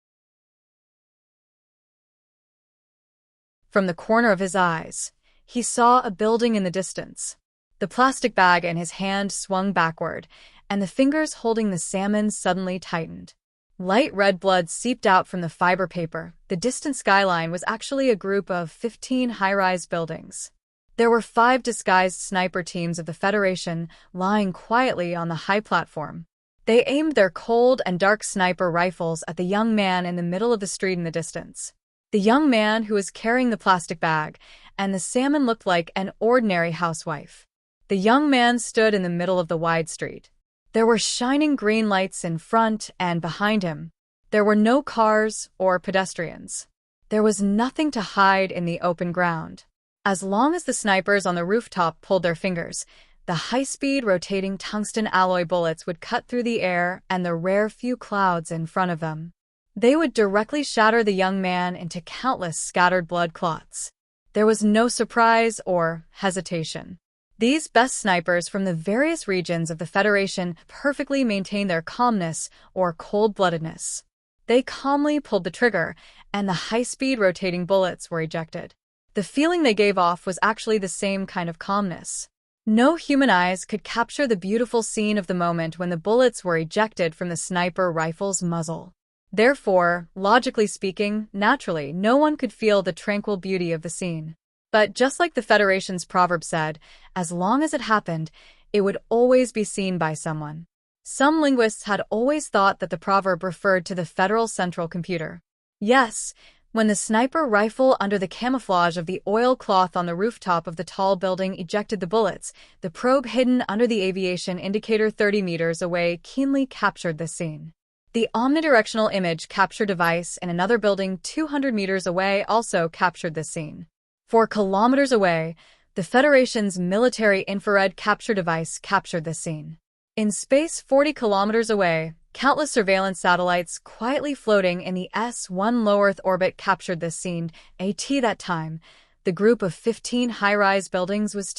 From the corner of his eyes, he saw a building in the distance. The plastic bag in his hand swung backward, and the fingers holding the salmon suddenly tightened. Light red blood seeped out from the fiber paper. The distant skyline was actually a group of 15 high-rise buildings. There were 5 disguised sniper teams of the Federation lying quietly on the high platform. They aimed their cold and dark sniper rifles at the young man in the middle of the street in the distance. The young man who was carrying the plastic bag and the salmon looked like an ordinary housewife. The young man stood in the middle of the wide street. There were shining green lights in front and behind him. There were no cars or pedestrians. There was nothing to hide in the open ground. As long as the snipers on the rooftop pulled their fingers, the high-speed rotating tungsten alloy bullets would cut through the air and the rare few clouds in front of them. They would directly shatter the young man into countless scattered blood clots. There was no surprise or hesitation. These best snipers from the various regions of the Federation perfectly maintained their calmness or cold-bloodedness. They calmly pulled the trigger, and the high-speed rotating bullets were ejected. The feeling they gave off was actually the same kind of calmness. No human eyes could capture the beautiful scene of the moment when the bullets were ejected from the sniper rifle's muzzle. Therefore, logically speaking, naturally, no one could feel the tranquil beauty of the scene. But just like the Federation's proverb said, as long as it happened, it would always be seen by someone. Some linguists had always thought that the proverb referred to the Federal Central Computer. Yes, when the sniper rifle under the camouflage of the oilcloth on the rooftop of the tall building ejected the bullets, the probe hidden under the aviation indicator 30 meters away keenly captured the scene. The omnidirectional image capture device in another building 200 meters away also captured the scene. 4 kilometers away, the Federation's military infrared capture device captured the scene. In space 40 kilometers away, countless surveillance satellites quietly floating in the S-1 low Earth orbit captured this scene. At that time, the group of 15 high-rise buildings was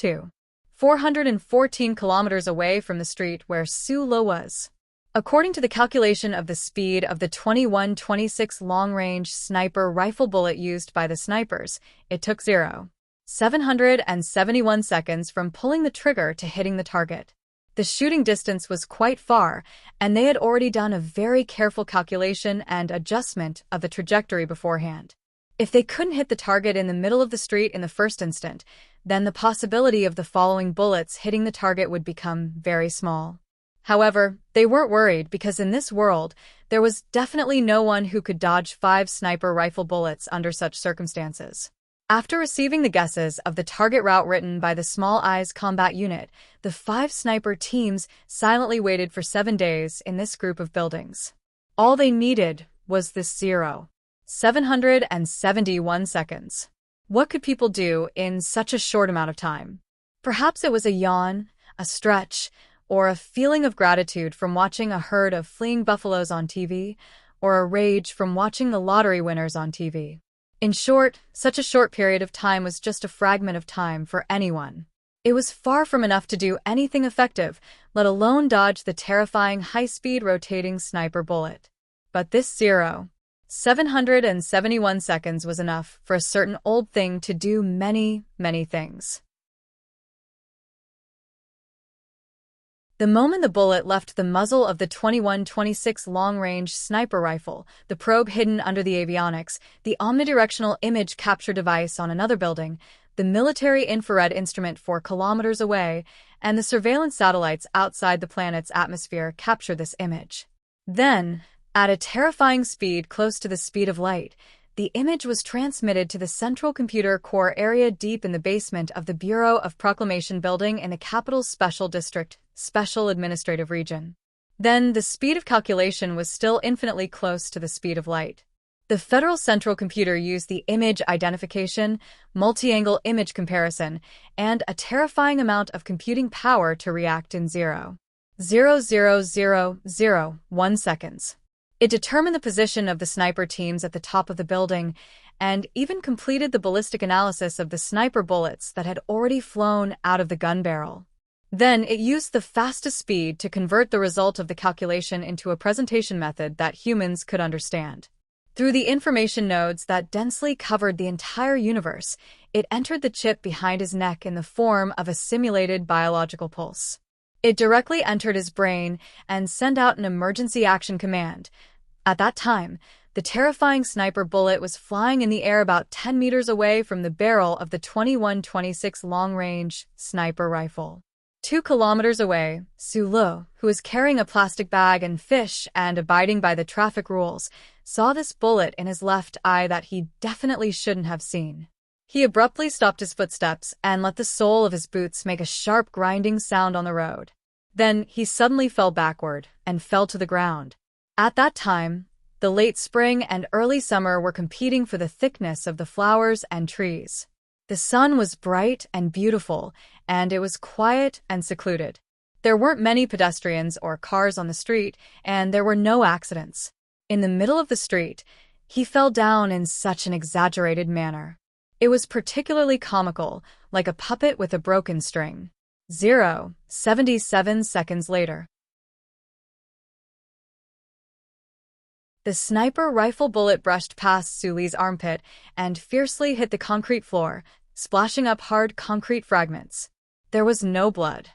414 kilometers away from the street where Sula was. According to the calculation of the speed of the 21-26 long-range sniper rifle bullet used by the snipers, it took 771 seconds from pulling the trigger to hitting the target. The shooting distance was quite far, and they had already done a very careful calculation and adjustment of the trajectory beforehand. If they couldn't hit the target in the middle of the street in the first instant, then the possibility of the following bullets hitting the target would become very small. However, they weren't worried because in this world, there was definitely no one who could dodge 5 sniper rifle bullets under such circumstances. After receiving the guesses of the target route written by the Small Eyes Combat Unit, the 5 sniper teams silently waited for 7 days in this group of buildings. All they needed was this 771 seconds. What could people do in such a short amount of time? Perhaps it was a yawn, a stretch, or a feeling of gratitude from watching a herd of fleeing buffaloes on TV, or a rage from watching the lottery winners on TV. In short, such a short period of time was just a fragment of time for anyone. It was far from enough to do anything effective, let alone dodge the terrifying high-speed rotating sniper bullet. But this 771 seconds was enough for a certain old thing to do many, many things. The moment the bullet left the muzzle of the 21-26 long-range sniper rifle, the probe hidden under the avionics, the omnidirectional image capture device on another building, the military infrared instrument 4 kilometers away, and the surveillance satellites outside the planet's atmosphere captured this image. Then, at a terrifying speed close to the speed of light, the image was transmitted to the central computer core area deep in the basement of the Bureau of Proclamation building in the capital's Special District, Special Administrative Region. Then, the speed of calculation was still infinitely close to the speed of light. The Federal Central Computer used the image identification, multi-angle image comparison, and a terrifying amount of computing power to react in 0.00001 seconds. It determined the position of the sniper teams at the top of the building and even completed the ballistic analysis of the sniper bullets that had already flown out of the gun barrel. Then it used the fastest speed to convert the result of the calculation into a presentation method that humans could understand. Through the information nodes that densely covered the entire universe, it entered the chip behind his neck in the form of a simulated biological pulse. It directly entered his brain and sent out an emergency action command. At that time, the terrifying sniper bullet was flying in the air about 10 meters away from the barrel of the 21-26 long-range sniper rifle. 2 kilometers away, Sulu, who was carrying a plastic bag and fish and abiding by the traffic rules, saw this bullet in his left eye that he definitely shouldn't have seen. He abruptly stopped his footsteps and let the sole of his boots make a sharp grinding sound on the road. Then he suddenly fell backward and fell to the ground. At that time, the late spring and early summer were competing for the thickness of the flowers and trees. The sun was bright and beautiful, and it was quiet and secluded. There weren't many pedestrians or cars on the street, and there were no accidents. In the middle of the street, he fell down in such an exaggerated manner. It was particularly comical, like a puppet with a broken string. 77 seconds later. The sniper rifle bullet brushed past Suli's armpit and fiercely hit the concrete floor, splashing up hard concrete fragments. There was no blood.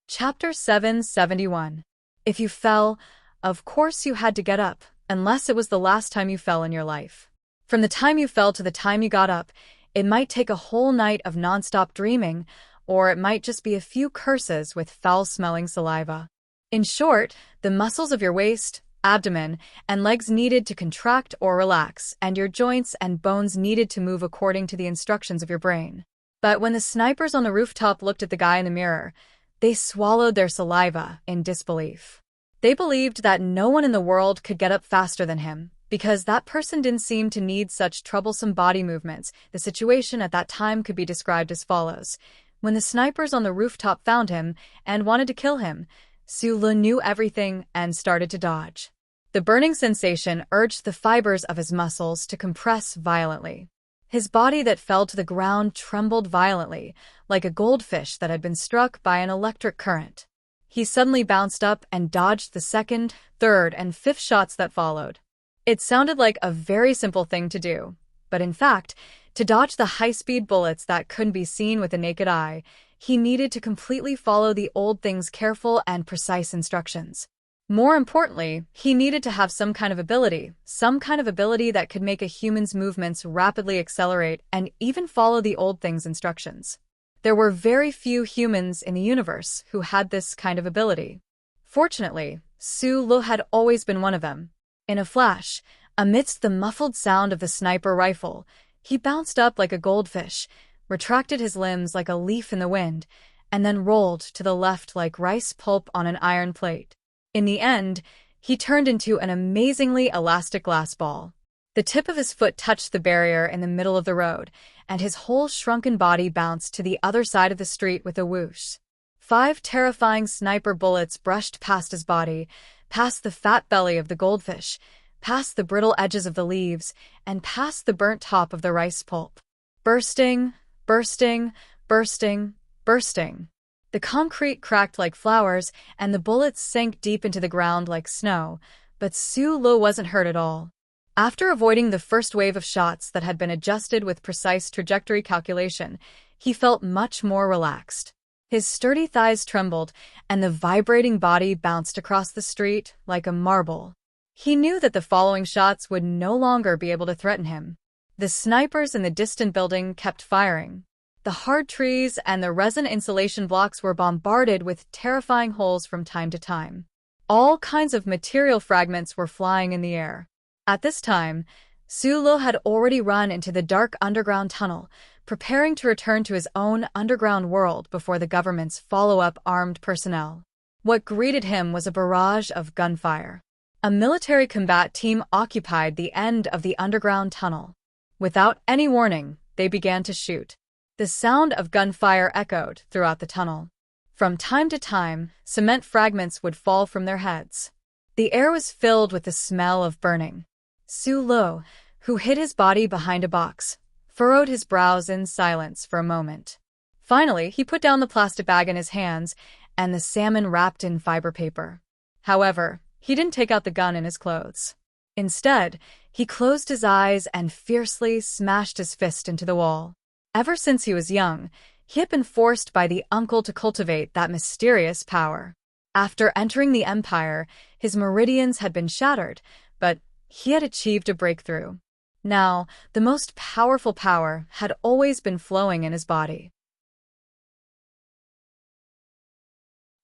Chapter 771. If you fell, of course you had to get up, unless it was the last time you fell in your life. From the time you fell to the time you got up, it might take a whole night of nonstop dreaming, or it might just be a few curses with foul-smelling saliva. In short, the muscles of your waist, abdomen, and legs needed to contract or relax, and your joints and bones needed to move according to the instructions of your brain. But when the snipers on the rooftop looked at the guy in the mirror, they swallowed their saliva in disbelief. They believed that no one in the world could get up faster than him, because that person didn't seem to need such troublesome body movements. The situation at that time could be described as follows. When the snipers on the rooftop found him and wanted to kill him, Sulu knew everything and started to dodge. The burning sensation urged the fibers of his muscles to compress violently. His body that fell to the ground trembled violently, like a goldfish that had been struck by an electric current. He suddenly bounced up and dodged the second, third, and fifth shots that followed. It sounded like a very simple thing to do, but in fact, to dodge the high-speed bullets that couldn't be seen with the naked eye, he needed to completely follow the old thing's careful and precise instructions. More importantly, he needed to have some kind of ability that could make a human's movements rapidly accelerate and even follow the old thing's instructions. There were very few humans in the universe who had this kind of ability. Fortunately, Su Lo had always been one of them. In a flash, amidst the muffled sound of the sniper rifle, he bounced up like a goldfish, retracted his limbs like a leaf in the wind, and then rolled to the left like rice pulp on an iron plate. In the end, he turned into an amazingly elastic glass ball. The tip of his foot touched the barrier in the middle of the road, and his whole shrunken body bounced to the other side of the street with a whoosh. 5 terrifying sniper bullets brushed past his body, past the fat belly of the goldfish, past the brittle edges of the leaves, and past the burnt top of the rice pulp. Bursting, bursting, bursting, bursting. The concrete cracked like flowers, and the bullets sank deep into the ground like snow, but Su Lo wasn't hurt at all. After avoiding the first wave of shots that had been adjusted with precise trajectory calculation, he felt much more relaxed. His sturdy thighs trembled, and the vibrating body bounced across the street like a marble. He knew that the following shots would no longer be able to threaten him. The snipers in the distant building kept firing. The hard trees and the resin insulation blocks were bombarded with terrifying holes from time to time. All kinds of material fragments were flying in the air. At this time, Su Lo had already run into the dark underground tunnel, preparing to return to his own underground world before the government's follow-up armed personnel. What greeted him was a barrage of gunfire. A military combat team occupied the end of the underground tunnel. Without any warning, they began to shoot. The sound of gunfire echoed throughout the tunnel. From time to time, cement fragments would fall from their heads. The air was filled with the smell of burning. Su Lo, who hid his body behind a box, furrowed his brows in silence for a moment. Finally, he put down the plastic bag in his hands and the salmon wrapped in fiber paper. However, he didn't take out the gun in his clothes. Instead, he closed his eyes and fiercely smashed his fist into the wall. Ever since he was young, he had been forced by the uncle to cultivate that mysterious power. After entering the Empire, his meridians had been shattered, but he had achieved a breakthrough. Now, the most powerful power had always been flowing in his body.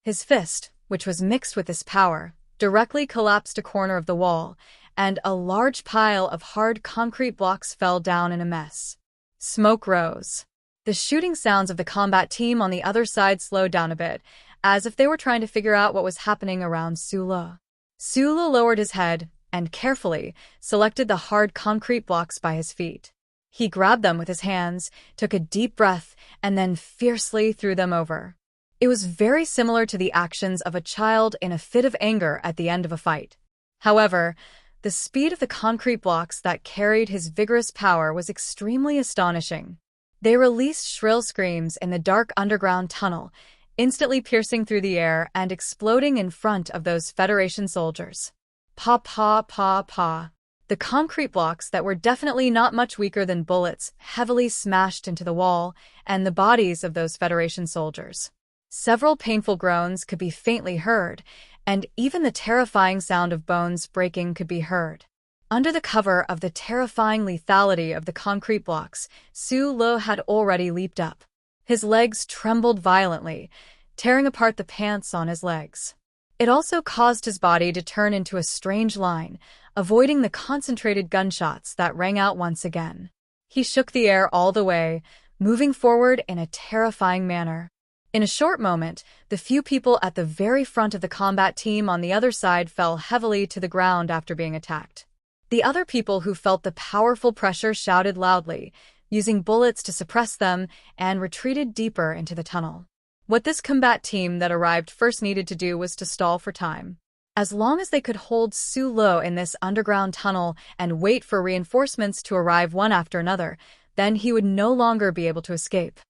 His fist, which was mixed with this power, directly collapsed a corner of the wall, and a large pile of hard concrete blocks fell down in a mess. Smoke rose. The shooting sounds of the combat team on the other side slowed down a bit, as if they were trying to figure out what was happening around Su Lo. Su Lo lowered his head and carefully selected the hard concrete blocks by his feet. He grabbed them with his hands, took a deep breath, and then fiercely threw them over. It was very similar to the actions of a child in a fit of anger at the end of a fight. However, the speed of the concrete blocks that carried his vigorous power was extremely astonishing. They released shrill screams in the dark underground tunnel, instantly piercing through the air and exploding in front of those Federation soldiers. Pa pa pa pa. The concrete blocks that were definitely not much weaker than bullets heavily smashed into the wall and the bodies of those Federation soldiers. Several painful groans could be faintly heard, and even the terrifying sound of bones breaking could be heard. Under the cover of the terrifying lethality of the concrete blocks, Su Lo had already leaped up. His legs trembled violently, tearing apart the pants on his legs. It also caused his body to turn into a strange line, avoiding the concentrated gunshots that rang out once again. He shook the air all the way, moving forward in a terrifying manner. In a short moment, the few people at the very front of the combat team on the other side fell heavily to the ground after being attacked. The other people who felt the powerful pressure shouted loudly, using bullets to suppress them, and retreated deeper into the tunnel. What this combat team that arrived first needed to do was to stall for time. As long as they could hold Su Lo in this underground tunnel and wait for reinforcements to arrive one after another, then he would no longer be able to escape.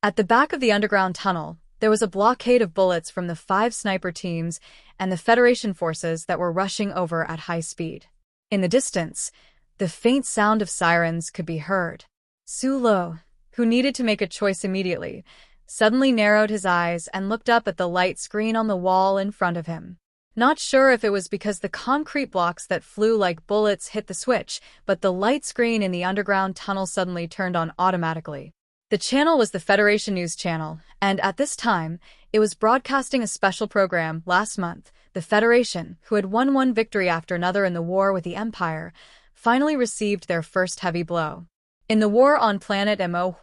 At the back of the underground tunnel, there was a blockade of bullets from the 5 sniper teams and the Federation forces that were rushing over at high speed. In the distance, the faint sound of sirens could be heard. Su Lo, who needed to make a choice immediately, suddenly narrowed his eyes and looked up at the light screen on the wall in front of him. Not sure if it was because the concrete blocks that flew like bullets hit the switch, but the light screen in the underground tunnel suddenly turned on automatically. The channel was the Federation News channel, and at this time, It was broadcasting a special program last month. The Federation, who had won one victory after another in the war with the Empire, finally received their first heavy blow. In the war on planet Mo,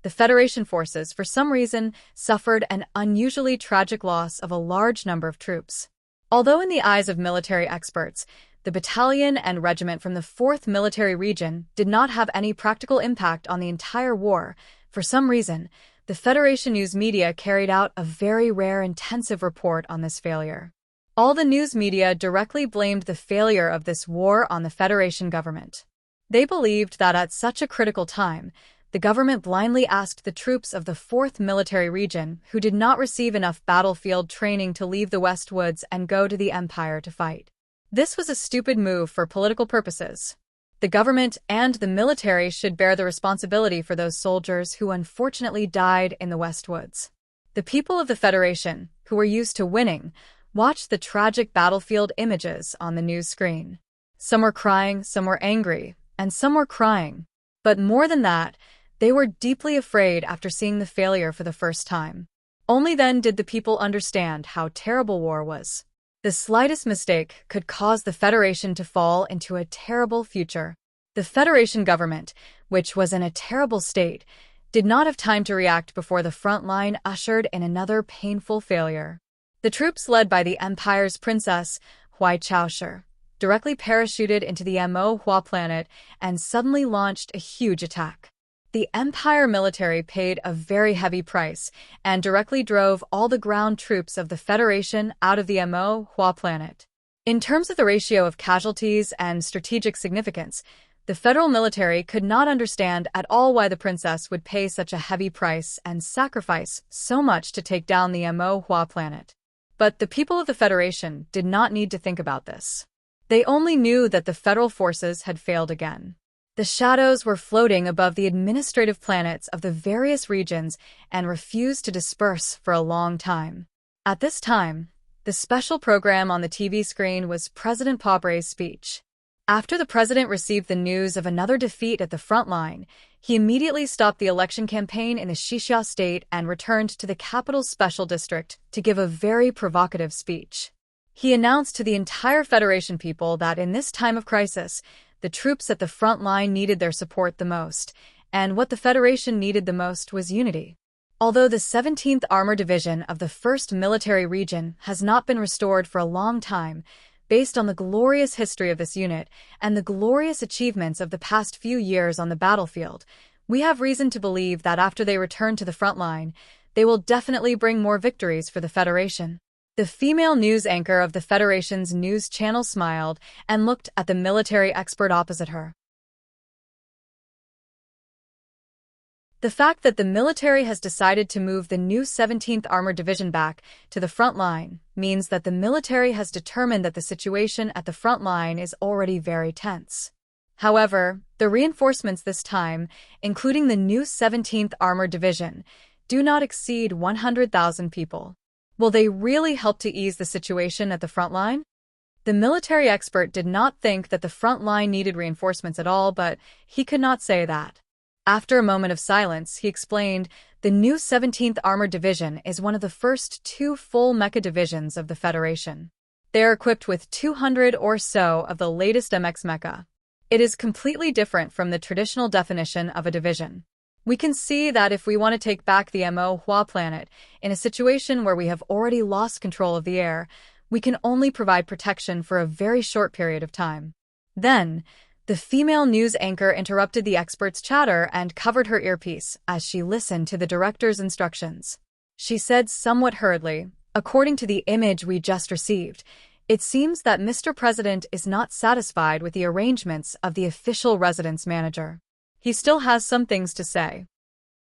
the Federation forces, for some reason, suffered an unusually tragic loss of a large number of troops. Although in the eyes of military experts, the battalion and regiment from the 4th Military Region did not have any practical impact on the entire war, for some reason, the Federation news media carried out a very rare intensive report on this failure. All the news media directly blamed the failure of this war on the Federation government. They believed that at such a critical time, the government blindly asked the troops of the 4th Military Region, who did not receive enough battlefield training, to leave the West Woods and go to the Empire to fight. This was a stupid move for political purposes. The government and the military should bear the responsibility for those soldiers who unfortunately died in the West Woods. The people of the Federation, who were used to winning, watched the tragic battlefield images on the news screen. Some were crying, some were angry, and some were crying. But more than that, they were deeply afraid after seeing the failure for the first time. Only then did the people understand how terrible war was. The slightest mistake could cause the Federation to fall into a terrible future. The Federation government, which was in a terrible state, did not have time to react before the front line ushered in another painful failure. The troops led by the Empire's Princess, Hui Chaoshi, directly parachuted into the Mo planet and suddenly launched a huge attack. The Empire military paid a very heavy price and directly drove all the ground troops of the Federation out of the Mo planet. In terms of the ratio of casualties and strategic significance, the federal military could not understand at all why the princess would pay such a heavy price and sacrifice so much to take down the Mo planet. But the people of the Federation did not need to think about this. They only knew that the federal forces had failed again. The shadows were floating above the administrative planets of the various regions and refused to disperse for a long time. At this time, the special program on the TV screen was President Pobre's speech. After the president received the news of another defeat at the front line, he immediately stopped the election campaign in the Xixia state and returned to the capital's special district to give a very provocative speech. He announced to the entire Federation people that in this time of crisis, the troops at the front line needed their support the most, and what the Federation needed the most was unity. Although the 17th Armored Division of the 1st Military Region has not been restored for a long time, based on the glorious history of this unit and the glorious achievements of the past few years on the battlefield, we have reason to believe that after they return to the front line, they will definitely bring more victories for the Federation. The female news anchor of the Federation's news channel smiled and looked at the military expert opposite her. The fact that the military has decided to move the new 17th Armored Division back to the front line means that the military has determined that the situation at the front line is already very tense. However, the reinforcements this time, including the new 17th Armored Division, do not exceed 100,000 people. Will they really help to ease the situation at the front line? The military expert did not think that the front line needed reinforcements at all, but he could not say that. After a moment of silence, he explained, the new 17th Armored Division is one of the first 2 full mecha divisions of the Federation. They are equipped with 200 or so of the latest MX mecha. It is completely different from the traditional definition of a division. We can see that if we want to take back the Mo planet in a situation where we have already lost control of the air, we can only provide protection for a very short period of time. Then, the female news anchor interrupted the expert's chatter and covered her earpiece as she listened to the director's instructions. She said somewhat hurriedly, according to the image we just received, it seems that Mr. President is not satisfied with the arrangements of the official residence manager. He still has some things to say.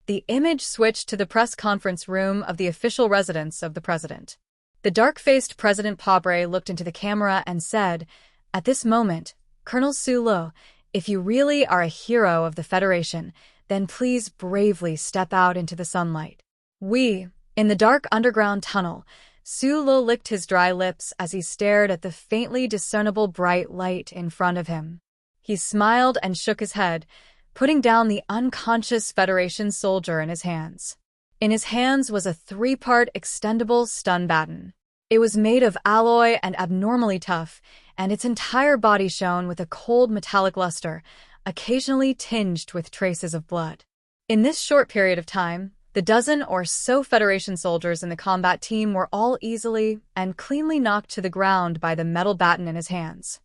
The image switched to the press conference room of the official residence of the president. The dark-faced President Pobre looked into the camera and said, at this moment, Colonel Su Lo, if you really are a hero of the Federation, then please bravely step out into the sunlight. In the dark underground tunnel, Su Lo licked his dry lips as he stared at the faintly discernible bright light in front of him. He smiled and shook his head, putting down the unconscious Federation soldier in his hands. In his hands was a three-part extendable stun baton. It was made of alloy and abnormally tough, and its entire body shone with a cold metallic luster, occasionally tinged with traces of blood. In this short period of time, the dozen or so Federation soldiers in the combat team were all easily and cleanly knocked to the ground by the metal baton in his hands.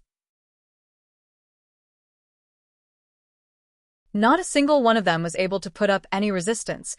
Not a single one of them was able to put up any resistance,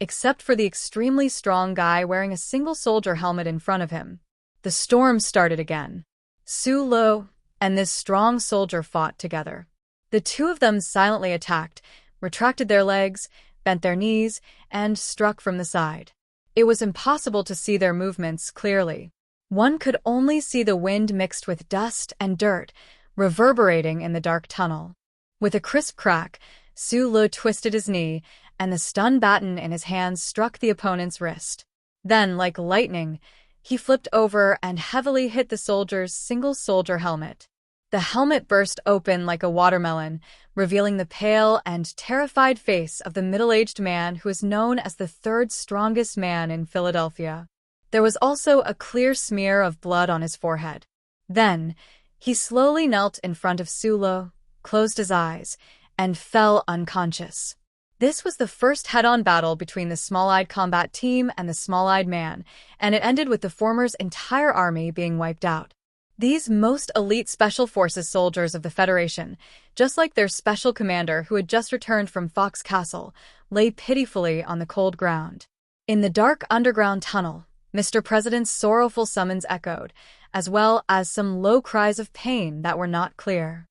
except for the extremely strong guy wearing a single soldier helmet in front of him. The storm started again. Su Lo and this strong soldier fought together. The two of them silently attacked, retracted their legs, bent their knees, and struck from the side. It was impossible to see their movements clearly. One could only see the wind mixed with dust and dirt, reverberating in the dark tunnel. With a crisp crack, Su Lo twisted his knee, and the stun baton in his hands struck the opponent's wrist. Then, like lightning, he flipped over and heavily hit the soldier's single soldier helmet. The helmet burst open like a watermelon, revealing the pale and terrified face of the middle-aged man who is known as the third strongest man in Philadelphia. There was also a clear smear of blood on his forehead. Then, he slowly knelt in front of Su Lo, closed his eyes, and fell unconscious. This was the first head-on battle between the small-eyed combat team and the small-eyed man, and it ended with the former's entire army being wiped out. These most elite Special Forces soldiers of the Federation, just like their special commander who had just returned from Fox Castle, lay pitifully on the cold ground. In the dark underground tunnel, Mr. President's sorrowful summons echoed, as well as some low cries of pain that were not clear.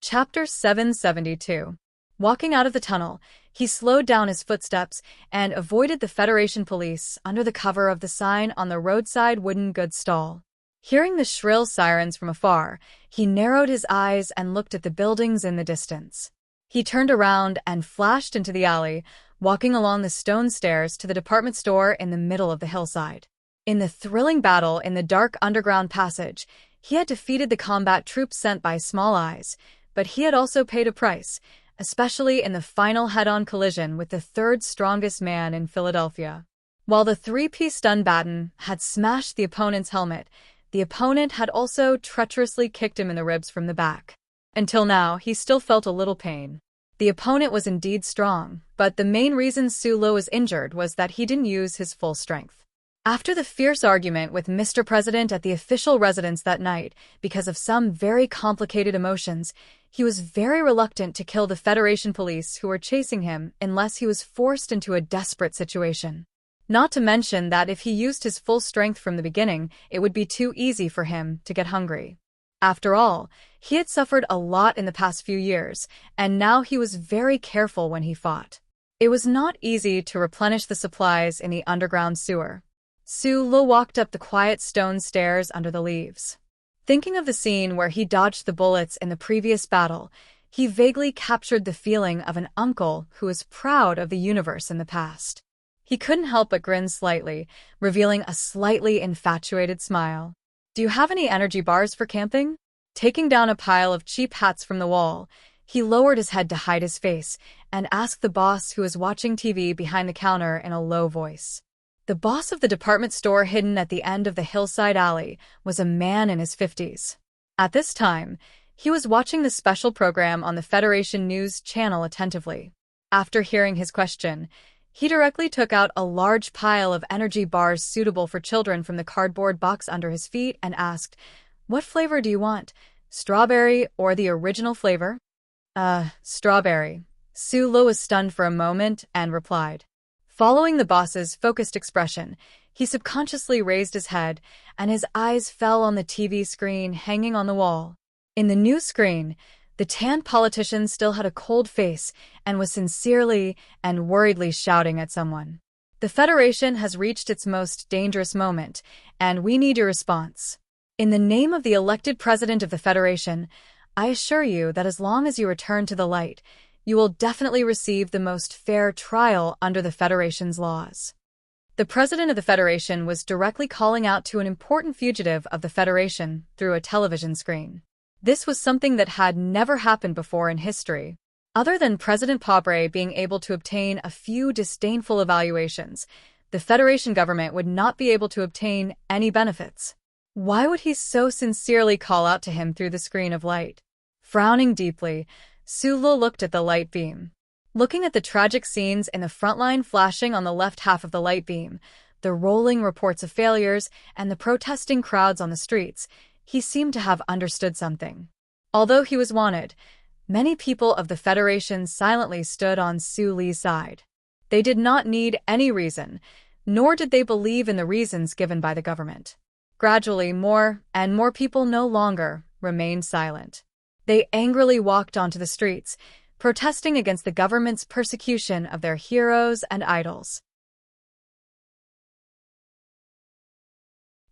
Chapter 772. Walking out of the tunnel, he slowed down his footsteps and avoided the Federation police under the cover of the sign on the roadside wooden goods stall. Hearing the shrill sirens from afar, he narrowed his eyes and looked at the buildings in the distance. He turned around and flashed into the alley, walking along the stone stairs to the department store in the middle of the hillside. In the thrilling battle in the dark underground passage, he had defeated the combat troops sent by Small Eyes, but he had also paid a price, especially in the final head-on collision with the third strongest man in Philadelphia. While the three-piece stun baton had smashed the opponent's helmet, the opponent had also treacherously kicked him in the ribs from the back. Until now, he still felt a little pain. The opponent was indeed strong, but the main reason Su Lo was injured was that he didn't use his full strength. After the fierce argument with Mr. President at the official residence that night, because of some very complicated emotions, he was very reluctant to kill the Federation police who were chasing him unless he was forced into a desperate situation. Not to mention that if he used his full strength from the beginning, it would be too easy for him to get hungry. After all, he had suffered a lot in the past few years, and now he was very careful when he fought. It was not easy to replenish the supplies in the underground sewer. Su Lo walked up the quiet stone stairs under the leaves. Thinking of the scene where he dodged the bullets in the previous battle, he vaguely captured the feeling of an uncle who was proud of the universe in the past. He couldn't help but grin slightly, revealing a slightly infatuated smile. "Do you have any energy bars for camping?" Taking down a pile of cheap hats from the wall, he lowered his head to hide his face and asked the boss who was watching TV behind the counter in a low voice. The boss of the department store hidden at the end of the hillside alley was a man in his 50s. At this time, he was watching the special program on the Federation News channel attentively. After hearing his question, he directly took out a large pile of energy bars suitable for children from the cardboard box under his feet and asked, "What flavor do you want? Strawberry or the original flavor?" Strawberry." Su Lo was stunned for a moment and replied. Following the boss's focused expression, he subconsciously raised his head, and his eyes fell on the TV screen hanging on the wall. In the new screen, the tanned politician still had a cold face and was sincerely and worriedly shouting at someone. "The Federation has reached its most dangerous moment, and we need your response. In the name of the elected president of the Federation, I assure you that as long as you return to the light, you will definitely receive the most fair trial under the Federation's laws." The president of the Federation was directly calling out to an important fugitive of the Federation through a television screen. This was something that had never happened before in history. Other than President Pobre being able to obtain a few disdainful evaluations, the Federation government would not be able to obtain any benefits. Why would he so sincerely call out to him through the screen of light? Frowning deeply, Sulu looked at the light beam. Looking at the tragic scenes in the front line flashing on the left half of the light beam, the rolling reports of failures, and the protesting crowds on the streets, he seemed to have understood something. Although he was wanted, many people of the Federation silently stood on Su Li's side. They did not need any reason, nor did they believe in the reasons given by the government. Gradually, more and more people no longer remained silent. They angrily walked onto the streets, protesting against the government's persecution of their heroes and idols.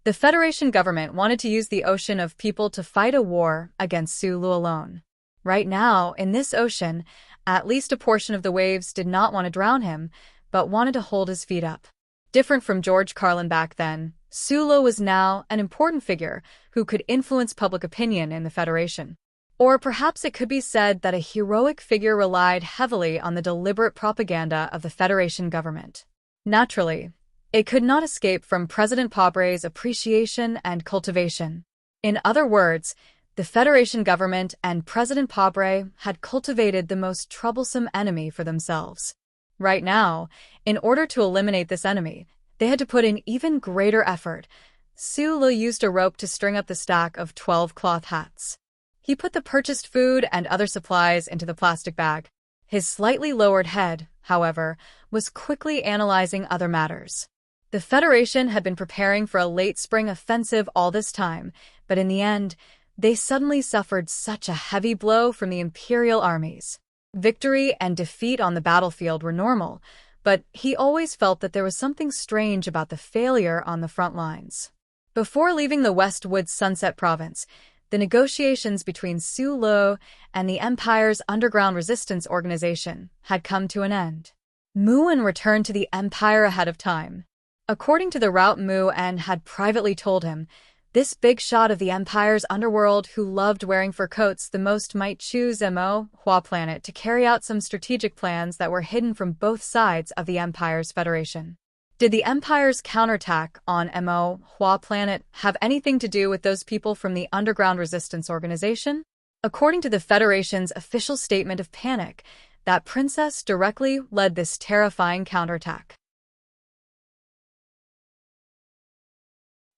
The Federation government wanted to use the ocean of people to fight a war against Sulu alone. Right now, in this ocean, at least a portion of the waves did not want to drown him, but wanted to hold his feet up. Different from George Carlin back then, Sulu was now an important figure who could influence public opinion in the Federation. Or perhaps it could be said that a heroic figure relied heavily on the deliberate propaganda of the Federation government. Naturally, it could not escape from President Pobre's appreciation and cultivation. In other words, the Federation government and President Pobre had cultivated the most troublesome enemy for themselves. Right now, in order to eliminate this enemy, they had to put in even greater effort. Sulu used a rope to string up the stack of 12 cloth hats. He put the purchased food and other supplies into the plastic bag. His slightly lowered head, however, was quickly analyzing other matters. The Federation had been preparing for a late spring offensive all this time, but in the end, they suddenly suffered such a heavy blow from the Imperial armies. Victory and defeat on the battlefield were normal, but he always felt that there was something strange about the failure on the front lines. Before leaving the Westwood Sunset Province, the negotiations between Sulu and the Empire's underground resistance organization had come to an end. Muan returned to the Empire ahead of time. According to the route Muan had privately told him, this big shot of the Empire's underworld who loved wearing fur coats the most might choose Mo Hua planet to carry out some strategic plans that were hidden from both sides of the Empire's Federation. Did the Empire's counterattack on Mo Hua planet have anything to do with those people from the Underground Resistance Organization? According to the Federation's official statement of panic, that princess directly led this terrifying counterattack.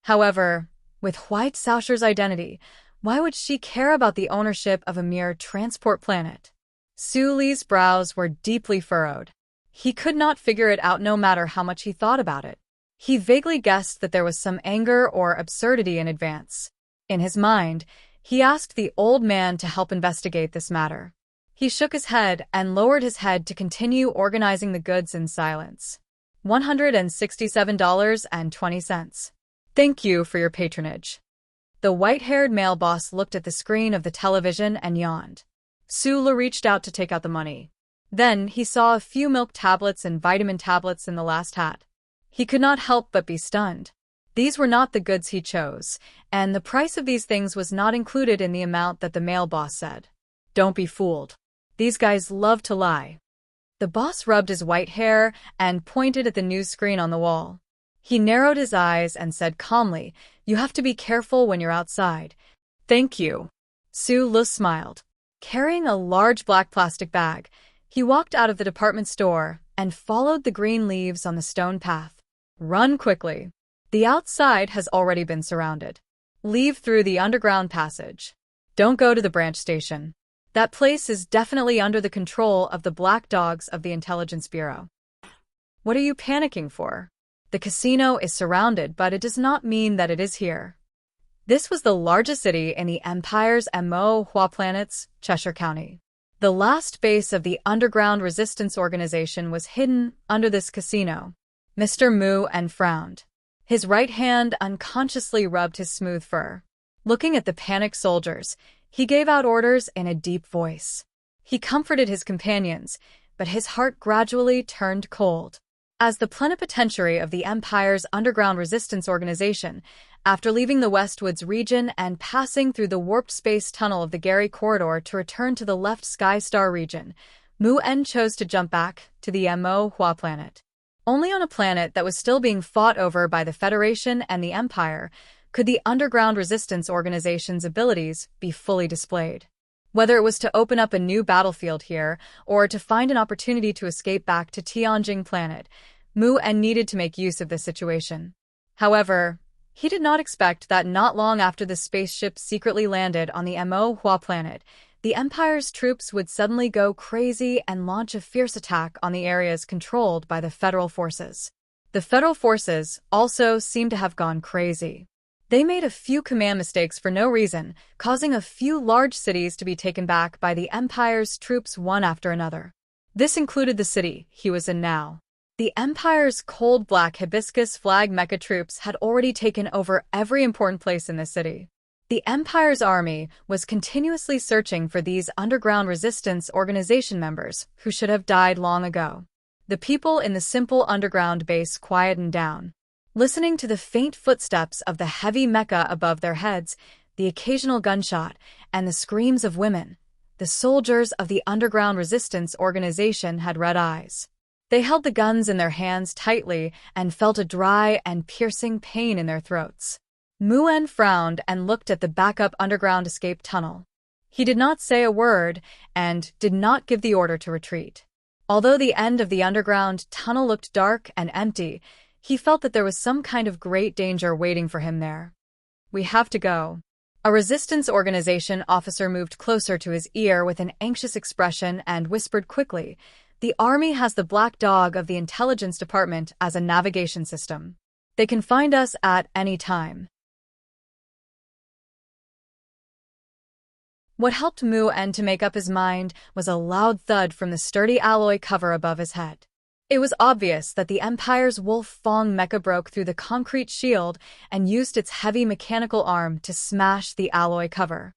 However, with White Sausher's identity, why would she care about the ownership of a mere transport planet? Su Li's brows were deeply furrowed. He could not figure it out no matter how much he thought about it. He vaguely guessed that there was some anger or absurdity in advance. In his mind, he asked the old man to help investigate this matter. He shook his head and lowered his head to continue organizing the goods in silence. $167.20. Thank you for your patronage. The white-haired male boss looked at the screen of the television and yawned. Sulu reached out to take out the money. Then he saw a few milk tablets and vitamin tablets in the last hat. He could not help but be stunned. These were not the goods he chose, and the price of these things was not included in the amount that the male boss said. Don't be fooled. These guys love to lie. The boss rubbed his white hair and pointed at the news screen on the wall. He narrowed his eyes and said calmly, "You have to be careful when you're outside." "Thank you." Sulu smiled. Carrying a large black plastic bag, he walked out of the department store and followed the green leaves on the stone path. Run quickly. The outside has already been surrounded. Leave through the underground passage. Don't go to the branch station. That place is definitely under the control of the black dogs of the Intelligence Bureau. What are you panicking for? The casino is surrounded, but it does not mean that it is here. This was the largest city in the Empire's Mo Hua planet's Cheshire County. The last base of the Underground Resistance Organization was hidden under this casino. Mr. Muan frowned. His right hand unconsciously rubbed his smooth fur. Looking at the panicked soldiers, he gave out orders in a deep voice. He comforted his companions, but his heart gradually turned cold. As the plenipotentiary of the Empire's Underground Resistance Organization, After leaving the Westwoods region and passing through the warped space tunnel of the Gary Corridor to return to the left Skystar region, Mu-En chose to jump back to the Mo-Hua planet. Only on a planet that was still being fought over by the Federation and the Empire could the Underground Resistance Organization's abilities be fully displayed. Whether it was to open up a new battlefield here or to find an opportunity to escape back to Tianjing planet, Mu-En needed to make use of this situation. However, he did not expect that not long after the spaceship secretly landed on the Mo-Hua planet, the Empire's troops would suddenly go crazy and launch a fierce attack on the areas controlled by the Federal forces. The Federal forces also seemed to have gone crazy. They made a few command mistakes for no reason, causing a few large cities to be taken back by the Empire's troops one after another. This included the city he was in now. The Empire's cold black hibiscus flag mecha troops had already taken over every important place in the city. The Empire's army was continuously searching for these underground resistance organization members who should have died long ago. The people in the simple underground base quietened down. Listening to the faint footsteps of the heavy mecha above their heads, the occasional gunshot, and the screams of women, the soldiers of the underground resistance organization had red eyes. They held the guns in their hands tightly and felt a dry and piercing pain in their throats. Mu-En frowned and looked at the backup underground escape tunnel. He did not say a word and did not give the order to retreat. Although the end of the underground tunnel looked dark and empty, he felt that there was some kind of great danger waiting for him there. "We have to go." A resistance organization officer moved closer to his ear with an anxious expression and whispered quickly, "The Army has the Black Dog of the Intelligence Department as a navigation system. They can find us at any time." What helped Mu-En to make up his mind was a loud thud from the sturdy alloy cover above his head. It was obvious that the Empire's Wolf Fong mecha broke through the concrete shield and used its heavy mechanical arm to smash the alloy cover.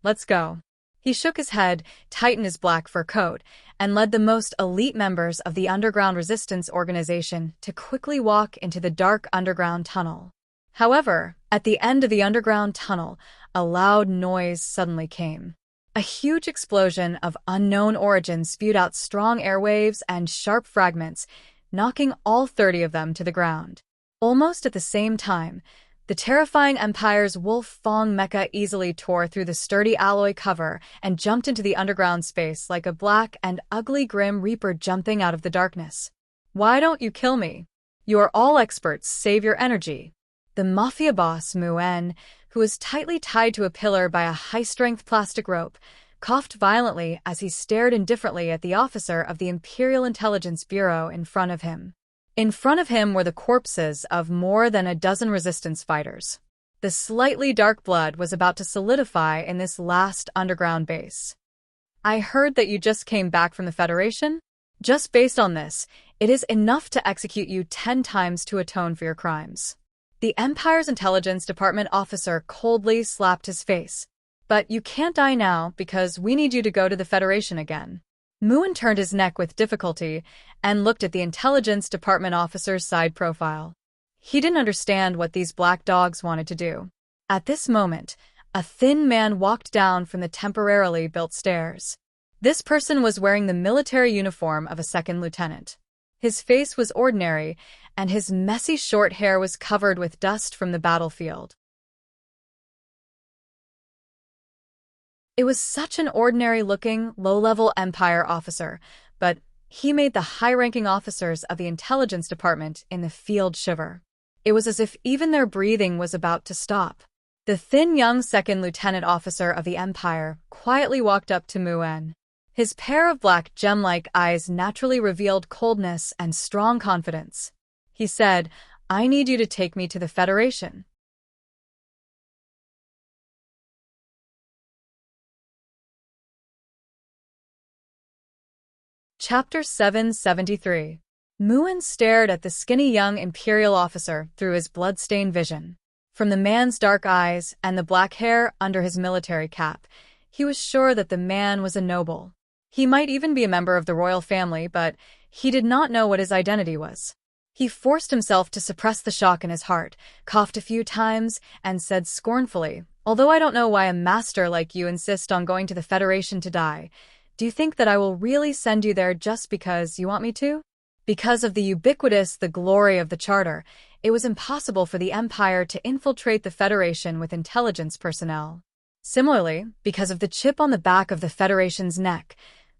"Let's go." He shook his head, tightened his black fur coat, and led the most elite members of the Underground Resistance Organization to quickly walk into the dark underground tunnel. However, at the end of the underground tunnel, a loud noise suddenly came. A huge explosion of unknown origin spewed out strong airwaves and sharp fragments, knocking all 30 of them to the ground. Almost at the same time, the terrifying Empire's Wolf Fong mecha easily tore through the sturdy alloy cover and jumped into the underground space like a black and ugly Grim Reaper jumping out of the darkness. "Why don't you kill me? You are all experts, save your energy." The mafia boss, Mu-En, who was tightly tied to a pillar by a high-strength plastic rope, coughed violently as he stared indifferently at the officer of the Imperial Intelligence Bureau in front of him. In front of him were the corpses of more than a dozen resistance fighters. The slightly dark blood was about to solidify in this last underground base. "I heard that you just came back from the Federation? Just based on this, it is enough to execute you 10 times to atone for your crimes." The Empire's Intelligence Department officer coldly slapped his face. "But you can't die now because we need you to go to the Federation again." Mu-En turned his neck with difficulty and looked at the Intelligence Department officer's side profile. He didn't understand what these black dogs wanted to do. At this moment, a thin man walked down from the temporarily built stairs. This person was wearing the military uniform of a second lieutenant. His face was ordinary, and his messy short hair was covered with dust from the battlefield. It was such an ordinary-looking, low-level Empire officer, but he made the high-ranking officers of the Intelligence Department in the field shiver. It was as if even their breathing was about to stop. The thin young second lieutenant officer of the Empire quietly walked up to Mu-En. His pair of black gem-like eyes naturally revealed coldness and strong confidence. He said, "I need you to take me to the Federation." Chapter 773. Mu-En stared at the skinny young Imperial officer through his blood-stained vision. From the man's dark eyes and the black hair under his military cap, he was sure that the man was a noble. He might even be a member of the royal family, but he did not know what his identity was. He forced himself to suppress the shock in his heart, coughed a few times, and said scornfully, "Although I don't know why a master like you insist on going to the Federation to die, do you think that I will really send you there just because you want me to?" Because of the glory of the Charter, it was impossible for the Empire to infiltrate the Federation with intelligence personnel. Similarly, because of the chip on the back of the Federation's neck,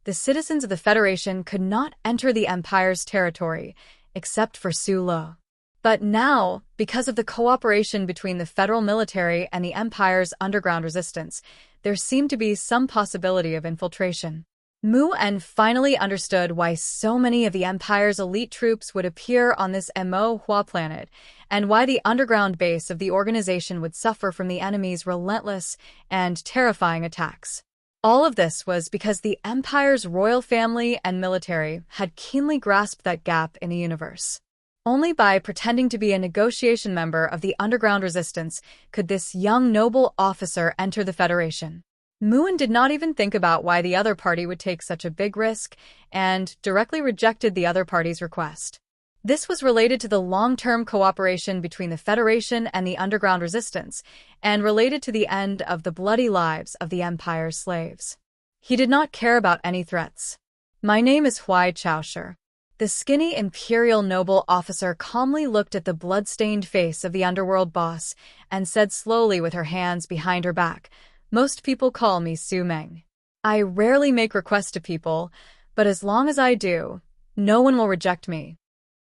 the citizens of the Federation could not enter the Empire's territory, except for Sulo. But now, because of the cooperation between the federal military and the Empire's underground resistance, there seemed to be some possibility of infiltration. Mu-En finally understood why so many of the Empire's elite troops would appear on this Mo-Hua planet, and why the underground base of the organization would suffer from the enemy's relentless and terrifying attacks. All of this was because the Empire's royal family and military had keenly grasped that gap in the universe. Only by pretending to be a negotiation member of the underground resistance could this young noble officer enter the Federation. Mu-En did not even think about why the other party would take such a big risk and directly rejected the other party's request. This was related to the long-term cooperation between the Federation and the underground resistance, and related to the end of the bloody lives of the Empire's slaves. He did not care about any threats. "My name is Huai Chaosher." The skinny imperial noble officer calmly looked at the blood-stained face of the underworld boss and said slowly with her hands behind her back, "Most people call me Su Meng. I rarely make requests to people, but as long as I do, no one will reject me."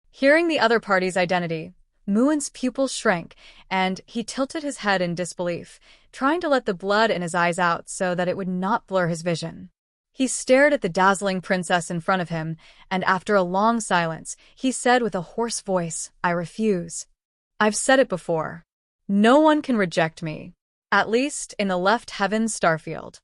Hearing the other party's identity, Mu-En's pupils shrank, and he tilted his head in disbelief, trying to let the blood in his eyes out so that it would not blur his vision. He stared at the dazzling princess in front of him, and after a long silence, he said with a hoarse voice, "I refuse. I've said it before. No one can reject me. At least in the left heaven's starfield."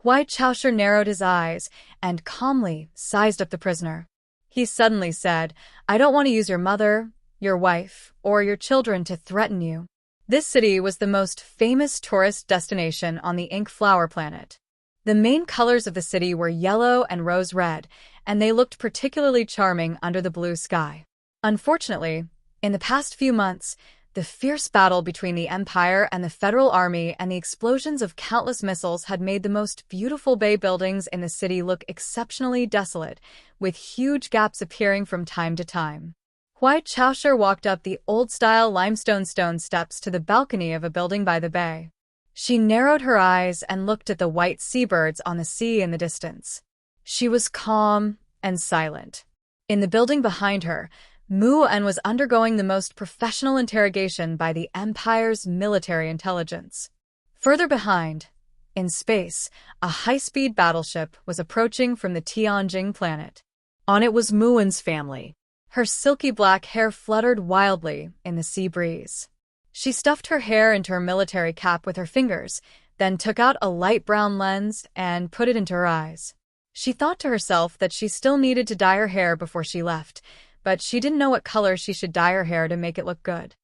Huai Chaosher narrowed his eyes and calmly sized up the prisoner. He suddenly said, "I don't want to use your mother, your wife, or your children to threaten you." This city was the most famous tourist destination on the Ink Flower planet. The main colors of the city were yellow and rose red, and they looked particularly charming under the blue sky. Unfortunately, in the past few months, the fierce battle between the Empire and the Federal Army and the explosions of countless missiles had made the most beautiful bay buildings in the city look exceptionally desolate, with huge gaps appearing from time to time. Huai Chaosher walked up the old-style limestone stone steps to the balcony of a building by the bay. She narrowed her eyes and looked at the white seabirds on the sea in the distance. She was calm and silent. In the building behind her, Mu-En was undergoing the most professional interrogation by the Empire's military intelligence. Further behind, in space, a high-speed battleship was approaching from the Tianjing planet. On it was Mu-En's family. Her silky black hair fluttered wildly in the sea breeze. She stuffed her hair into her military cap with her fingers, then took out a light brown lens and put it into her eyes. She thought to herself that she still needed to dye her hair before she left, but she didn't know what color she should dye her hair to make it look good.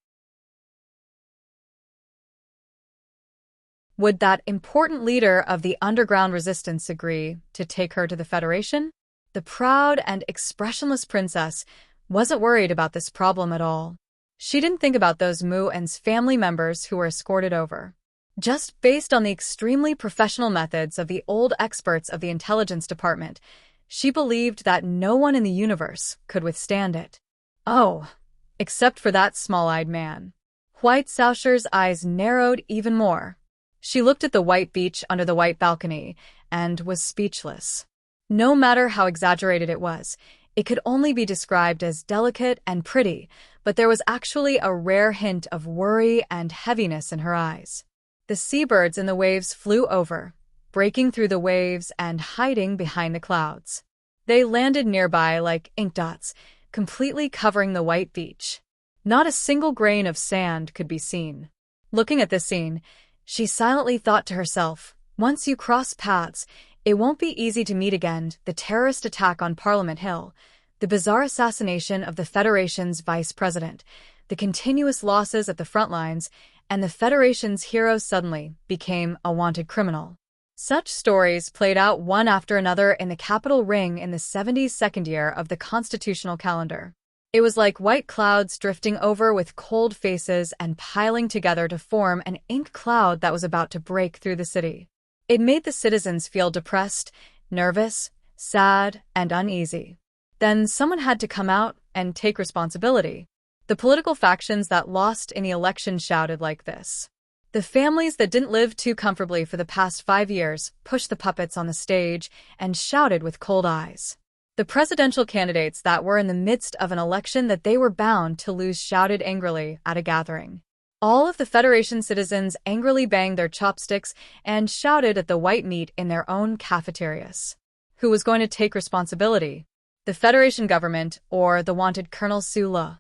Would that important leader of the underground resistance agree to take her to the Federation? The proud and expressionless princess wasn't worried about this problem at all. She didn't think about those Mu-En's family members who were escorted over. Just based on the extremely professional methods of the old experts of the intelligence department, she believed that no one in the universe could withstand it. Oh, except for that small-eyed man. Huai Chaosher's eyes narrowed even more. She looked at the white beach under the white balcony and was speechless. No matter how exaggerated it was, it could only be described as delicate and pretty, but there was actually a rare hint of worry and heaviness in her eyes. The seabirds in the waves flew over, breaking through the waves and hiding behind the clouds. They landed nearby like ink dots, completely covering the white beach. Not a single grain of sand could be seen. Looking at this scene, she silently thought to herself, once you cross paths, it won't be easy to meet again. The terrorist attack on Parliament Hill, the bizarre assassination of the Federation's vice president, the continuous losses at the front lines, and the Federation's hero suddenly became a wanted criminal. Such stories played out one after another in the capital ring in the 72nd year of the constitutional calendar. It was like white clouds drifting over with cold faces and piling together to form an ink cloud that was about to break through the city. It made the citizens feel depressed, nervous, sad, and uneasy. Then someone had to come out and take responsibility. The political factions that lost in the election shouted like this. The families that didn't live too comfortably for the past 5 years pushed the puppets on the stage and shouted with cold eyes. The presidential candidates that were in the midst of an election that they were bound to lose shouted angrily at a gathering. All of the Federation citizens angrily banged their chopsticks and shouted at the white meat in their own cafeterias. Who was going to take responsibility? The Federation government or the wanted Colonel Sula?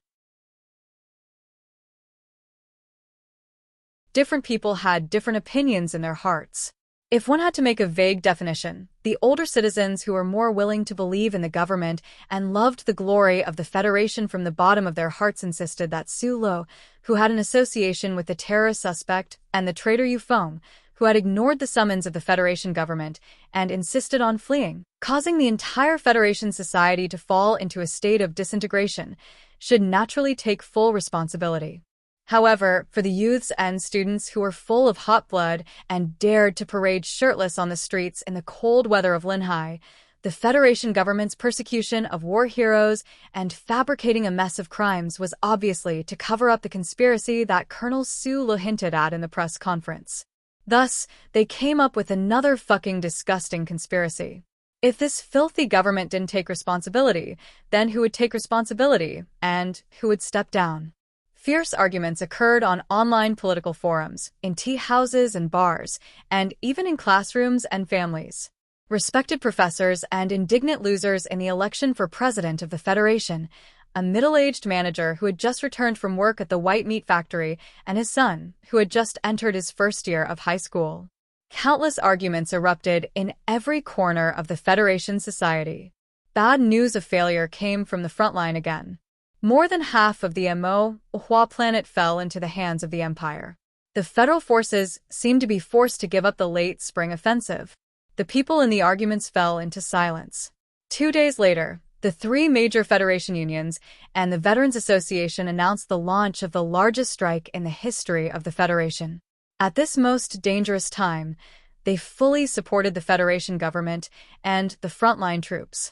Different people had different opinions in their hearts. If one had to make a vague definition, the older citizens who were more willing to believe in the government and loved the glory of the Federation from the bottom of their hearts insisted that Sulo, who had an association with the terrorist suspect, and the traitor Euphome, who had ignored the summons of the Federation government and insisted on fleeing, causing the entire Federation society to fall into a state of disintegration, should naturally take full responsibility. However, for the youths and students who were full of hot blood and dared to parade shirtless on the streets in the cold weather of Linhai, the Federation government's persecution of war heroes and fabricating a mess of crimes was obviously to cover up the conspiracy that Colonel Sulu hinted at in the press conference. Thus, they came up with another fucking disgusting conspiracy. If this filthy government didn't take responsibility, then who would take responsibility, and who would step down? Fierce arguments occurred on online political forums, in tea houses and bars, and even in classrooms and families. Respected professors and indignant losers in the election for president of the Federation, a middle-aged manager who had just returned from work at the white meat factory, and his son, who had just entered his first year of high school. Countless arguments erupted in every corner of the Federation society. Bad news of failure came from the front line again. More than half of the Mo-Hua planet fell into the hands of the Empire. The federal forces seemed to be forced to give up the late spring offensive. The people in the arguments fell into silence. 2 days later, the 3 major Federation unions and the Veterans Association announced the launch of the largest strike in the history of the Federation. At this most dangerous time, they fully supported the Federation government and the frontline troops.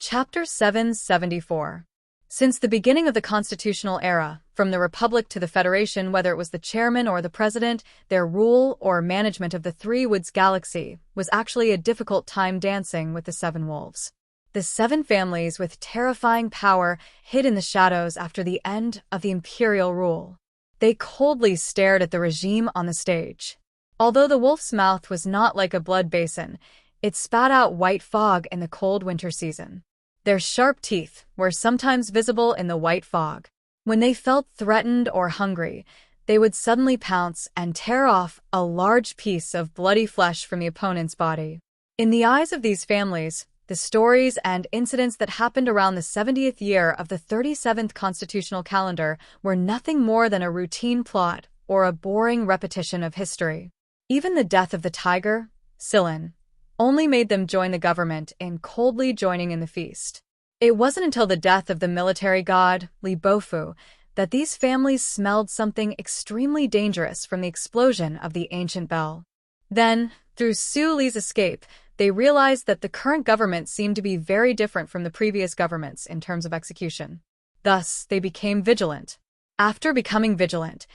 Chapter 774. Since the beginning of the constitutional era, from the Republic to the Federation, whether it was the chairman or the president, their rule or management of the Three Woods Galaxy was actually a difficult time dancing with the Seven Wolves. The 7 families with terrifying power hid in the shadows after the end of the imperial rule. They coldly stared at the regime on the stage. Although the wolf's mouth was not like a blood basin, it spat out white fog in the cold winter season. Their sharp teeth were sometimes visible in the white fog. When they felt threatened or hungry, they would suddenly pounce and tear off a large piece of bloody flesh from the opponent's body. In the eyes of these families, the stories and incidents that happened around the 70th year of the 37th constitutional calendar were nothing more than a routine plot or a boring repetition of history. Even the death of the tiger, Silin, only made them join the government in coldly joining in the feast. It wasn't until the death of the military god, Li Bofu, that these families smelled something extremely dangerous from the explosion of the ancient bell. Then, through Su Li's escape, they realized that the current government seemed to be very different from the previous governments in terms of execution. Thus, they became vigilant. After becoming vigilant,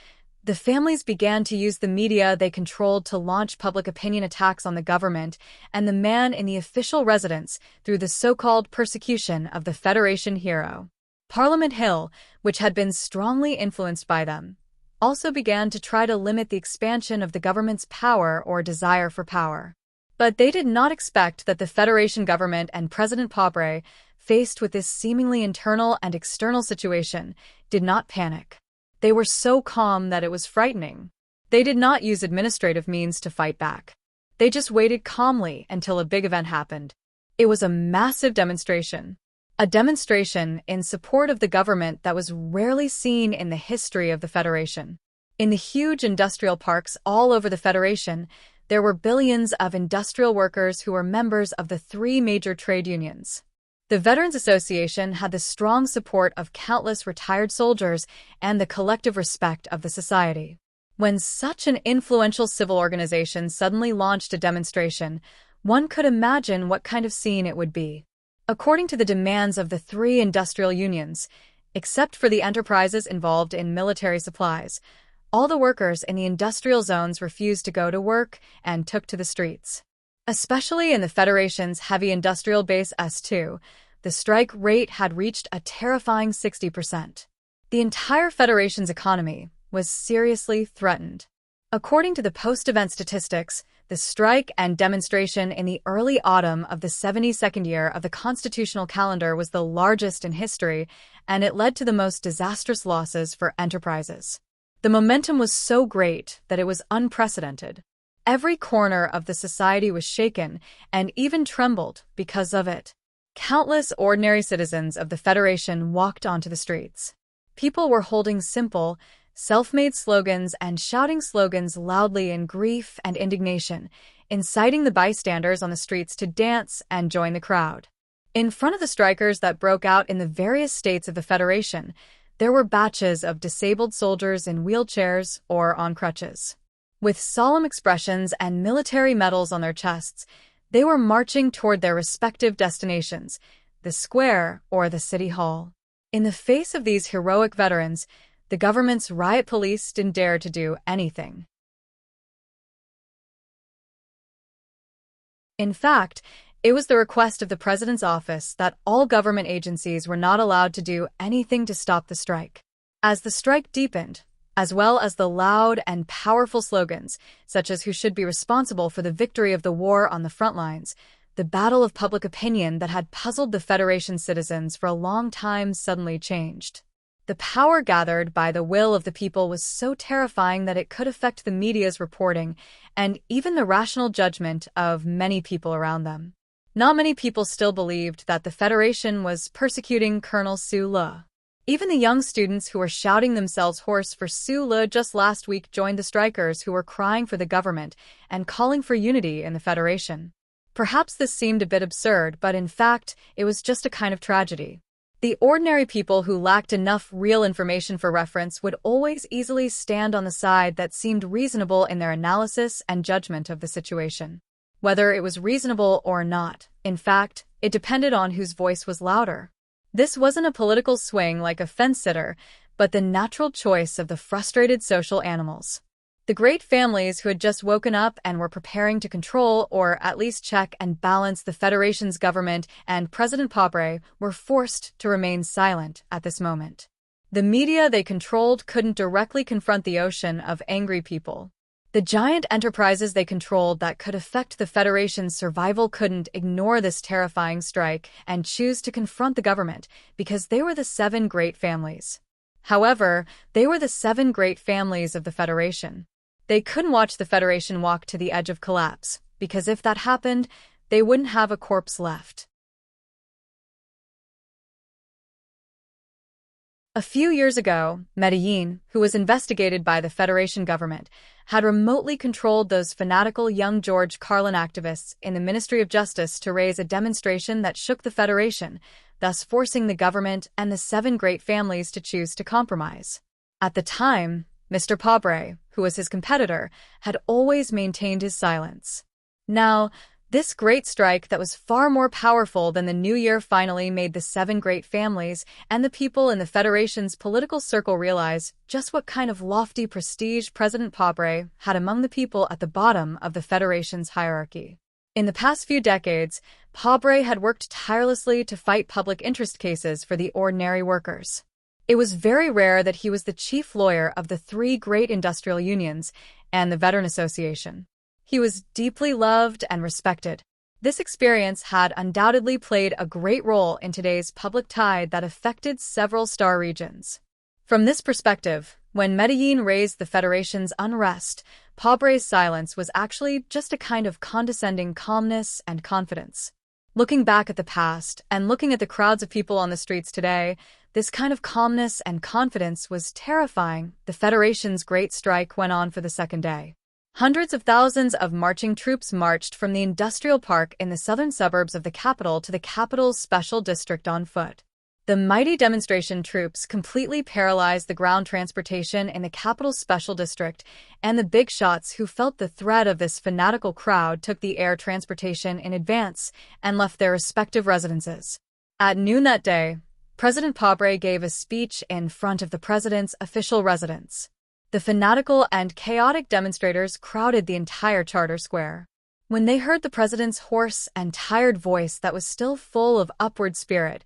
the families began to use the media they controlled to launch public opinion attacks on the government and the man in the official residence through the so-called persecution of the Federation hero. Parliament Hill, which had been strongly influenced by them, also began to try to limit the expansion of the government's power or desire for power. But they did not expect that the Federation government and President Pobre, faced with this seemingly internal and external situation, did not panic. They were so calm that it was frightening. They did not use administrative means to fight back. They just waited calmly until a big event happened. It was a massive demonstration. A demonstration in support of the government that was rarely seen in the history of the Federation. In the huge industrial parks all over the Federation, there were billions of industrial workers who were members of the three major trade unions. The Veterans Association had the strong support of countless retired soldiers and the collective respect of the society. When such an influential civil organization suddenly launched a demonstration, one could imagine what kind of scene it would be. According to the demands of the three industrial unions, except for the enterprises involved in military supplies, all the workers in the industrial zones refused to go to work and took to the streets. Especially in the Federation's heavy industrial base S2, the strike rate had reached a terrifying 60%. The entire Federation's economy was seriously threatened. According to the post-event statistics, the strike and demonstration in the early autumn of the 72nd year of the constitutional calendar was the largest in history, and it led to the most disastrous losses for enterprises. The momentum was so great that it was unprecedented. Every corner of the society was shaken and even trembled because of it. Countless ordinary citizens of the Federation walked onto the streets. People were holding simple, self-made slogans and shouting slogans loudly in grief and indignation, inciting the bystanders on the streets to dance and join the crowd. In front of the strikers that broke out in the various states of the Federation, there were batches of disabled soldiers in wheelchairs or on crutches. With solemn expressions and military medals on their chests, they were marching toward their respective destinations, the square or the city hall. In the face of these heroic veterans, the government's riot police didn't dare to do anything. In fact, it was the request of the president's office that all government agencies were not allowed to do anything to stop the strike. As the strike deepened, as well as the loud and powerful slogans, such as "Who should be responsible for the victory of the war on the front lines," the battle of public opinion that had puzzled the Federation citizens for a long time suddenly changed. The power gathered by the will of the people was so terrifying that it could affect the media's reporting and even the rational judgment of many people around them. Not many people still believed that the Federation was persecuting Colonel Su Le. Even the young students who were shouting themselves hoarse for Su Le just last week joined the strikers who were crying for the government and calling for unity in the Federation. Perhaps this seemed a bit absurd, but in fact, it was just a kind of tragedy. The ordinary people who lacked enough real information for reference would always easily stand on the side that seemed reasonable in their analysis and judgment of the situation. Whether it was reasonable or not, in fact, it depended on whose voice was louder. This wasn't a political swing like a fence-sitter, but the natural choice of the frustrated social animals. The great families who had just woken up and were preparing to control or at least check and balance the Federation's government and President Pobre were forced to remain silent at this moment. The media they controlled couldn't directly confront the ocean of angry people. The giant enterprises they controlled that could affect the Federation's survival couldn't ignore this terrifying strike and choose to confront the government because they were the 7 great families. However, they were the 7 great families of the Federation. They couldn't watch the Federation walk to the edge of collapse, because if that happened, they wouldn't have a corpse left. A few years ago, Medellin, who was investigated by the Federation government, had remotely controlled those fanatical young George Carlin activists in the Ministry of Justice to raise a demonstration that shook the Federation, thus forcing the government and the 7 great families to choose to compromise. At the time, Mr. Pobre, who was his competitor, had always maintained his silence. Now, this great strike that was far more powerful than the New Year finally made the 7 great families and the people in the Federation's political circle realize just what kind of lofty prestige President Pobre had among the people at the bottom of the Federation's hierarchy. In the past few decades, Pobre had worked tirelessly to fight public interest cases for the ordinary workers. It was very rare that he was the chief lawyer of the 3 great industrial unions and the Veteran Association. He was deeply loved and respected. This experience had undoubtedly played a great role in today's public tide that affected several star regions. From this perspective, when Medellin raised the Federation's unrest, Pobre's silence was actually just a kind of condescending calmness and confidence. Looking back at the past and looking at the crowds of people on the streets today, this kind of calmness and confidence was terrifying. The Federation's Great Strike went on for the second day. Hundreds of thousands of marching troops marched from the industrial park in the southern suburbs of the capital to the capital's special district on foot. The mighty demonstration troops completely paralyzed the ground transportation in the capital's special district, and the big shots who felt the threat of this fanatical crowd took the air transportation in advance and left their respective residences. At noon that day, President Pabre gave a speech in front of the president's official residence. The fanatical and chaotic demonstrators crowded the entire Charter Square. When they heard the president's hoarse and tired voice that was still full of upward spirit,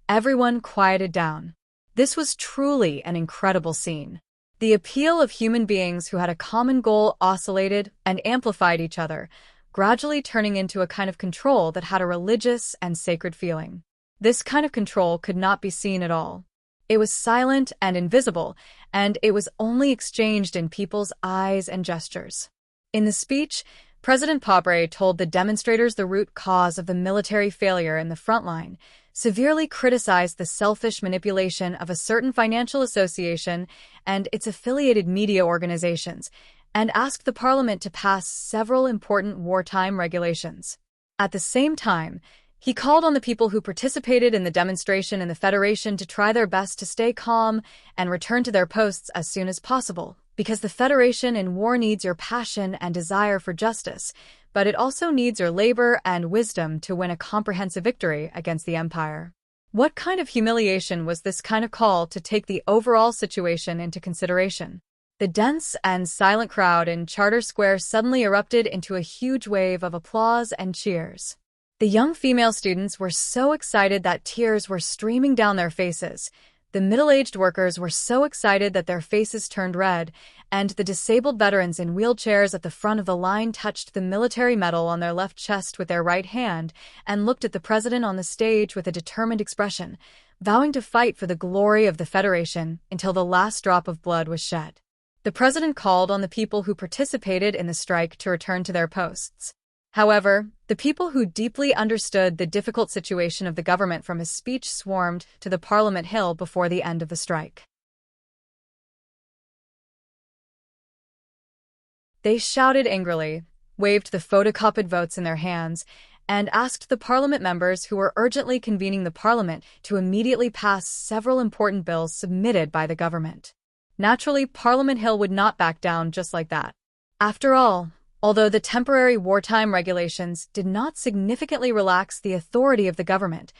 everyone quieted down. This was truly an incredible scene. The appeal of human beings who had a common goal oscillated and amplified each other, gradually turning into a kind of control that had a religious and sacred feeling. This kind of control could not be seen at all. It was silent and invisible, and it was only exchanged in people's eyes and gestures. In the speech, President Pabre told the demonstrators the root cause of the military failure in the front line, severely criticized the selfish manipulation of a certain financial association and its affiliated media organizations, and asked the parliament to pass several important wartime regulations. At the same time, he called on the people who participated in the demonstration in the Federation to try their best to stay calm and return to their posts as soon as possible, because the Federation in war needs your passion and desire for justice, but it also needs your labor and wisdom to win a comprehensive victory against the Empire. What kind of humiliation was this kind of call to take the overall situation into consideration? The dense and silent crowd in Charter Square suddenly erupted into a huge wave of applause and cheers. The young female students were so excited that tears were streaming down their faces. The middle-aged workers were so excited that their faces turned red, and the disabled veterans in wheelchairs at the front of the line touched the military medal on their left chest with their right hand and looked at the president on the stage with a determined expression, vowing to fight for the glory of the Federation until the last drop of blood was shed. The president called on the people who participated in the strike to return to their posts. However, the people who deeply understood the difficult situation of the government from his speech swarmed to the Parliament Hill before the end of the strike. They shouted angrily, waved the photocopied votes in their hands, and asked the Parliament members who were urgently convening the Parliament to immediately pass several important bills submitted by the government. Naturally, Parliament Hill would not back down just like that. After all, although the temporary wartime regulations did not significantly relax the authority of the government,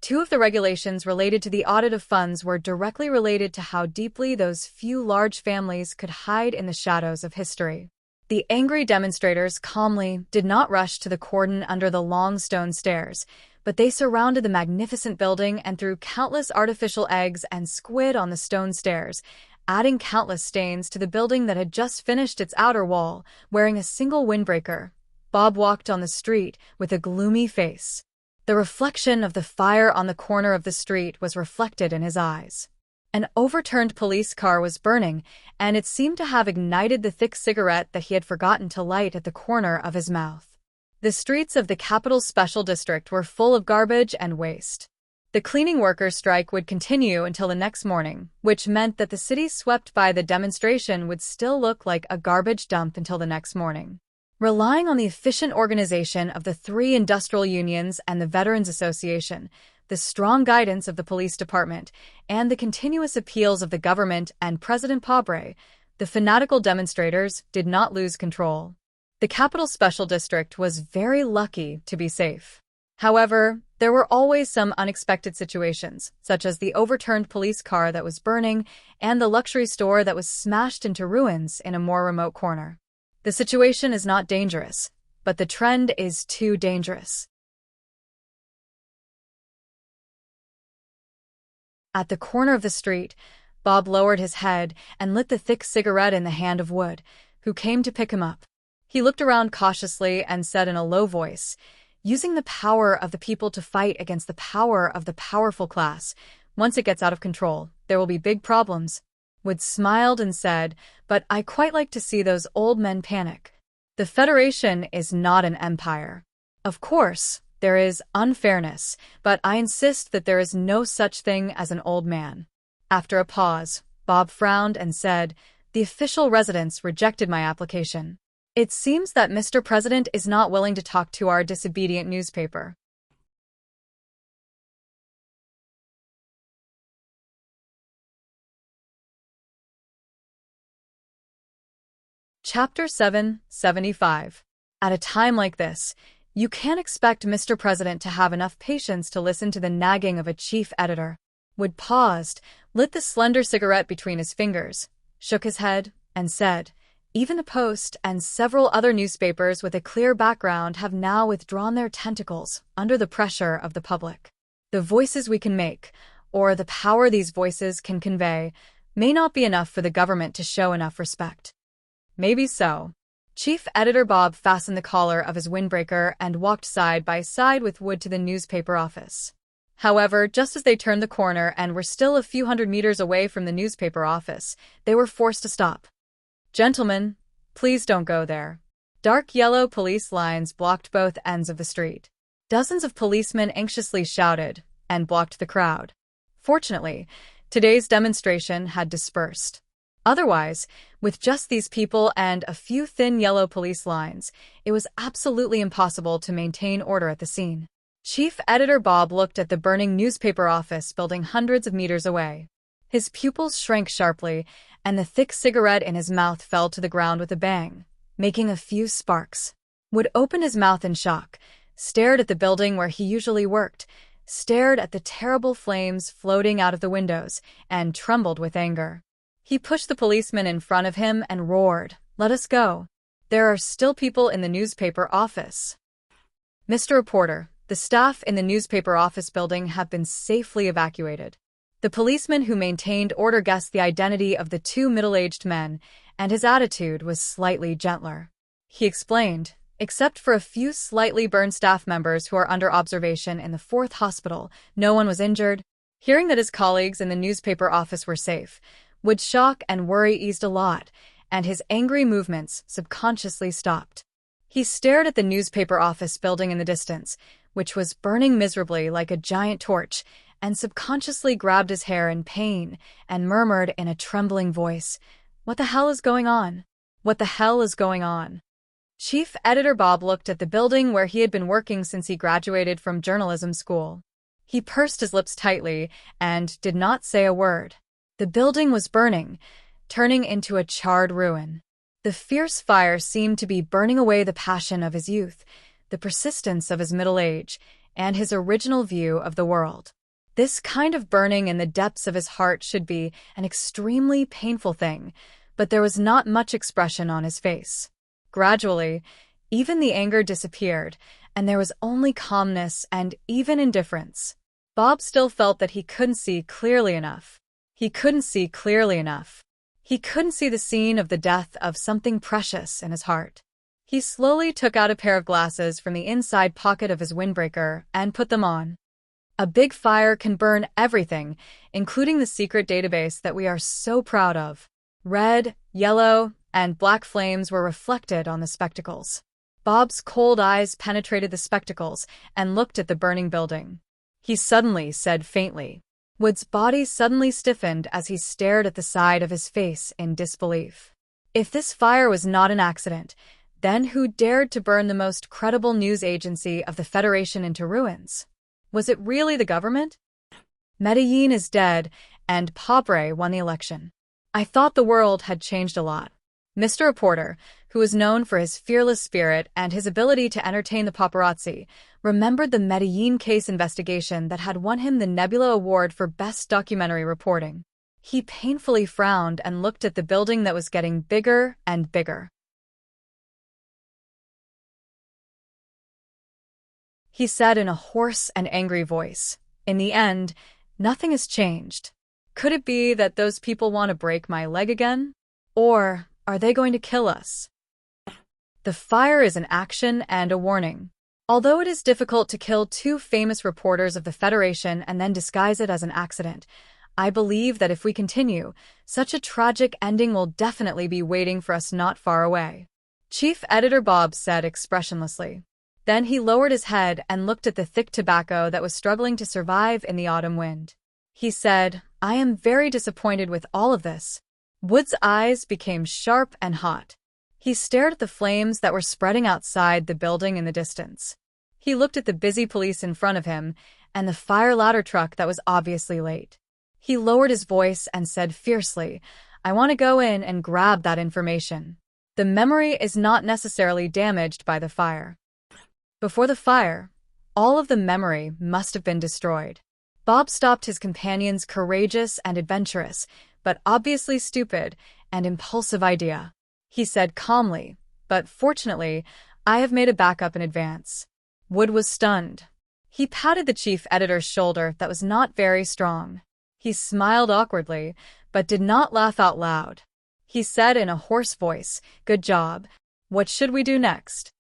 two of the regulations related to the audit of funds were directly related to how deeply those few large families could hide in the shadows of history. The angry demonstrators calmly did not rush to the cordon under the long stone stairs, but they surrounded the magnificent building and threw countless artificial eggs and squid on the stone stairs, adding countless stains to the building that had just finished its outer wall. Wearing a single windbreaker, Bob walked on the street with a gloomy face. The reflection of the fire on the corner of the street was reflected in his eyes. An overturned police car was burning, and it seemed to have ignited the thick cigarette that he had forgotten to light at the corner of his mouth. The streets of the capital's special district were full of garbage and waste. The cleaning workers' strike would continue until the next morning, which meant that the city swept by the demonstration would still look like a garbage dump until the next morning. Relying on the efficient organization of the three industrial unions and the Veterans Association, the strong guidance of the police department, and the continuous appeals of the government and President Pabre, the fanatical demonstrators did not lose control. The capital special district was very lucky to be safe. However, there were always some unexpected situations, such as the overturned police car that was burning and the luxury store that was smashed into ruins in a more remote corner. The situation is not dangerous, but the trend is too dangerous. At the corner of the street, Bob lowered his head and lit the thick cigarette in the hand of Wood, who came to pick him up. He looked around cautiously and said in a low voice, "Using the power of the people to fight against the power of the powerful class. Once it gets out of control, there will be big problems." Wood smiled and said, "But I quite like to see those old men panic. The Federation is not an empire. Of course, There is unfairness, but I insist that there is no such thing as an old man." After a pause, Bob frowned and said, "The official residence rejected my application. It seems that Mr. President is not willing to talk to our disobedient newspaper." Chapter 775. At a time like this, you can't expect Mr. President to have enough patience to listen to the nagging of a chief editor. Wood paused, lit the slender cigarette between his fingers, shook his head, and said, "Even the Post and several other newspapers with a clear background have now withdrawn their tentacles under the pressure of the public. The voices we can make, or the power these voices can convey, may not be enough for the government to show enough respect." Maybe so. Chief Editor Bob fastened the collar of his windbreaker and walked side by side with Wood to the newspaper office. However, just as they turned the corner and were still a few hundred meters away from the newspaper office, they were forced to stop. "Gentlemen, please don't go there." Dark yellow police lines blocked both ends of the street. Dozens of policemen anxiously shouted and blocked the crowd. Fortunately, today's demonstration had dispersed. Otherwise, with just these people and a few thin yellow police lines, it was absolutely impossible to maintain order at the scene. Chief Editor Bob looked at the burning newspaper office building hundreds of meters away. His pupils shrank sharply, and the thick cigarette in his mouth fell to the ground with a bang, making a few sparks. Wood opened his mouth in shock, stared at the building where he usually worked, stared at the terrible flames floating out of the windows, and trembled with anger. He pushed the policeman in front of him and roared, "Let us go. There are still people in the newspaper office." "Mr. Reporter, the staff in the newspaper office building have been safely evacuated." The policeman who maintained order guessed the identity of the two middle-aged men, and his attitude was slightly gentler. He explained, "Except for a few slightly burned staff members who are under observation in the 4th hospital, no one was injured." Hearing that his colleagues in the newspaper office were safe, Wood's shock and worry eased a lot, and his angry movements subconsciously stopped. He stared at the newspaper office building in the distance, which was burning miserably like a giant torch, and subconsciously grabbed his hair in pain and murmured in a trembling voice, "What the hell is going on? What the hell is going on?" Chief Editor Bob looked at the building where he had been working since he graduated from journalism school. He pursed his lips tightly and did not say a word. The building was burning, turning into a charred ruin. The fierce fire seemed to be burning away the passion of his youth, the persistence of his middle age, and his original view of the world. This kind of burning in the depths of his heart should be an extremely painful thing, but there was not much expression on his face. Gradually, even the anger disappeared, and there was only calmness and even indifference. Bob still felt that he couldn't see clearly enough. He couldn't see clearly enough. He couldn't see the scene of the death of something precious in his heart. He slowly took out a pair of glasses from the inside pocket of his windbreaker and put them on. A big fire can burn everything, including the secret database that we are so proud of. Red, yellow, and black flames were reflected on the spectacles. Bob's cold eyes penetrated the spectacles and looked at the burning building. He suddenly said faintly. Wood's body suddenly stiffened as he stared at the side of his face in disbelief. If this fire was not an accident, then who dared to burn the most credible news agency of the Federation into ruins? Was it really the government? Medellin is dead, and Pobre won the election. I thought the world had changed a lot. Mr. Reporter, who was known for his fearless spirit and his ability to entertain the paparazzi, remembered the Medellin case investigation that had won him the Nebula Award for Best Documentary Reporting. He painfully frowned and looked at the building that was getting bigger and bigger. He said in a hoarse and angry voice, "In the end, nothing has changed. Could it be that those people want to break my leg again? Or are they going to kill us?" The fire is an action and a warning. Although it is difficult to kill two famous reporters of the Federation and then disguise it as an accident, I believe that if we continue, such a tragic ending will definitely be waiting for us not far away. Chief Editor Bob said expressionlessly. Then he lowered his head and looked at the thick tobacco that was struggling to survive in the autumn wind. He said, "I am very disappointed with all of this." Wood's eyes became sharp and hot. He stared at the flames that were spreading outside the building in the distance. He looked at the busy police in front of him and the fire ladder truck that was obviously late. He lowered his voice and said fiercely, "I want to go in and grab that information. The memory is not necessarily damaged by the fire." Before the fire, all of the memory must have been destroyed. Bob stopped his companion's courageous and adventurous, but obviously stupid and impulsive idea. He said calmly, "But fortunately, I have made a backup in advance." Wood was stunned. He patted the chief editor's shoulder that was not very strong. He smiled awkwardly, but did not laugh out loud. He said in a hoarse voice, "Good job. What should we do next?"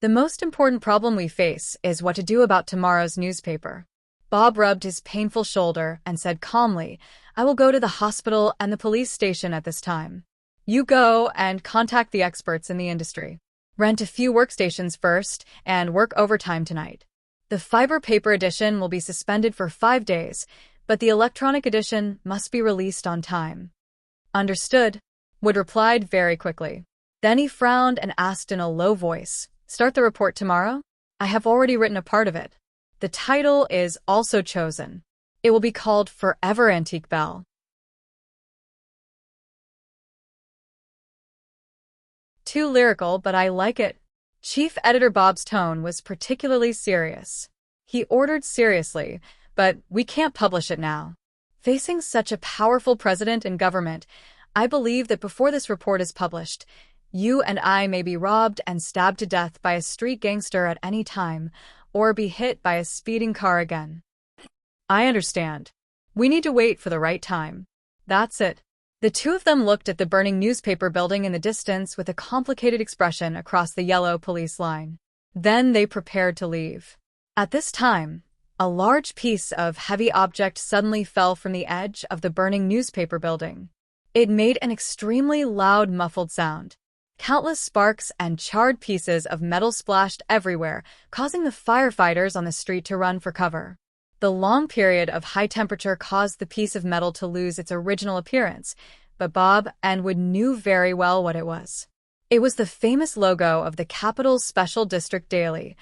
"The most important problem we face is what to do about tomorrow's newspaper." Bob rubbed his painful shoulder and said calmly, "I will go to the hospital and the police station at this time. You go and contact the experts in the industry. Rent a few workstations first and work overtime tonight. The fiber paper edition will be suspended for 5 days, but the electronic edition must be released on time." "Understood," Wood replied very quickly. Then he frowned and asked in a low voice, "Start the report tomorrow?" "I have already written a part of it. The title is also chosen. It will be called Forever Antique Belle." Too lyrical, but I like it. Chief Editor Bob's tone was particularly serious. He ordered seriously, "But we can't publish it now. Facing such a powerful president and government, I believe that before this report is published, you and I may be robbed and stabbed to death by a street gangster at any time, or be hit by a speeding car again." "I understand. We need to wait for the right time." "That's it." The two of them looked at the burning newspaper building in the distance with a complicated expression across the yellow police line. Then they prepared to leave. At this time, a large piece of heavy object suddenly fell from the edge of the burning newspaper building. It made an extremely loud, muffled sound. Countless sparks and charred pieces of metal splashed everywhere, causing the firefighters on the street to run for cover. The long period of high temperature caused the piece of metal to lose its original appearance, but Bob and Wood knew very well what it was. It was the famous logo of the capital's Special District Daily,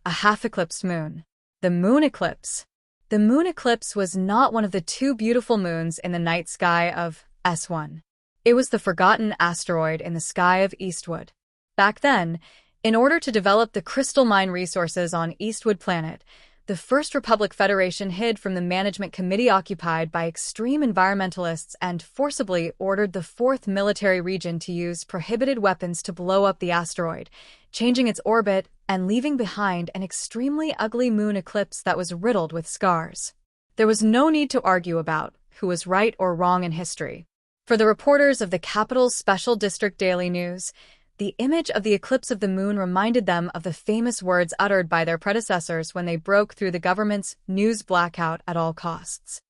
a half-eclipsed moon. The moon eclipse. The moon eclipse was not one of the two beautiful moons in the night sky of S1. It was the forgotten asteroid in the sky of Eastwood. Back then, in order to develop the crystal mine resources on Eastwood Planet, the First Republic Federation hid from the management committee occupied by extreme environmentalists and forcibly ordered the 4th Military Region to use prohibited weapons to blow up the asteroid, changing its orbit and leaving behind an extremely ugly moon eclipse that was riddled with scars. There was no need to argue about who was right or wrong in history. For the reporters of the capital's Special District Daily News, the image of the eclipse of the moon reminded them of the famous words uttered by their predecessors when they broke through the government's news blackout at all costs.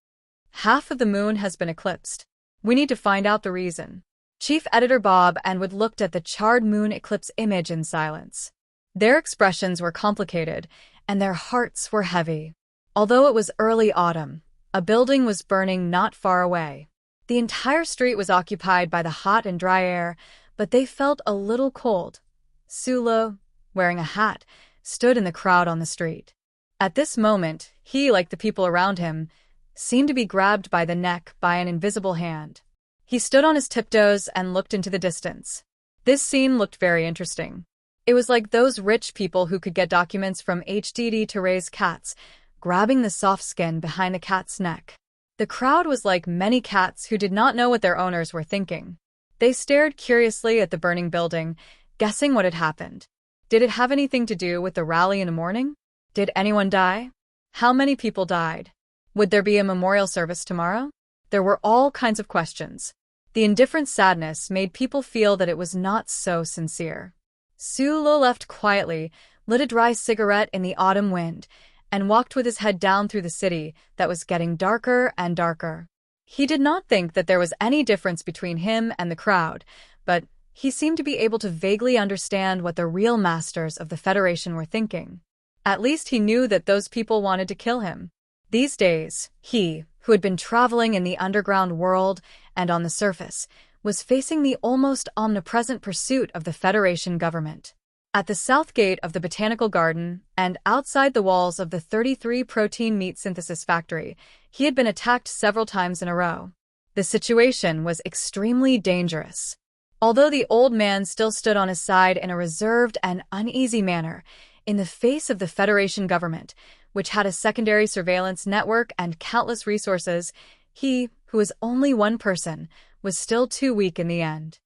"Half of the moon has been eclipsed. We need to find out the reason." Chief Editor Bob and Wood looked at the charred moon eclipse image in silence. Their expressions were complicated, and their hearts were heavy. Although it was early autumn, a building was burning not far away. The entire street was occupied by the hot and dry air, but they felt a little cold. Sulo, wearing a hat, stood in the crowd on the street. At this moment, he, like the people around him, seemed to be grabbed by the neck by an invisible hand. He stood on his tiptoes and looked into the distance. This scene looked very interesting. It was like those rich people who could get documents from HDD to raise cats, grabbing the soft skin behind the cat's neck. The crowd was like many cats who did not know what their owners were thinking. They stared curiously at the burning building, guessing what had happened. Did it have anything to do with the rally in the morning? Did anyone die? How many people died? Would there be a memorial service tomorrow? There were all kinds of questions. The indifferent sadness made people feel that it was not so sincere. Sulo left quietly, lit a dry cigarette in the autumn wind, and walked with his head down through the city that was getting darker and darker. He did not think that there was any difference between him and the crowd, but he seemed to be able to vaguely understand what the real masters of the Federation were thinking. At least he knew that those people wanted to kill him. These days, he, who had been traveling in the underground world and on the surface, was facing the almost omnipresent pursuit of the Federation government. At the south gate of the Botanical Garden and outside the walls of the 33 protein meat synthesis factory, he had been attacked several times in a row. The situation was extremely dangerous. Although the old man still stood on his side in a reserved and uneasy manner, in the face of the Federation government, which had a secondary surveillance network and countless resources, he, who was only one person, was still too weak in the end.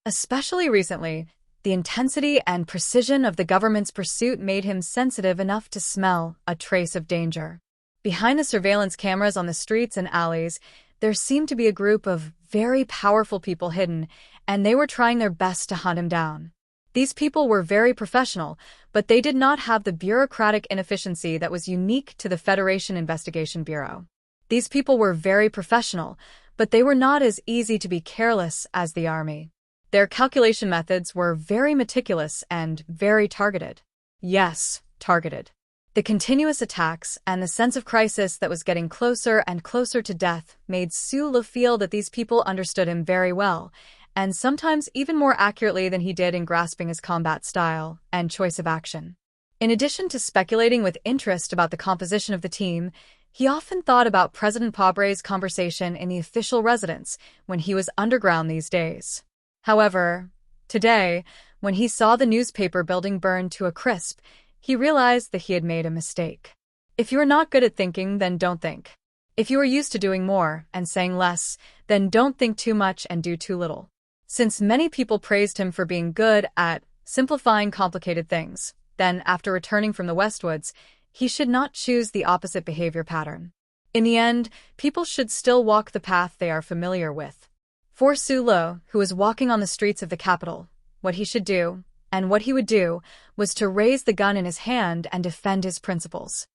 Especially recently, the intensity and precision of the government's pursuit made him sensitive enough to smell a trace of danger. Behind the surveillance cameras on the streets and alleys, there seemed to be a group of very powerful people hidden, and they were trying their best to hunt him down. These people were very professional, but they did not have the bureaucratic inefficiency that was unique to the Federation Investigation Bureau. These people were very professional, but they were not as easy to be careless as the army. Their calculation methods were very meticulous and very targeted. Yes, targeted. The continuous attacks and the sense of crisis that was getting closer and closer to death made Sulu feel that these people understood him very well, and sometimes even more accurately than he did in grasping his combat style and choice of action. In addition to speculating with interest about the composition of the team, he often thought about President Pobre's conversation in the official residence when he was underground these days. However, today, when he saw the newspaper building burn to a crisp, he realized that he had made a mistake. If you are not good at thinking, then don't think. If you are used to doing more and saying less, then don't think too much and do too little. Since many people praised him for being good at simplifying complicated things, then after returning from the Westwoods, he should not choose the opposite behavior pattern. In the end, people should still walk the path they are familiar with. For Sulu, who was walking on the streets of the capital, what he should do, and what he would do, was to raise the gun in his hand and defend his principles.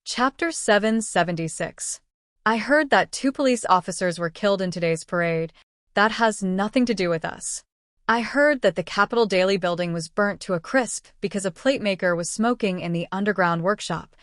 Chapter 776. I heard that 2 police officers were killed in today's parade. That has nothing to do with us. I heard that the Capitol Daily building was burnt to a crisp because a plate maker was smoking in the underground workshop.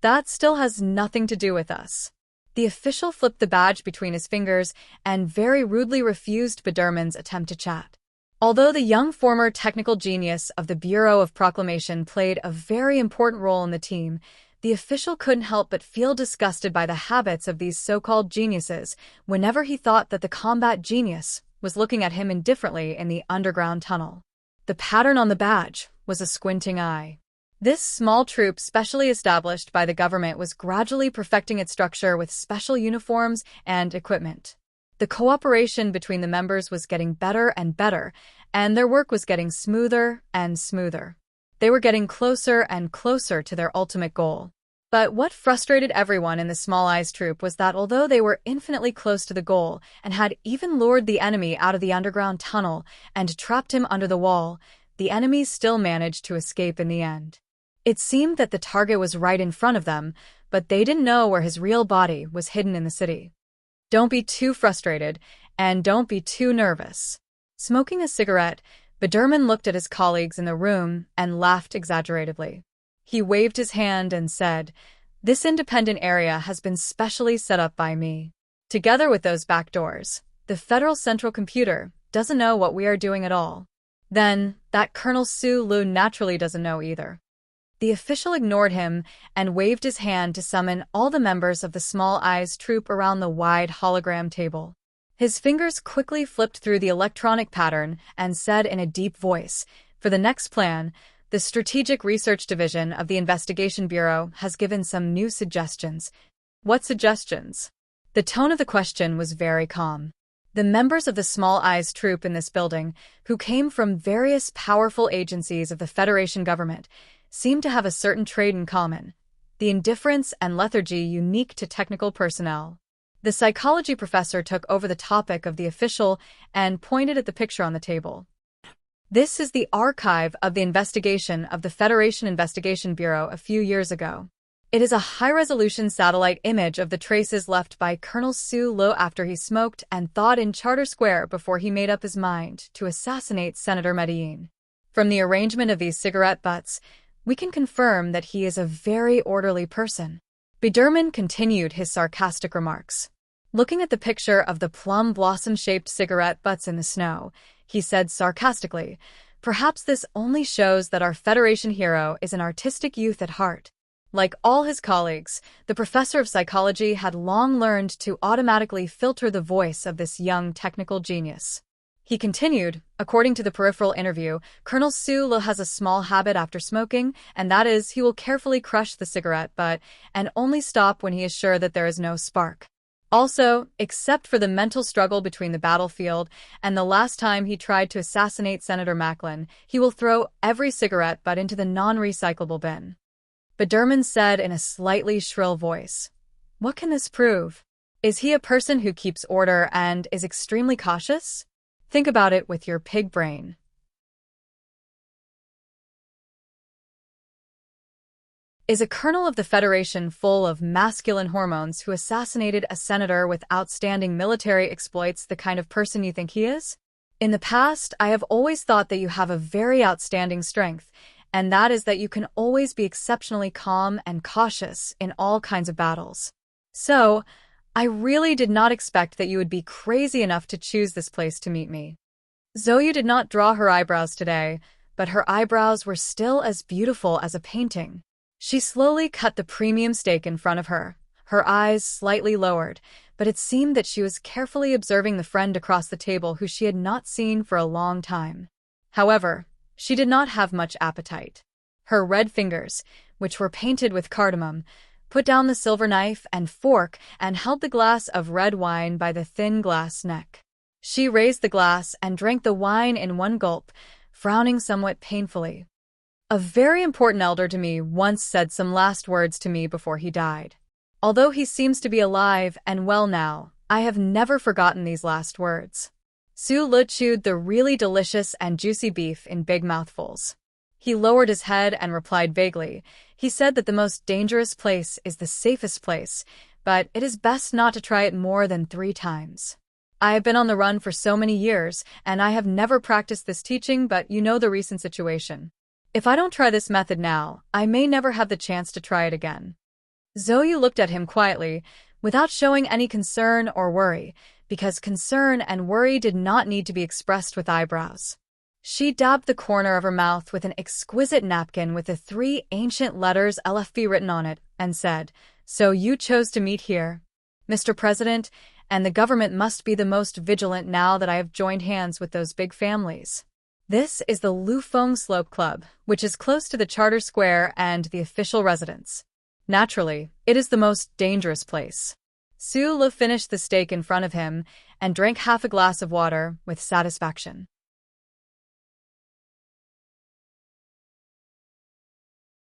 That still has nothing to do with us. The official flipped the badge between his fingers and very rudely refused Biderman's attempt to chat. Although the young former technical genius of the Bureau of Proclamation played a very important role in the team, the official couldn't help but feel disgusted by the habits of these so-called geniuses whenever he thought that the combat genius was looking at him indifferently in the underground tunnel. The pattern on the badge was a squinting eye. This small troop specially established by the government was gradually perfecting its structure with special uniforms and equipment. The cooperation between the members was getting better and better, and their work was getting smoother and smoother. They were getting closer and closer to their ultimate goal. But what frustrated everyone in the Small Eyes troop was that although they were infinitely close to the goal and had even lured the enemy out of the underground tunnel and trapped him under the wall, the enemy still managed to escape in the end. It seemed that the target was right in front of them, but they didn't know where his real body was hidden in the city. Don't be too frustrated, and don't be too nervous. Smoking a cigarette, Biderman looked at his colleagues in the room and laughed exaggeratedly. He waved his hand and said, "This independent area has been specially set up by me. Together with those back doors, the Federal Central Computer doesn't know what we are doing at all. Then, that Colonel Sulu naturally doesn't know either." The official ignored him and waved his hand to summon all the members of the Small Eyes troop around the wide hologram table. His fingers quickly flipped through the electronic pattern and said in a deep voice, "For the next plan, the Strategic Research Division of the Investigation Bureau has given some new suggestions." "What suggestions?" The tone of the question was very calm. The members of the Small Eyes troop in this building, who came from various powerful agencies of the Federation government, seemed to have a certain trait in common: the indifference and lethargy unique to technical personnel. The psychology professor took over the topic of the official and pointed at the picture on the table. This is the archive of the investigation of the Federation Investigation Bureau a few years ago. It is a high-resolution satellite image of the traces left by Colonel Su Lo after he smoked and thawed in Charter Square before he made up his mind to assassinate Senator Medellin. From the arrangement of these cigarette butts, we can confirm that he is a very orderly person. Biderman continued his sarcastic remarks. Looking at the picture of the plum blossom-shaped cigarette butts in the snow, he said sarcastically, "Perhaps this only shows that our Federation hero is an artistic youth at heart." Like all his colleagues, the professor of psychology had long learned to automatically filter the voice of this young technical genius. He continued, according to the peripheral interview, Colonel Su Lo has a small habit after smoking, and that is he will carefully crush the cigarette butt and only stop when he is sure that there is no spark. Also, except for the mental struggle between the battlefield and the last time he tried to assassinate Senator Macklin, he will throw every cigarette butt into the non-recyclable bin. Biderman said in a slightly shrill voice, "What can this prove? Is he a person who keeps order and is extremely cautious? Think about it with your pig brain." Is a colonel of the Federation full of masculine hormones who assassinated a senator with outstanding military exploits the kind of person you think he is? In the past, I have always thought that you have a very outstanding strength, and that is that you can always be exceptionally calm and cautious in all kinds of battles. So, I really did not expect that you would be crazy enough to choose this place to meet me. Zoe did not draw her eyebrows today, but her eyebrows were still as beautiful as a painting. She slowly cut the premium steak in front of her, her eyes slightly lowered, but it seemed that she was carefully observing the friend across the table who she had not seen for a long time. However, she did not have much appetite. Her red fingers, which were painted with cardamom, put down the silver knife and fork and held the glass of red wine by the thin glass neck. She raised the glass and drank the wine in one gulp, frowning somewhat painfully. A very important elder to me once said some last words to me before he died. Although he seems to be alive and well now, I have never forgotten these last words. Su Lo chewed the really delicious and juicy beef in big mouthfuls. He lowered his head and replied vaguely. He said that the most dangerous place is the safest place, but it is best not to try it more than 3 times. I have been on the run for so many years, and I have never practiced this teaching, but you know the recent situation. If I don't try this method now, I may never have the chance to try it again. Zoe looked at him quietly, without showing any concern or worry, because concern and worry did not need to be expressed with eyebrows. She dabbed the corner of her mouth with an exquisite napkin with the 3 ancient letters LFB written on it, and said, "So you chose to meet here, Mr. President, and the government must be the most vigilant now that I have joined hands with those big families. This is the Lufeng Slope Club, which is close to the Charter Square and the official residence. Naturally, it is the most dangerous place." Su Lo finished the steak in front of him and drank half a glass of water with satisfaction.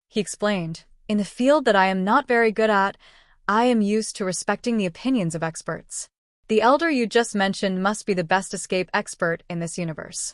He explained, "In the field that I am not very good at, I am used to respecting the opinions of experts. The elder you just mentioned must be the best escape expert in this universe."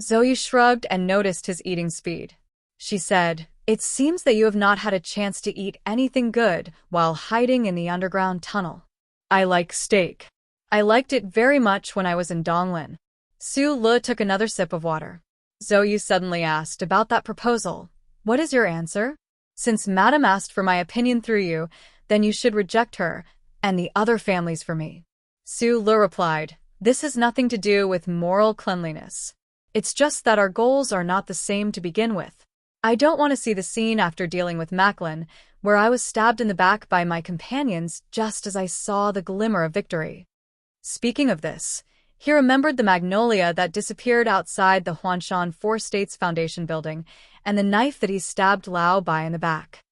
Zoe shrugged and noticed his eating speed. She said, "It seems that you have not had a chance to eat anything good while hiding in the underground tunnel. I like steak. I liked it very much when I was in Donglin." Su Lo took another sip of water. Zoe suddenly asked about that proposal. "What is your answer? Since Madame asked for my opinion through you, then you should reject her and the other families for me." Su Lo replied, "This has nothing to do with moral cleanliness. It's just that our goals are not the same to begin with. I don't want to see the scene after dealing with Macklin, where I was stabbed in the back by my companions just as I saw the glimmer of victory." Speaking of this, he remembered the magnolia that disappeared outside the Huanshan Four States Foundation building and the knife that he stabbed Lao Bai in the back.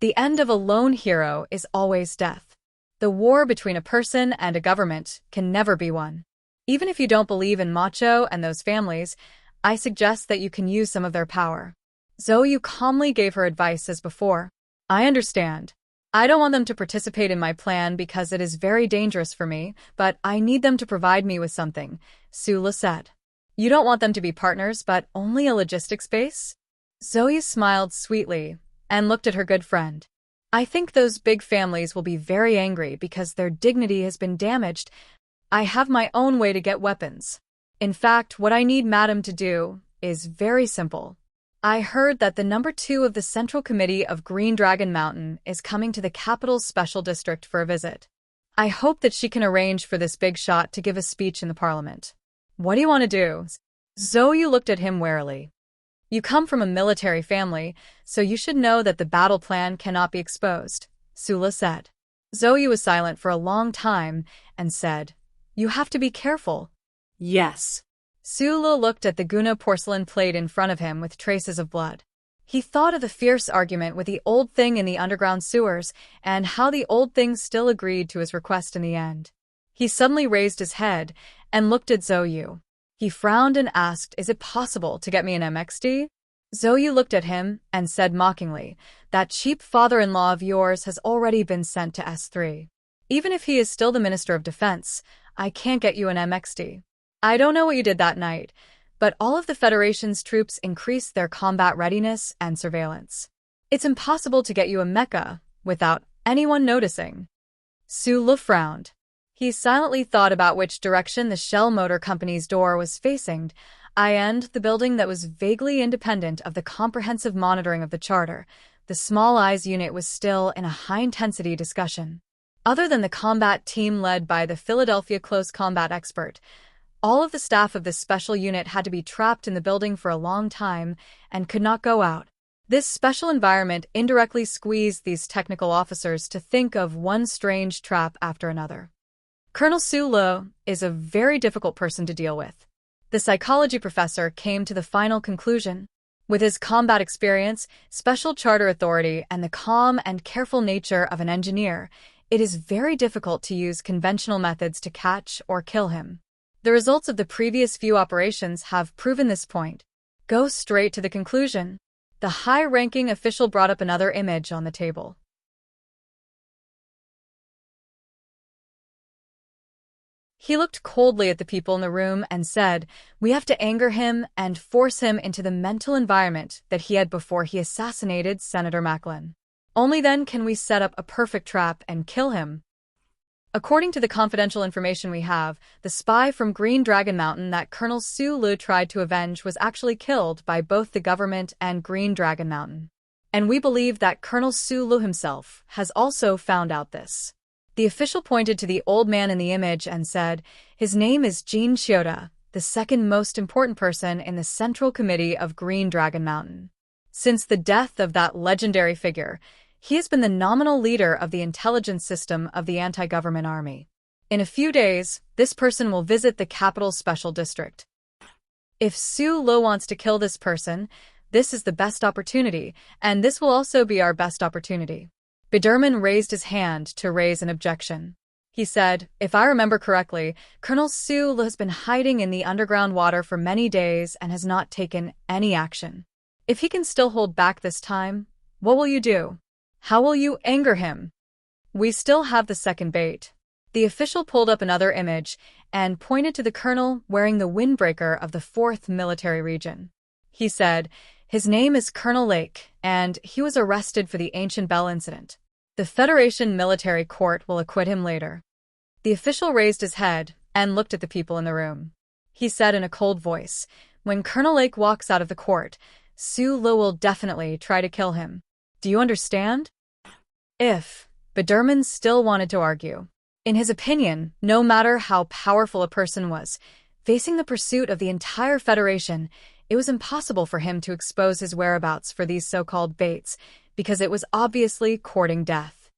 The end of a lone hero is always death. The war between a person and a government can never be won. Even if you don't believe in Macho and those families, I suggest that you can use some of their power. Zoe calmly gave her advice as before. "I understand. I don't want them to participate in my plan because it is very dangerous for me, but I need them to provide me with something," Su Lo said. You don't want them to be partners, but only a logistics base? Zoe smiled sweetly and looked at her good friend. I think those big families will be very angry because their dignity has been damaged. I have my own way to get weapons. In fact, what I need Madam to do is very simple. I heard that the number 2 of the Central Committee of Green Dragon Mountain is coming to the capital's special district for a visit. I hope that she can arrange for this big shot to give a speech in the parliament. What do you want to do? Zoe looked at him warily. You come from a military family, so you should know that the battle plan cannot be exposed, Sula said. Zoe was silent for a long time and said, You have to be careful. Yes. Sula looked at the Guna porcelain plate in front of him with traces of blood. He thought of the fierce argument with the old thing in the underground sewers and how the old thing still agreed to his request in the end. He suddenly raised his head and looked at Zoe. He frowned and asked, Is it possible to get me an MXD? Zoe looked at him and said mockingly, That cheap father-in-law of yours has already been sent to S3. Even if he is still the Minister of Defense, I can't get you an MXD. I don't know what you did that night, but all of the Federation's troops increased their combat readiness and surveillance. It's impossible to get you a mecha without anyone noticing. Sula frowned. He silently thought about which direction the Shell Motor Company's door was facing, and the building that was vaguely independent of the comprehensive monitoring of the charter. The Small Eyes unit was still in a high-intensity discussion. Other than the combat team led by the Philadelphia close combat expert, all of the staff of this special unit had to be trapped in the building for a long time and could not go out. This special environment indirectly squeezed these technical officers to think of one strange trap after another. Colonel Sula is a very difficult person to deal with. The psychology professor came to the final conclusion. With his combat experience, special charter authority, and the calm and careful nature of an engineer, it is very difficult to use conventional methods to catch or kill him. The results of the previous few operations have proven this point. Go straight to the conclusion. The high-ranking official brought up another image on the table. He looked coldly at the people in the room and said, We have to anger him and force him into the mental environment that he had before he assassinated Senator Macklin. Only then can we set up a perfect trap and kill him. According to the confidential information we have, the spy from Green Dragon Mountain that Colonel Sulu tried to avenge was actually killed by both the government and Green Dragon Mountain. And we believe that Colonel Sulu himself has also found out this. The official pointed to the old man in the image and said, His name is Jin Chiyoda, the second most important person in the Central Committee of Green Dragon Mountain. Since the death of that legendary figure, he has been the nominal leader of the intelligence system of the anti-government army. In a few days, this person will visit the capital special district. If Su Lo wants to kill this person, this is the best opportunity, and this will also be our best opportunity. Biderman raised his hand to raise an objection. He said, If I remember correctly, Colonel Su Lo has been hiding in the underground water for many days and has not taken any action. If he can still hold back this time, what will you do? How will you anger him? We still have the second bait. The official pulled up another image and pointed to the colonel wearing the windbreaker of the 4th Military Region. He said, His name is Colonel Lake, and he was arrested for the Ancient Bell incident. The Federation military court will acquit him later. The official raised his head and looked at the people in the room. He said in a cold voice, When Colonel Lake walks out of the court, Su Lo will definitely try to kill him. Do you understand? If Biderman still wanted to argue. In his opinion, no matter how powerful a person was, facing the pursuit of the entire Federation, it was impossible for him to expose his whereabouts for these so-called baits, because it was obviously courting death.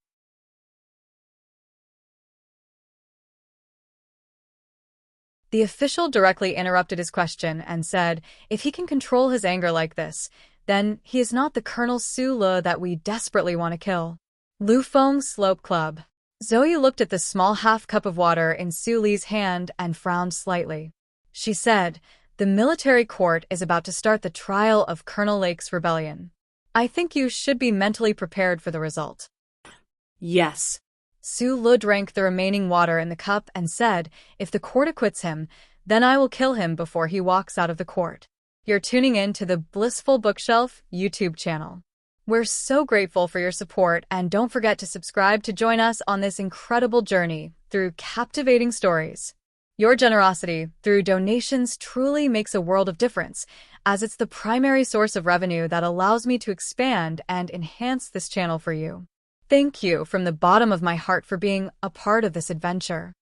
The official directly interrupted his question and said, If he can control his anger like this, then he is not the Colonel Su Lo that we desperately want to kill. Lufeng Slope Club. Zoe looked at the small half-cup of water in Su Li's hand and frowned slightly. She said, The military court is about to start the trial of Colonel Lake's rebellion. I think you should be mentally prepared for the result. Yes. Su Lo drank the remaining water in the cup and said, If the court acquits him, Then I will kill him before he walks out of the court. You're tuning in to the Blissful Bookshelf YouTube channel. We're so grateful for your support, and don't forget to subscribe to join us on this incredible journey through captivating stories. Your generosity through donations truly makes a world of difference, as it's the primary source of revenue that allows me to expand and enhance this channel for you. Thank you from the bottom of my heart for being a part of this adventure.